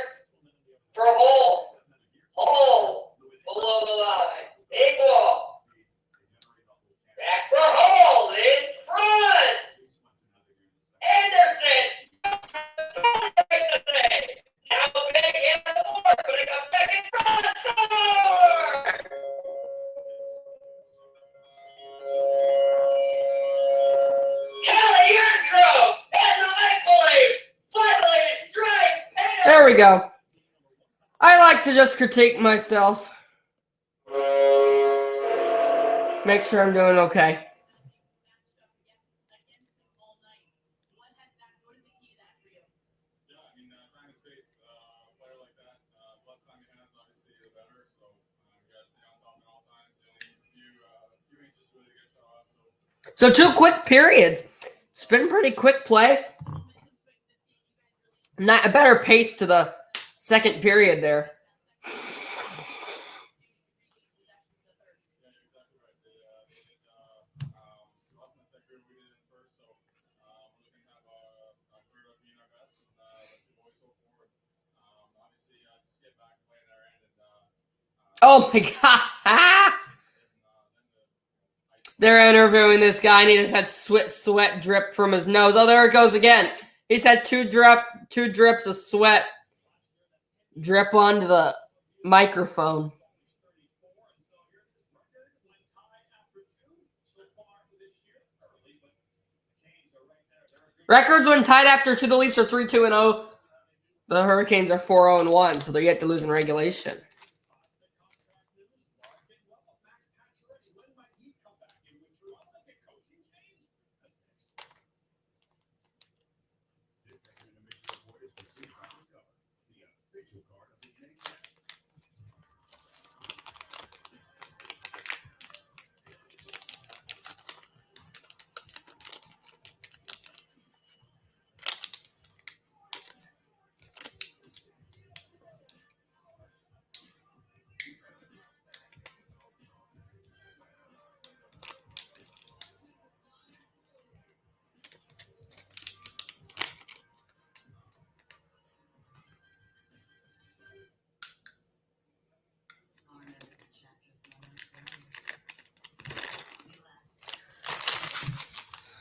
for Hall. Hall below the line. Big wall. Back for Hall in front. Anderson. Now big hit on the board, but it comes back in front. Score! Kelly Yurtrop and the Maple Leafs finally strike. There we go. I like to just critique myself. Make sure I'm doing okay. So 2 quick periods. It's been pretty quick play. Not a better pace to the second period there. Oh my God. They're interviewing this guy and he just had sweat drip from his nose. Oh, there it goes again. He's had two drips of sweat drip onto the microphone. Records when tied after 2, the Leafs are 3-2-0. The Hurricanes are 4-0-1, so they're yet to lose in regulation.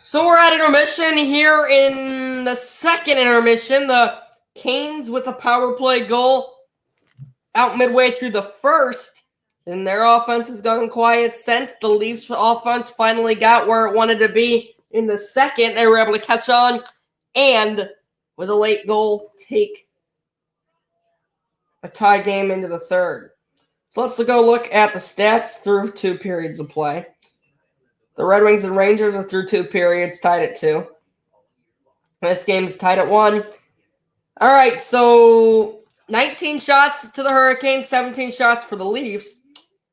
So we're at intermission here in the second intermission. The Canes with a power play goal out midway through the first. And their offense has gone quiet since. The Leafs offense finally got where it wanted to be in the second. They were able to catch on and with a late goal take a tie game into the third. So let's go look at the stats through 2 periods of play. The Red Wings and Rangers are through 2 periods, tied at 2. This game's tied at 1. All right, so 19 shots to the Hurricanes, 17 shots for the Leafs,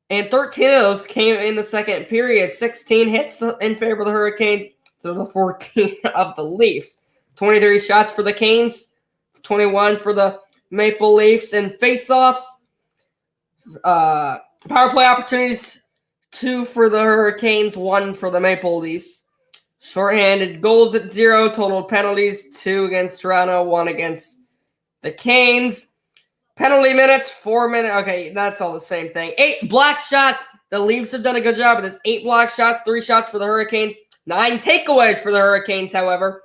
and 13 of those came in the second period. 16 hits in favor of the Hurricanes to the 14 of the Leafs. 23 shots for the Canes, 21 for the Maple Leafs, and face-offs, power play opportunities, 2 for the Hurricanes, 1 for the Maple Leafs. Shorthanded goals at 0, total penalties, 2 against Toronto, 1 against the Canes. Penalty minutes, 4 minutes. Okay, that's all the same thing. 8 block shots. The Leafs have done a good job of this. 8 block shots, 3 shots for the Hurricanes. 9 takeaways for the Hurricanes, however.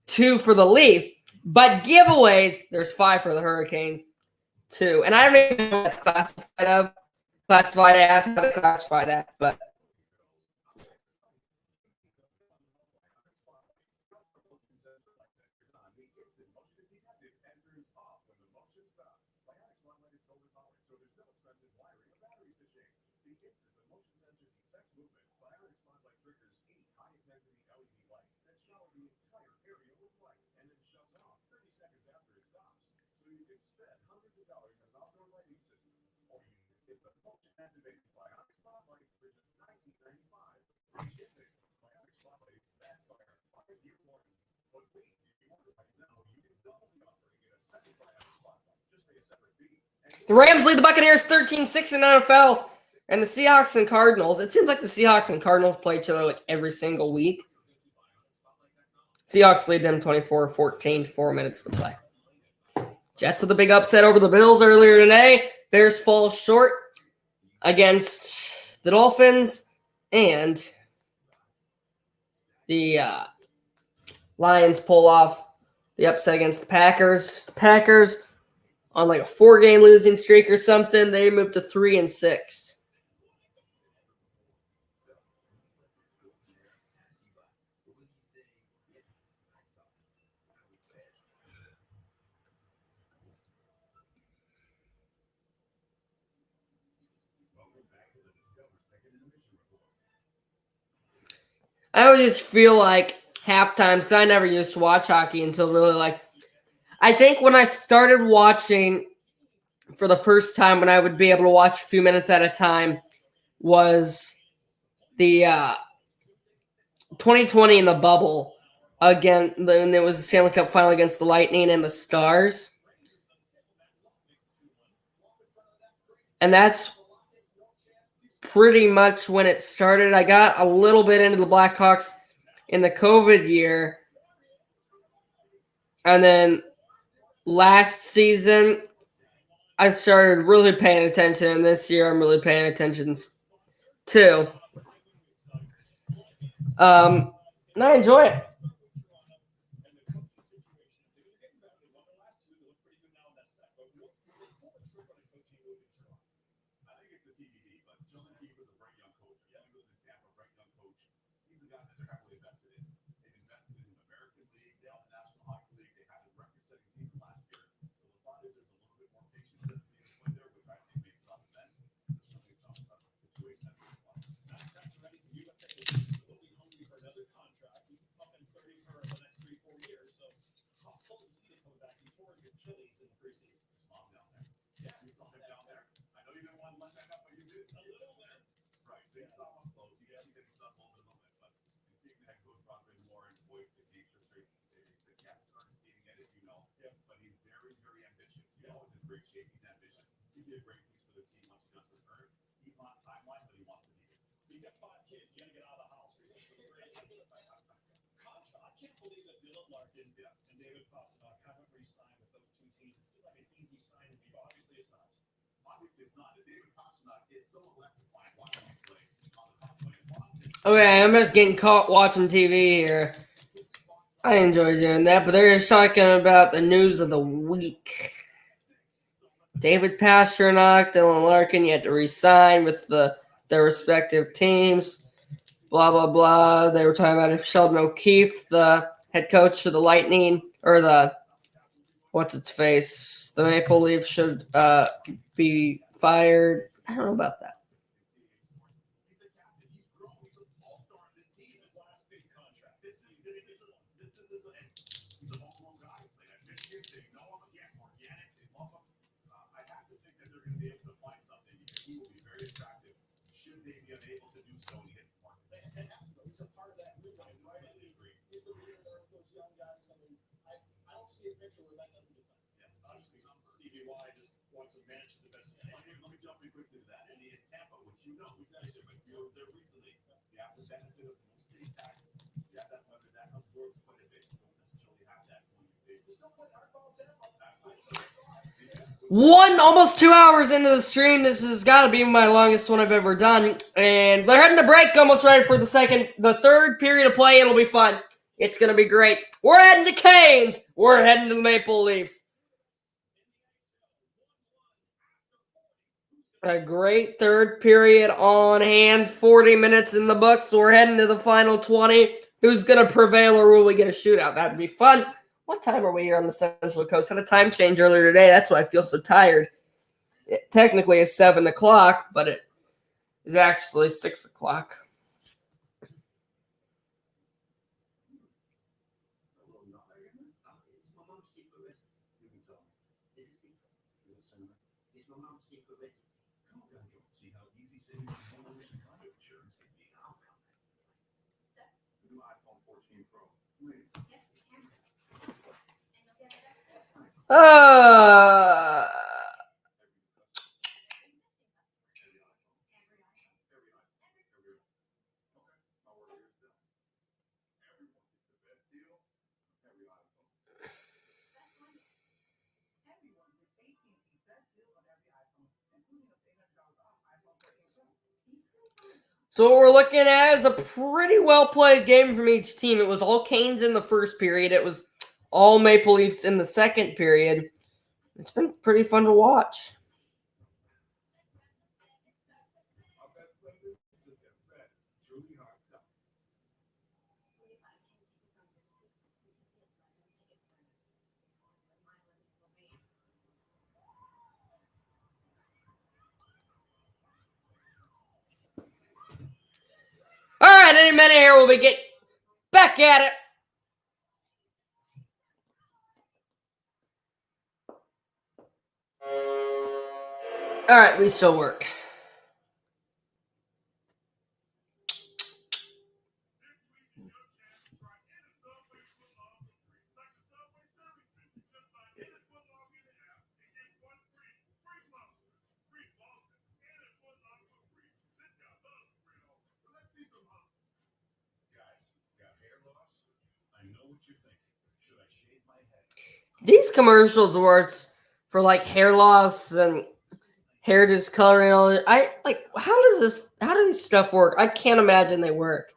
2 for the Leafs. But giveaways, there's 5 for the Hurricanes. 2. And I don't even know what that's classified of. Classified, I asked how to classify that, but the Rams lead the Buccaneers 13-6 in NFL, and the Seahawks and Cardinals. It seems like the Seahawks and Cardinals play each other like every single week. Seahawks lead them 24-14, 4 minutes to play. Jets with a big upset over the Bills earlier today. Bears fall short against the Dolphins, and the Lions pull off the upset against the Packers. The Packers, on like a 4-game losing streak or something, they moved to 3-6. I always just feel like halftime, because I never used to watch hockey until really like, I think when I started watching for the first time, when I would be able to watch a few minutes at a time, was the 2020 in the bubble again. Then there was the Stanley Cup final against the Lightning and the Stars. And that's pretty much when it started. I got a little bit into the Blackhawks in the COVID year. And then last season, I started really paying attention. And this year, I'm really paying attention too. And I enjoy it. Okay, I'm just getting caught watching TV here. I enjoy doing that, but they're just talking about the news of the week. David Pasternak, Dylan Larkin yet to re-sign with their respective teams. Blah, blah, blah. They were talking about if Sheldon O'Keefe, the head coach of the Lightning, or the Maple Leafs should be fired. I don't know about that. Almost 2 hours into the stream. This has got to be my longest one I've ever done. And they're heading to break, almost ready for the third period of play. It'll be fun. It's going to be great. We're heading to Canes. We're heading to the Maple Leafs. A great third period on hand. 40 minutes in the books. So we're heading to the final 20. Who's going to prevail, or will we get a shootout? That'd be fun. What time are we here on the Central Coast? Had a time change earlier today. That's why I feel so tired. It technically is 7 o'clock, but it is actually 6 o'clock. So what we're looking at is a pretty well-played game from each team. It was all Canes in the first period. It was all Maple Leafs in the second period. It's been pretty fun to watch. All right, any minute here we'll be getting back at it. All right, we still work. These commercials where it's for like hair loss and hair discoloring, all that. I like. How do these stuff work? I can't imagine they work.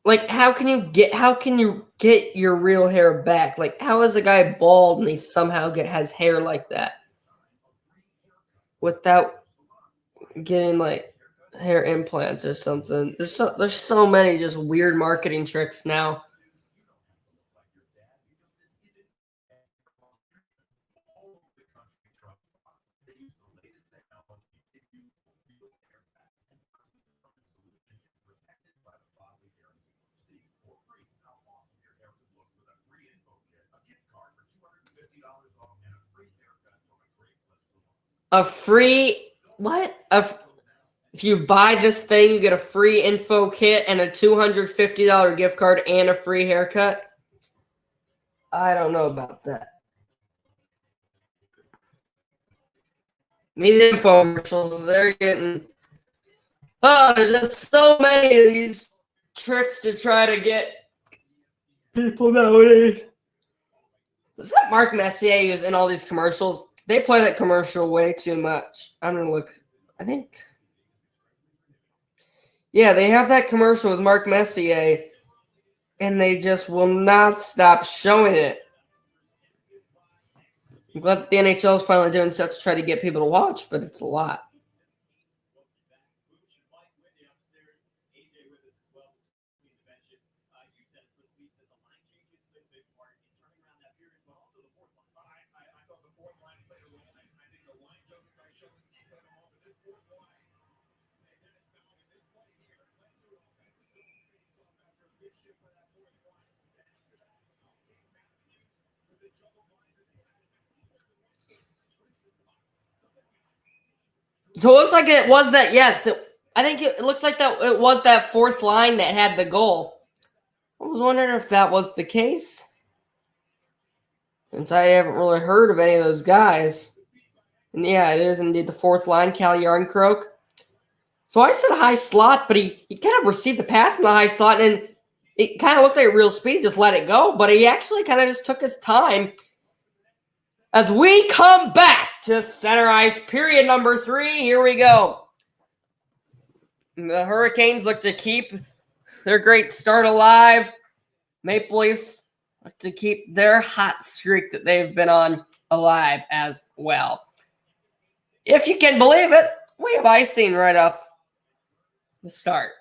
Like, how can you get your real hair back? Like, how is a guy bald and he somehow has hair like that without getting like hair implants or something? There's so many just weird marketing tricks now. A free what? If you buy this thing, you get a free info kit and a $250 gift card and a free haircut. I don't know about that. These infomercials, they're getting. Oh, there's just so many of these tricks to try to get people nowadays. Is that Mark Messier who's in all these commercials? They play that commercial way too much. I'm going to look. I think. Yeah, they have that commercial with Mark Messier, and they just will not stop showing it. I'm glad that the NHL is finally doing stuff to try to get people to watch, but it's a lot. So it looks like it was that. Yes, I think it looks like that it was that fourth line that had the goal. I was wondering if that was the case, since I haven't really heard of any of those guys. And yeah, it is indeed the fourth line, Cal Yarncroke. So I said high slot, but he kind of received the pass in the high slot, and it kind of looked like real speed, just let it go. But he actually kind of just took his time. As we come back to center ice, period number 3, here we go. The Hurricanes look to keep their great start alive. Maple Leafs look to keep their hot streak that they've been on alive as well. If you can believe it, we have icing right off the start.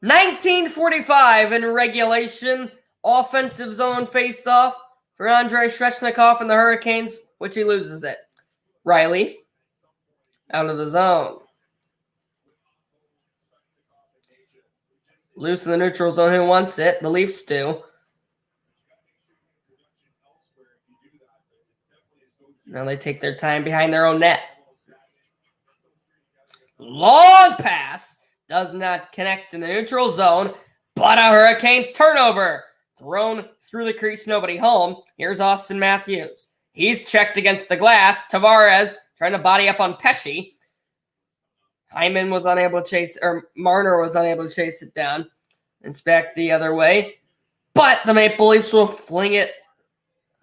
$19:45 in regulation. Offensive zone face-off for Andrei Svechnikov and the Hurricanes, which he loses it. Riley out of the zone. Loose in the neutral zone. Who wants it? The Leafs do. Now they take their time behind their own net. Long pass. Does not connect in the neutral zone, but a Hurricanes turnover. Thrown through the crease, nobody home. Here's Austin Matthews. He's checked against the glass. Tavares trying to body up on Pesce. Hyman was unable to chase, or Marner was unable to chase it down. It's back the other way. But the Maple Leafs will fling it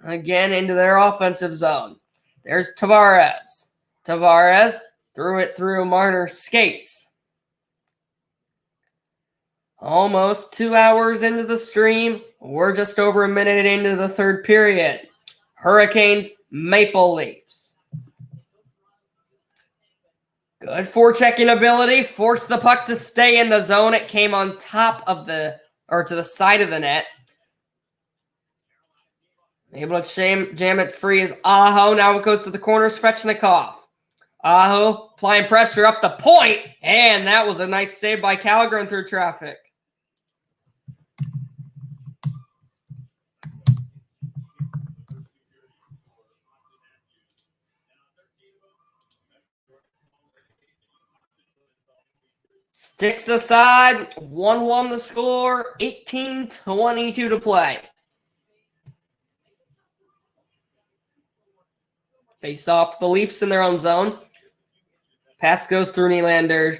again into their offensive zone. There's Tavares. Tavares threw it through Marner's skates. Almost 2 hours into the stream. We're just over a minute into the third period. Hurricanes, Maple Leafs. Good forechecking ability. Forced the puck to stay in the zone. It came on top of to the side of the net. Able to jam it free is Aho. Now it goes to the corner. Svechnikov. Aho applying pressure up the point. And that was a nice save by Calgren through traffic. Sticks aside, 1-1 the score, 18:22 to play. Face off the Leafs in their own zone. Pass goes through Nylander.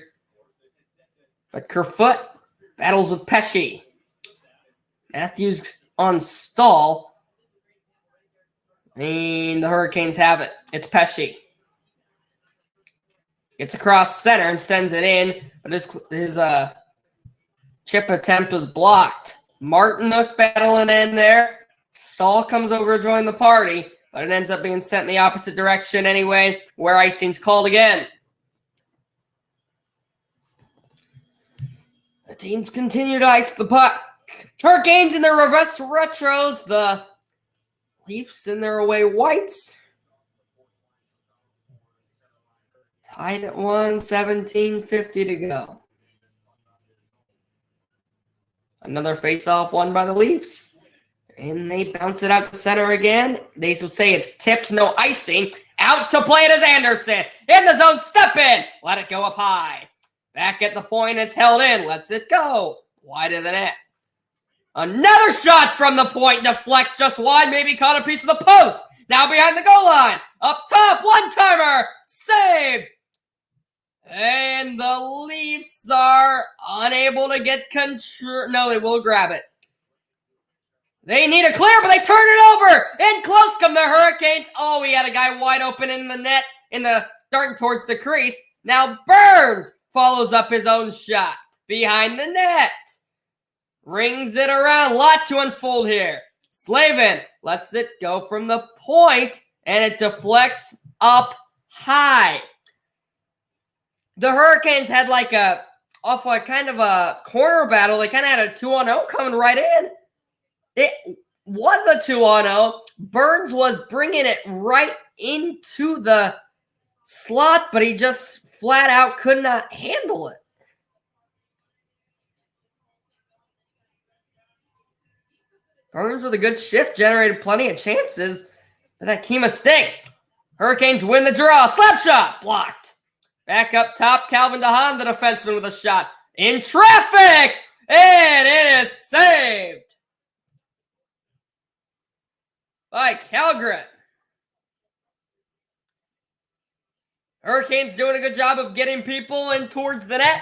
But Kerfoot battles with Pesce. Matthews on stall. And the Hurricanes have it. It's Pesce. Gets across center and sends it in, but his chip attempt was blocked. Martinook battling in there. Stahl comes over to join the party, but it ends up being sent in the opposite direction anyway, where icing's called again. The teams continue to ice the puck. Hurricanes in their reverse retros. The Leafs in their away whites. Tied at 1:17:50 to go. Another face-off won by the Leafs. And they bounce it out to center again. They will say it's tipped, no icing. Out to play it is Anderson. In the zone, step in. Let it go up high. Back at the point, it's held in. Lets it go. Wide of the net. Another shot from the point. Deflects just wide. Maybe caught a piece of the post. Now behind the goal line. Up top. One-timer. Saved. And the Leafs are unable to get control. No, they will grab it. They need a clear, but they turn it over. In close come the Hurricanes. Oh, we had a guy wide open in the net, darting towards the crease. Now Burns follows up his own shot behind the net. Rings it around. Lot to unfold here. Slavin lets it go from the point, and it deflects up high. The Hurricanes had like off a kind of a corner battle. They kind of had a 2-on-0 coming right in. It was a 2-on-0. Burns was bringing it right into the slot, but he just flat out could not handle it. Burns with a good shift generated plenty of chances, but that key mistake. Hurricanes win the draw. Slap shot blocked. Back up top, Calvin DeHaan, the defenseman, with a shot in traffic, and it is saved by Kallgren. Hurricanes doing a good job of getting people in towards the net.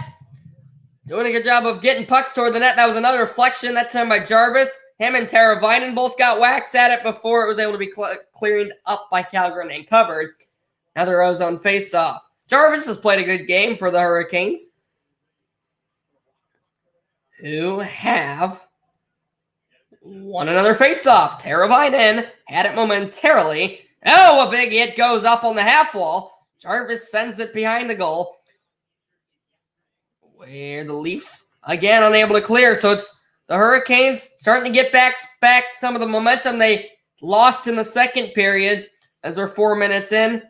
Doing a good job of getting pucks toward the net. That was another reflection, that time by Jarvis. Him and Teravainen both got whacks at it before it was able to be cleared up by Kallgren and covered. Another ozone face-off. Jarvis has played a good game for the Hurricanes, who have won another face-off. Teravainen had it momentarily. Oh, a big hit goes up on the half wall. Jarvis sends it behind the goal, where the Leafs, again, unable to clear. So it's the Hurricanes starting to get back some of the momentum they lost in the second period, as we're 4 minutes in.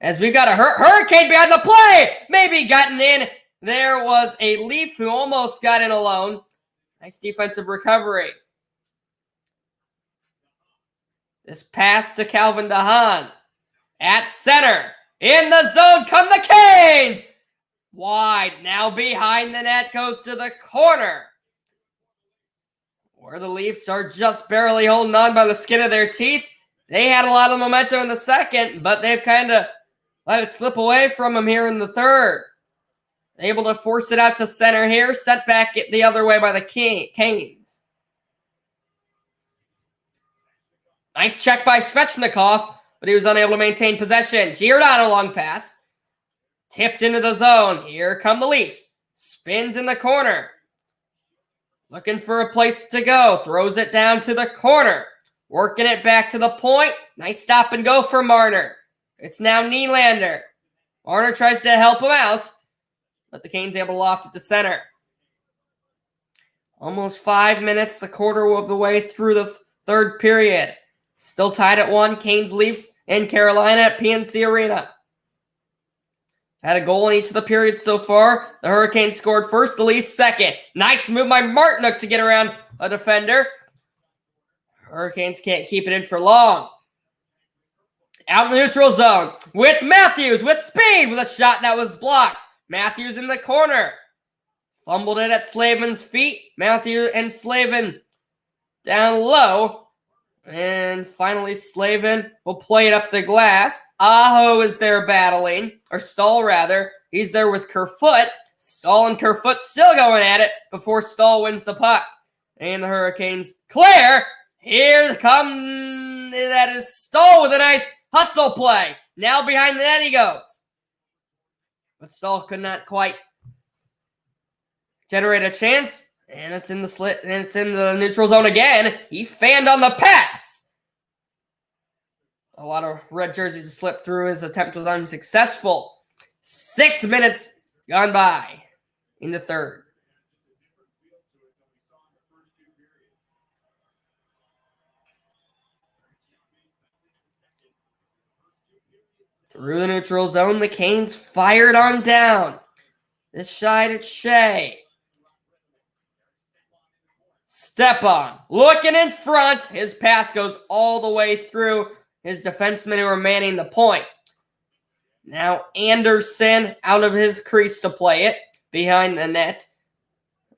As we got a Hurricane behind the play, maybe gotten in. There was a Leaf who almost got in alone. Nice defensive recovery. This pass to Calvin DeHaan. At center. In the zone come the Canes. Wide. Now behind the net goes to the corner, where the Leafs are just barely holding on by the skin of their teeth. They had a lot of momentum in the second, but they've kind of let it slip away from them here in the third. Able to force it out to center here. Set back it the other way by the Canes. Nice check by Svechnikov, but he was unable to maintain possession. Giordano long pass. Tipped into the zone. Here come the Leafs. Spins in the corner. Looking for a place to go. Throws it down to the corner. Working it back to the point. Nice stop and go for Marner. It's now Nylander. Marner tries to help him out, but the Canes able to loft it to center. Almost 5 minutes, a quarter of the way through the third period. Still tied at 1. Canes, Leafs, and Carolina at PNC Arena. Had a goal in each of the periods so far. The Hurricanes scored first, the Leafs second. Nice move by Martinook to get around a defender. Hurricanes can't keep it in for long. Out in the neutral zone with Matthews with speed with a shot that was blocked. Matthews in the corner. Fumbled it at Slavin's feet. Matthews and Slavin down low. And finally, Slavin will play it up the glass. Aho is there battling, or Stahl rather. He's there with Kerfoot. Stahl and Kerfoot still going at it before Stahl wins the puck. And the Hurricanes clear. Here come, that is Stahl with a nice hustle play. Now behind the net he goes. But Stahl could not quite generate a chance. And it's in the slit, and it's in the neutral zone again. He fanned on the pass. A lot of red jerseys to slip through. His attempt was unsuccessful. 6 minutes gone by in the third. Through the neutral zone, the Canes fired on down. This side at Shea. Stepan looking in front. His pass goes all the way through his defensemen who are manning the point. Now Anderson out of his crease to play it behind the net.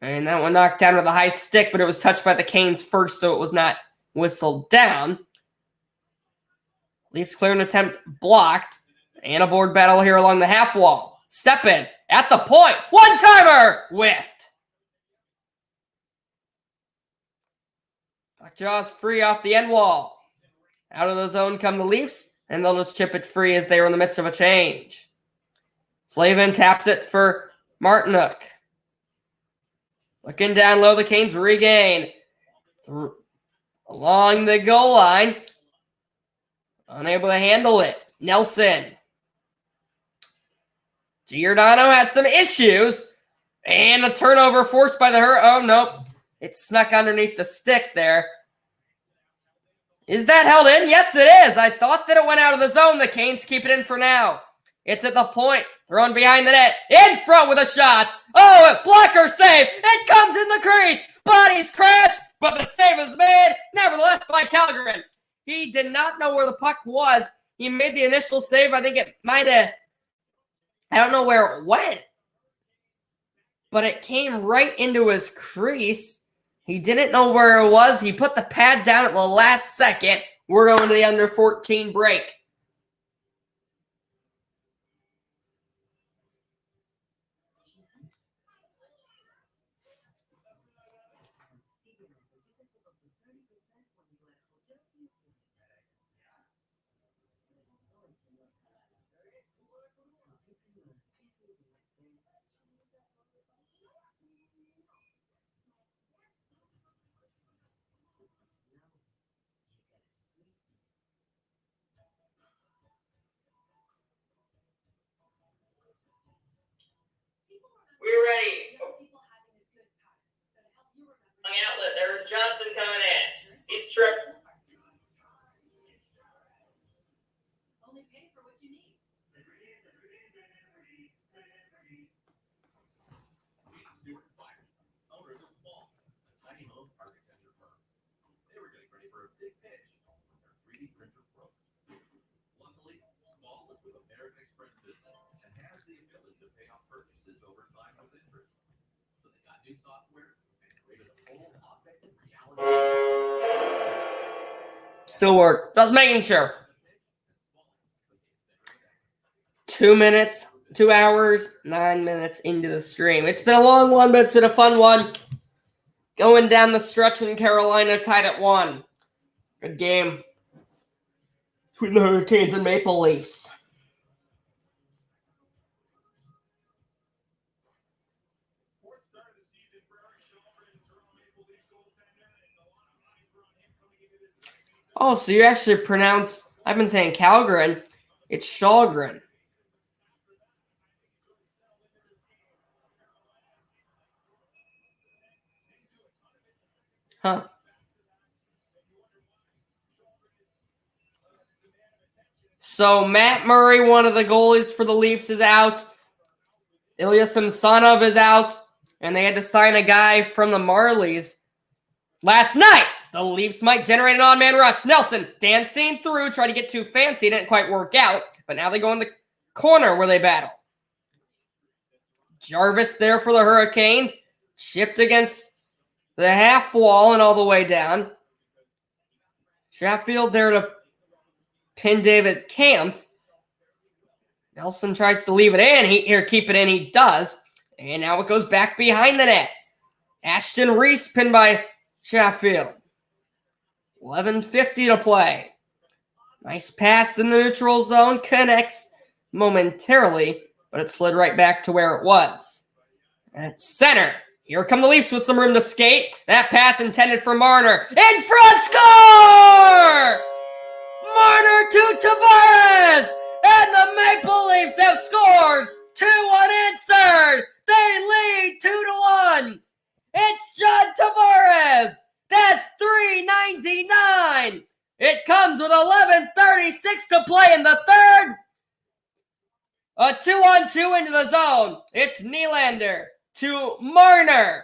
And that one knocked down with a high stick, but it was touched by the Canes first, so it was not whistled down. Leafs clear an attempt blocked. And a board battle here along the half wall. Step in at the point. One-timer! Whiffed. Jaws free off the end wall. Out of the zone come the Leafs, and they'll just chip it free as they were in the midst of a change. Slavin taps it for Martinook. Looking down low, the Canes regain. Along the goal line. Unable to handle it. Nelson. Giordano had some issues. And a turnover forced by the Hurt. Oh, nope. It snuck underneath the stick there. Is that held in? Yes, it is. I thought that it went out of the zone. The Canes keep it in for now. It's at the point. Thrown behind the net. In front with a shot. Oh, a blocker save. It comes in the crease. Bodies crash, but the save is made. Nevertheless by Källgren. He did not know where the puck was. He made the initial save. I think it might have, I don't know where it went, but it came right into his crease. He didn't know where it was. He put the pad down at the last second. We're going to the under 14 break. We're ready. On the outlet, there's Johnson coming in. He's tripped. Still work. Just making sure. 2 minutes, 2 hours, 9 minutes into the stream. It's been a long one, but it's been a fun one. Going down the stretch in Carolina, tied at 1. Good game between the Hurricanes and Maple Leafs. Oh, so you actually pronounce, I've been saying Källgren, it's Källgren. Huh. So Matt Murray, one of the goalies for the Leafs, is out. Ilya Samsonov is out. And they had to sign a guy from the Marlies last night. The Leafs might generate an on-man rush. Nelson dancing through, tried to get too fancy. It didn't quite work out. But now they go in the corner where they battle. Jarvis there for the Hurricanes. Shipped against the half wall and all the way down. Sheffield there to pin David Kampf. Nelson tries to leave it in. Keep it in. He does. And now it goes back behind the net. Ashton Reese pinned by Sheffield. 11:50 to play. Nice pass in the neutral zone. Connects momentarily, but it slid right back to where it was. At center. Here come the Leafs with some room to skate. That pass intended for Marner. In front, score! Marner to Tavares! And the Maple Leafs have scored 2-1 insert. They lead 2-1. It's John Tavares. That's $3.99. It comes with 11:36 to play in the third. A 2-on-2 into the zone. It's Nylander to Marner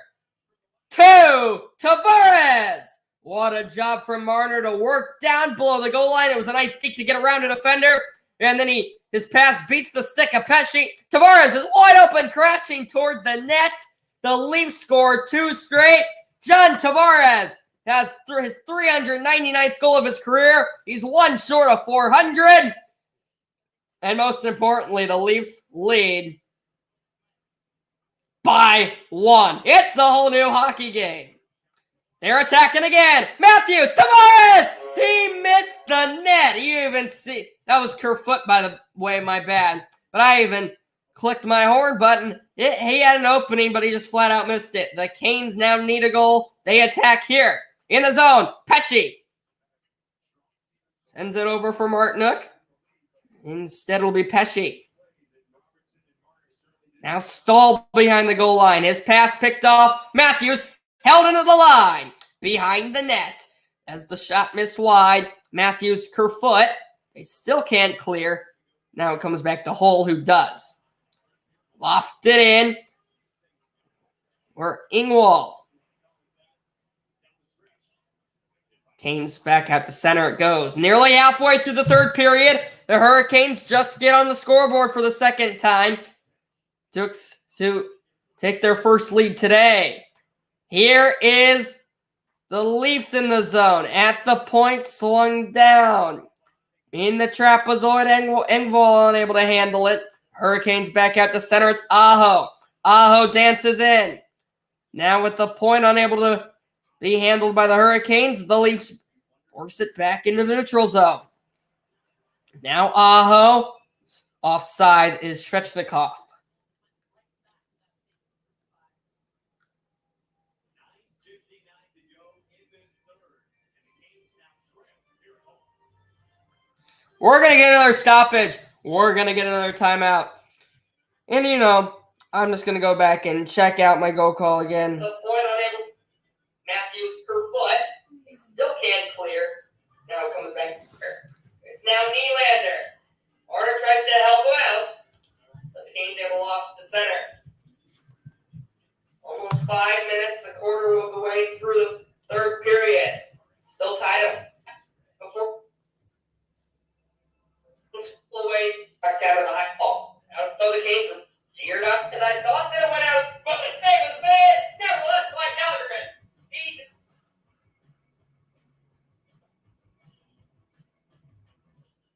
to Tavares. What a job from Marner to work down below the goal line. It was a nice deke to get around a defender. And then his pass beats the stick of Pesce. Tavares is wide open, crashing toward the net. The Leafs score 2 straight. John Tavares has his 399th goal of his career. He's 1 short of 400. And most importantly, the Leafs lead by 1. It's a whole new hockey game. They're attacking again. Matthews, Tavares! He missed the net. You even see, that was Kerfoot, by the way, my bad. But I even clicked my horn button. He had an opening, but he just flat out missed it. The Canes now need a goal. They attack here. In the zone, Pesce. Sends it over for Martinook. Instead, it'll be Pesce. Now Stahl behind the goal line. His pass picked off. Matthews held into the line. Behind the net. As the shot missed wide. Matthews, Kerfoot. They still can't clear. Now it comes back to Hull, who does. Lofted in. Or Ingwall. Canes back out to center it goes. Nearly halfway through the third period. The Hurricanes just get on the scoreboard for the second time to take their first lead today. Here is the Leafs in the zone. At the point, slung down. In the trapezoid, Engvall unable to handle it. Hurricanes back out to center. It's Aho. Aho dances in. Now with the point unable to be handled by the Hurricanes, the Leafs force it back into the neutral zone. Now Aho. Offside is Svechnikov. We're going to get another stoppage. We're going to get another timeout. And, you know, I'm just going to go back and check out my goal call again. The point unable. Matthews Kerfoot. He still can't clear. Now it comes back here. It's now Nylander. Marner tries to help him out. But the Canes able off the center. Almost 5 minutes, a quarter of the way through the third period. Still tied up. Before away back down to the high ball. Now the Canes were cheered up as I thought that it went out, but the mistake was made. Nevertheless, by Calgary. He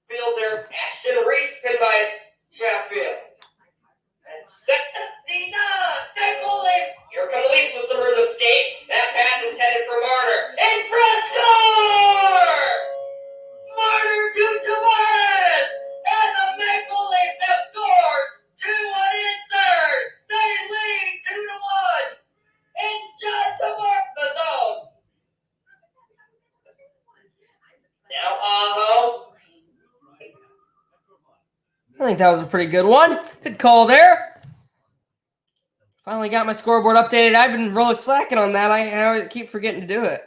field there. Ashton Reese pinned by Sheffield. And Maple Leafs. Here come the Leafs with some room to escape. That pass intended for Marner. In front, score! Marner to Tavares! And the Maple Leafs have scored 2-1 in third. They lead 2-1. It's John Tavares the zone. Now Aho. I think that was a pretty good one. Good call there. Finally got my scoreboard updated. I've been really slacking on that. I keep forgetting to do it.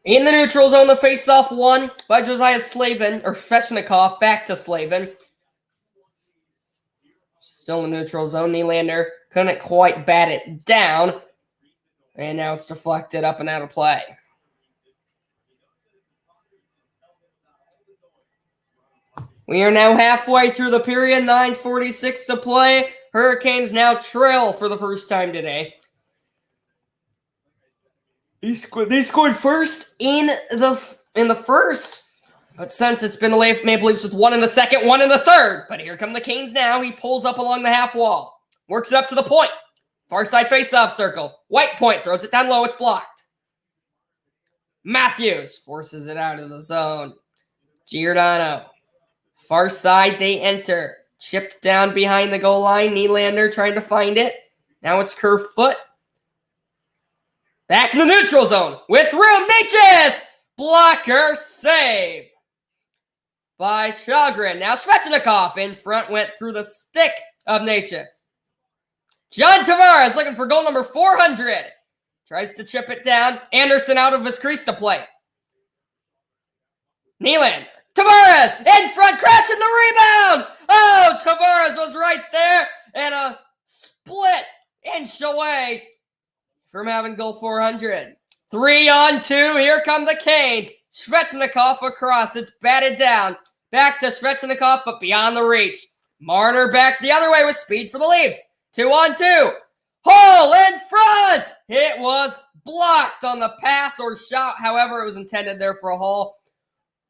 In the neutral zone, the face-off won by Josiah Slavin, or Svechnikov, back to Slavin. Still in the neutral zone, Nylander couldn't quite bat it down. And now it's deflected up and out of play. We are now halfway through the period, 9:46 to play. Hurricanes now trail for the first time today. They scored first in the first, but since it's been the Maple Leafs with one in the second, one in the third. But here come the Canes now. He pulls up along the half wall, works it up to the point. Far side faceoff circle. White point throws it down low. It's blocked. Matthews forces it out of the zone. Giordano. Far side they enter. Chipped down behind the goal line. Nylander trying to find it. Now it's Kerfoot. Back in the neutral zone with room. Natchez! Blocker save by Chagrin. Now Svechnikov in front went through the stick of Natchez. John Tavares looking for goal number 400. Tries to chip it down. Anderson out of his crease to play. Nylander Tavares in front, crashing the rebound. Oh, Tavares was right there, and a split inch away from having goal 400. 3-on-2. Here come the Canes. Svechnikov across. It's batted down. Back to Svechnikov, but beyond the reach. Marner back the other way with speed for the Leafs. 2-on-2. Hole in front. It was blocked on the pass or shot. However, it was intended there for a hole.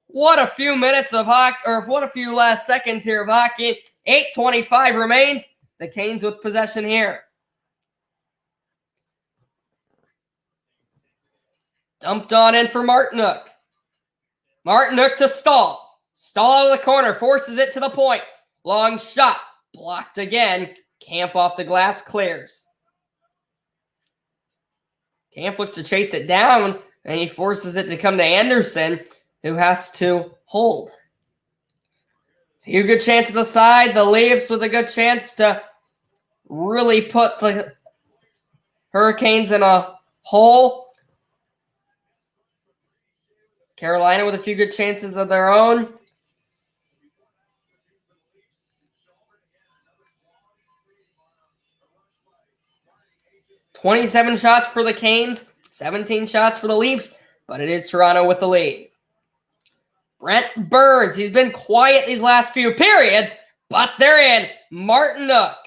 What a few minutes of hockey, or what a few last seconds here of hockey. 8:25 remains. The Canes with possession here. Dumped on in for Martinook. Martinook to Stahl. Stahl to the corner, forces it to the point. Long shot, blocked again. Kampf off the glass, clears. Kampf looks to chase it down, and he forces it to come to Anderson, who has to hold. Few good chances aside. The Leafs with a good chance to really put the Hurricanes in a hole. Carolina with a few good chances of their own. "27 shots for the Canes, 17 shots for the Leafs, but it is Toronto with the lead. Brent Burns, he's been quiet these last few periods, but they're in. Martinook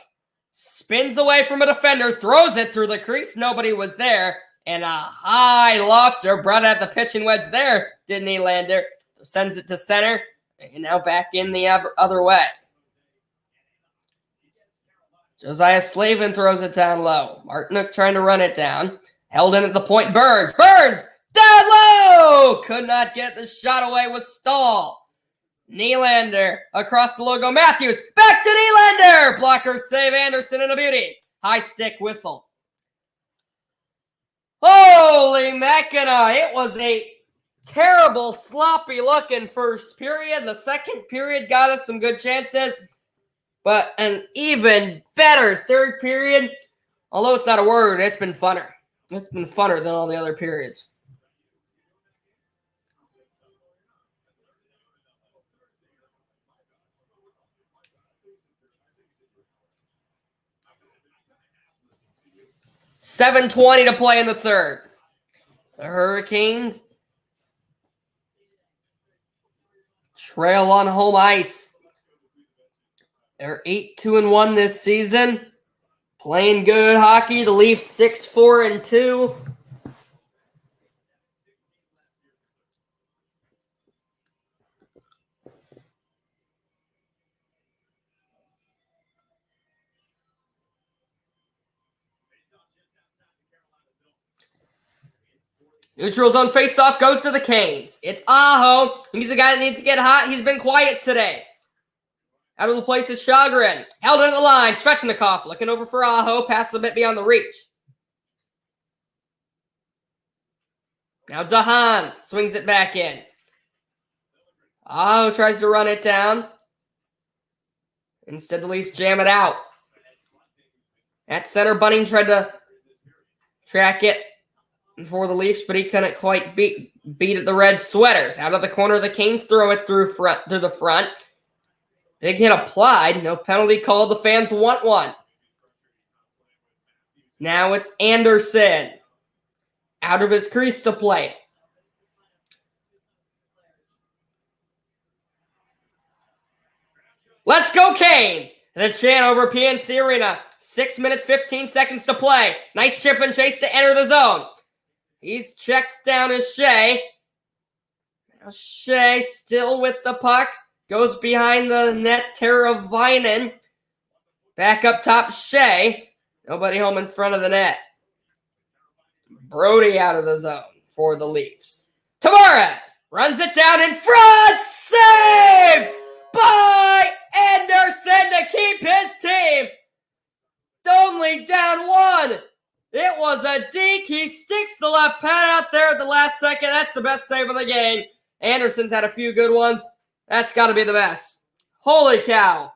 spins away from a defender, throws it through the crease. Nobody was there. And a high lofter brought out the pitching wedge there, didn't he, Lander? Sends it to center, and now back in the other way. Josiah Slavin throws it down low. Martinook trying to run it down. Held in at the point. Burns down low! Could not get the shot away with Stahl. Nylander across the logo. Matthews back to Nylander! Blocker save, Anderson, and a beauty. High stick whistle. Holy Mackinac! It was a terrible, sloppy-looking first period. The second period got us some good chances, but an even better third period. Although it's not a word, it's been funner. It's been funner than all the other periods. $7:20 to play in the third. The Hurricanes trail on home ice. They're 8-2-1 this season. Playing good hockey. The Leafs 6-4-2. Neutral zone faceoff goes to the Canes. It's Aho. He's the guy that needs to get hot. He's been quiet today. Out of the place is Chagrin. Held in the line. Svechnikov looking over for Aho. Passes a bit beyond the reach. Now Dahan swings it back in. Aho tries to run it down. Instead, the Leafs jam it out. At center, Bunning tried to track it for the Leafs, but he couldn't quite beat at the red sweaters. Out of the corner, the Canes throw it through the front. Big hit applied. No penalty called. The fans want one. Now it's Anderson. Out of his crease to play. Let's go Canes! The chant over PNC Arena. 6 minutes, 15 seconds to play. Nice chip and chase to enter the zone. He's checked down as Shea. Now Shea still with the puck. Goes behind the net. Teravainen. Back up top, Shea. Nobody home in front of the net. Brody out of the zone for the Leafs. Tavares runs it down in front. Saved by Anderson to keep his team only down one. It was a deke. He sticks the left pad out there at the last second. That's the best save of the game. Anderson's had a few good ones. That's got to be the best. Holy cow.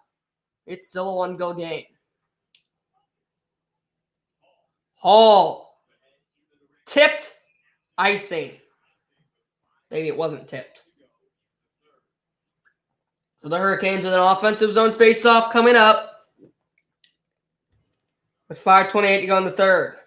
It's still a one-goal game. Hall. Tipped. Icing. Maybe it wasn't tipped. So the Hurricanes with an offensive zone face-off coming up with 5:28 to go in the third.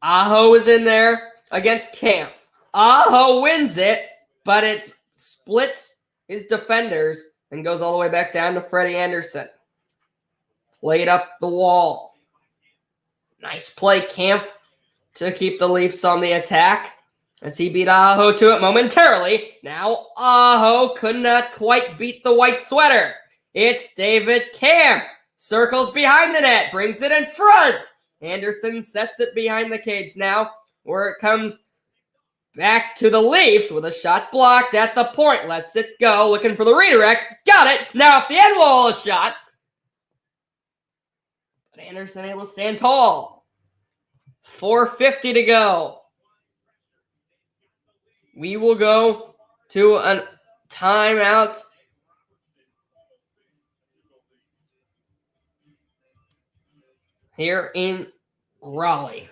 Aho is in there against Camp. Aho wins it, but it splits his defenders and goes all the way back down to Freddie Anderson. Played up the wall. Nice play, Camp, to keep the Leafs on the attack as he beat Aho to it momentarily. Now Aho could not quite beat the white sweater. It's David Camp. Circles behind the net, brings it in front. Anderson sets it behind the cage now, where it comes back to the Leafs with a shot blocked at the point. Lets it go, looking for the redirect. Got it. Now off the end wall, a shot. But Anderson able to stand tall. 4:50 to go. We will go to a timeout. Here in Raleigh.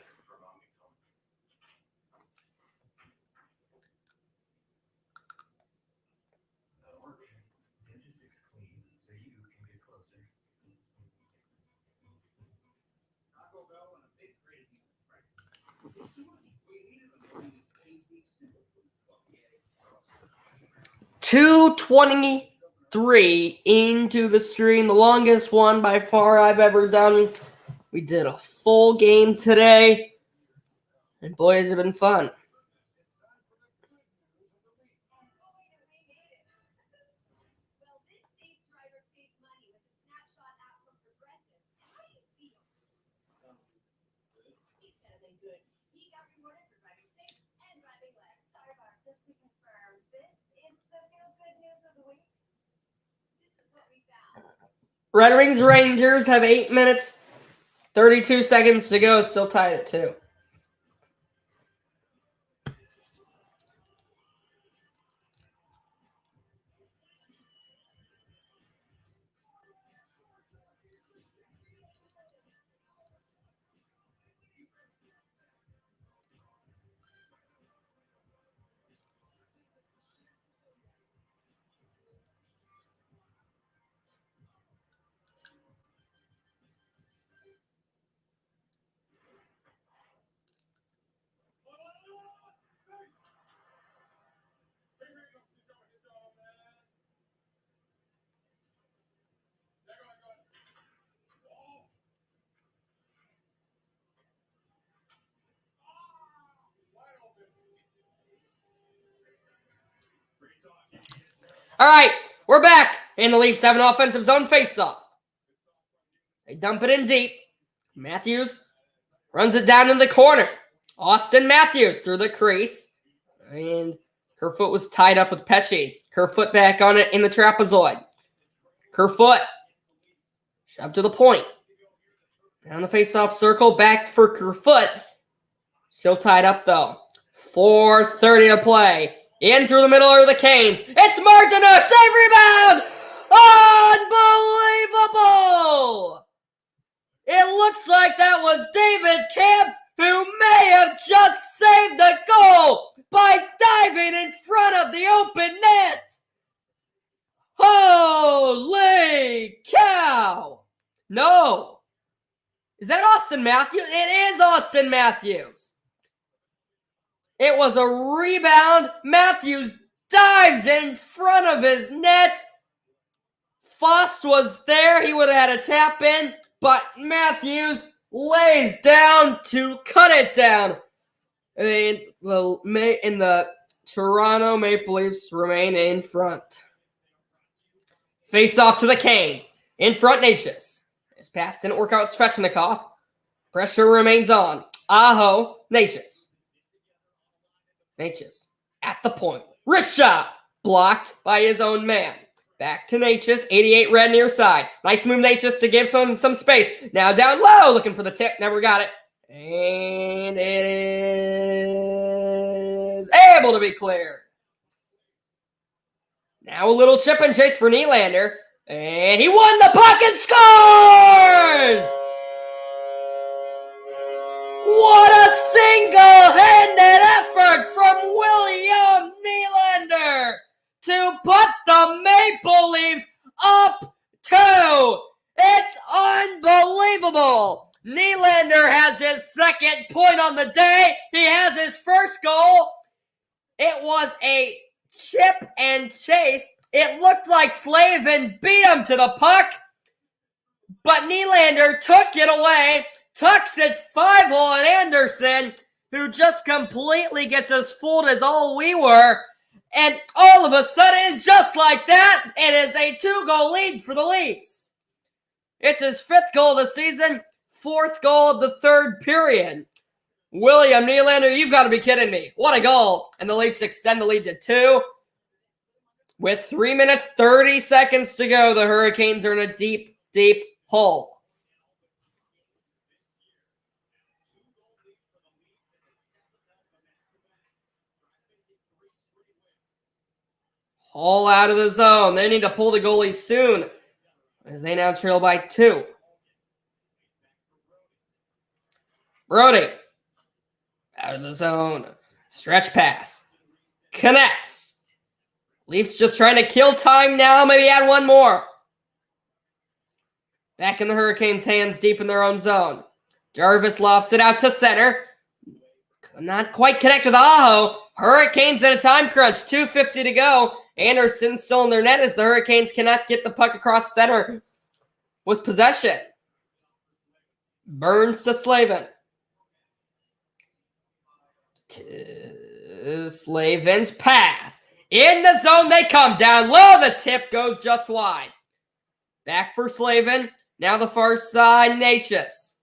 .223 into the stream, the longest one by far I've ever done. We did a full game today, and boy, has it been fun. Red Wings Rangers have 8 minutes, 32 seconds to go, still tied at 2. All right, we're back, and the Leafs have an offensive zone faceoff. They dump it in deep. Matthews runs it down in the corner. Austin Matthews through the crease, and Kerfoot was tied up with Pesce. Kerfoot back on it in the trapezoid. Kerfoot shoved to the point. Down the faceoff circle, back for Kerfoot. Still tied up though. 4:30 to play. In through the middle are the Canes. It's Martinook. Save rebound. Unbelievable. It looks like that was David Camp, who may have just saved the goal by diving in front of the open net. Holy cow. No. Is that Austin Matthews? It is Austin Matthews. It was a rebound. Matthews dives in front of his net. Fost was there. He would have had a tap in, but Matthews lays down to cut it down. And the Toronto Maple Leafs remain in front. Face off to the Canes. In front, Necas. His pass didn't work out. Svechnikov. Pressure remains on. Aho, Necas. Necas at the point. Wrist shot. Blocked by his own man. Back to Necas. 88 red near side. Nice move, Necas, to give some space. Now down low. Looking for the tip. Never got it. And it is able to be cleared. Now a little chip and chase for Nylander. And he won the puck and scores! What a single-handed effort from William Nylander to put the Maple Leafs up 2. It's unbelievable. Nylander has his second point on the day. He has his first goal. It was a chip and chase. It looked like Slavin beat him to the puck, but Nylander took it away, tucks it 5-hole on Anderson, who just completely gets as fooled as all we were, and all of a sudden, just like that, it is a 2-goal lead for the Leafs. It's his 5th goal of the season, 4th goal of the 3rd period. William Nylander, you've got to be kidding me. What a goal. And the Leafs extend the lead to 2. With 3 minutes, 30 seconds to go, the Hurricanes are in a deep, deep hole. All out of the zone. They need to pull the goalie soon, as they now trail by 2. Brody. Out of the zone. Stretch pass. Connects. Leafs just trying to kill time now. Maybe add one more. Back in the Hurricanes' hands, deep in their own zone. Jarvis lofts it out to center. Not quite connect with Aho. Hurricanes in a time crunch. 2:50 to go. Anderson still in their net as the Hurricanes cannot get the puck across center with possession. Burns to Slavin. Slavin's pass. In the zone, they come down low. The tip goes just wide. Back for Slavin. Now the far side, Necas.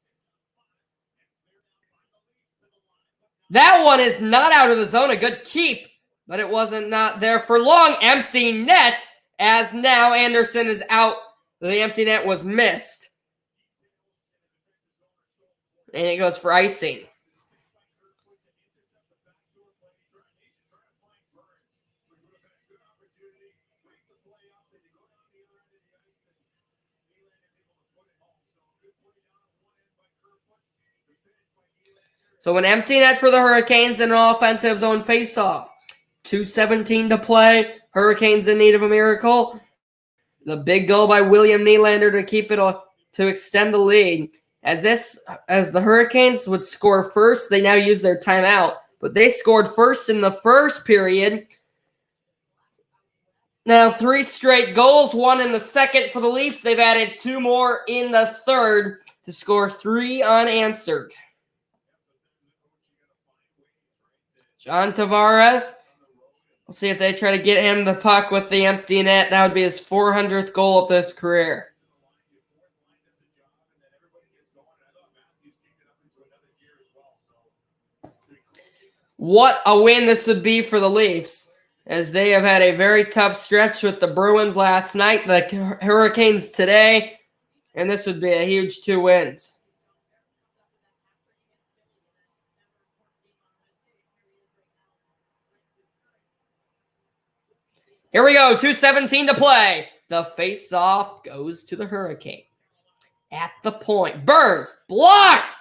That one is not out of the zone. A good keep, but it wasn't not there for long. Empty net, as now Anderson is out. The empty net was missed. And it goes for icing. So an empty net for the Hurricanes and an offensive zone faceoff. 2:17 to play. Hurricanes in need of a miracle. The big goal by William Nylander to keep it to extend the lead. As the Hurricanes would score first, they now use their timeout. But they scored first in the first period. Now 3 straight goals, 1 in the second for the Leafs. They've added 2 more in the third to score 3 unanswered. John Tavares. We'll see if they try to get him the puck with the empty net. That would be his 400th goal of his career. What a win this would be for the Leafs, as they have had a very tough stretch with the Bruins last night, the Hurricanes today, and this would be a huge 2 wins. Here we go, 2:17 to play. The face-off goes to the Hurricanes. At the point, Burns, blocked!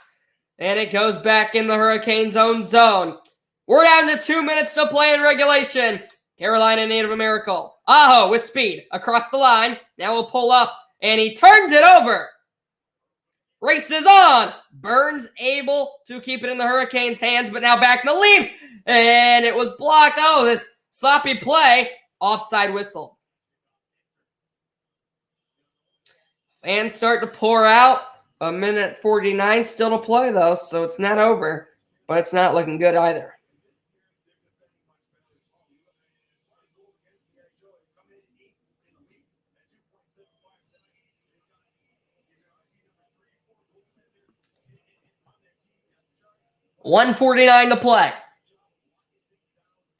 And it goes back in the Hurricanes' own zone. We're down to 2 minutes to play in regulation. Carolina in need of a miracle. Aho with speed across the line. Now we'll pull up, and he turns it over. Races on. Burns able to keep it in the Hurricanes' hands, but now back in the Leafs. And it was blocked. Oh, this sloppy play. Offside whistle. Fans start to pour out. 1:49 still to play, though, so it's not over. But it's not looking good either. $1:49 to play.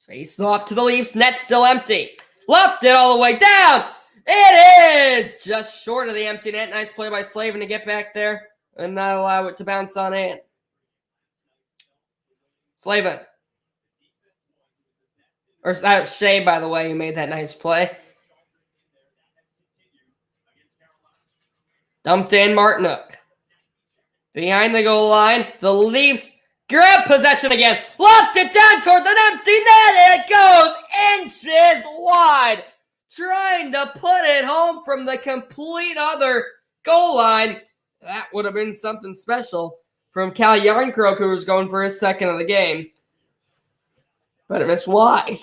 Face off to the Leafs. Net still empty. Left it all the way down. It is just short of the empty net. Nice play by Slavin to get back there and not allow it to bounce on in. Slavin. Or Shea, by the way, who made that nice play. Dumped in Martinook. Behind the goal line, the Leafs grab possession again. Left it down toward the empty net. It goes inches wide. Trying to put it home from the complete other goal line. That would have been something special from Cal Yarncroke, who was going for his second of the game. But it missed wide.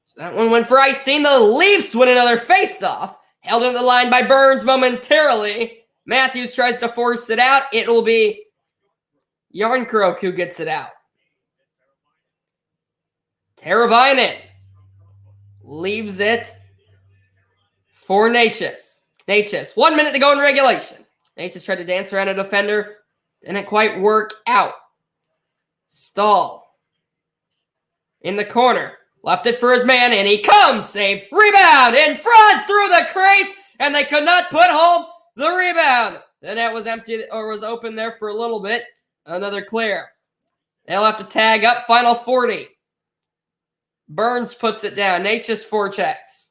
So that one went for icing. The Leafs win another face-off. Held in the line by Burns momentarily. Matthews tries to force it out. It will be Yarncroke who gets it out. Teravainen leaves it for Necas. 1 minute to go in regulation. Necas tried to dance around a defender. Didn't quite work out. Stahl in the corner. Left it for his man, and he comes. Save. Rebound in front through the crease, and they could not put home the rebound. The net was empty or was open there for a little bit. Another clear. They'll have to tag up. Final 40. Burns puts it down. Necas forechecks.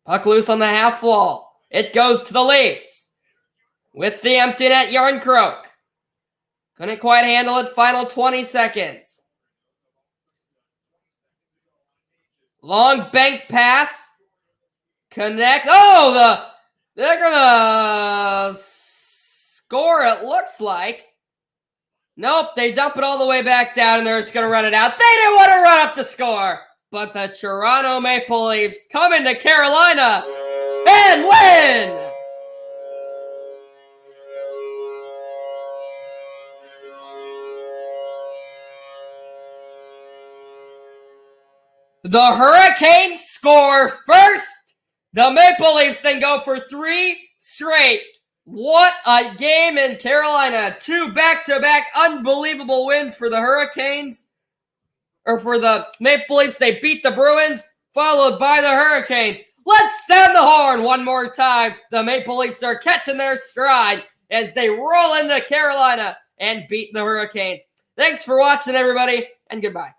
Puck loose on the half wall. It goes to the Leafs. With the empty net, Yarncroke. Couldn't quite handle it. Final 20 seconds. Long bank pass. Connect. Oh, they're going to score, it looks like. Nope, they dump it all the way back down, and they're just going to run it out. They didn't want to run up the score. But the Toronto Maple Leafs come into Carolina and win. The Hurricanes score first. The Maple Leafs then go for 3 straight. What a game in Carolina. 2 back-to-back unbelievable wins for the Hurricanes. Or for the Maple Leafs. They beat the Bruins, followed by the Hurricanes. Let's sound the horn one more time. The Maple Leafs are catching their stride as they roll into Carolina and beat the Hurricanes. Thanks for watching, everybody, and goodbye.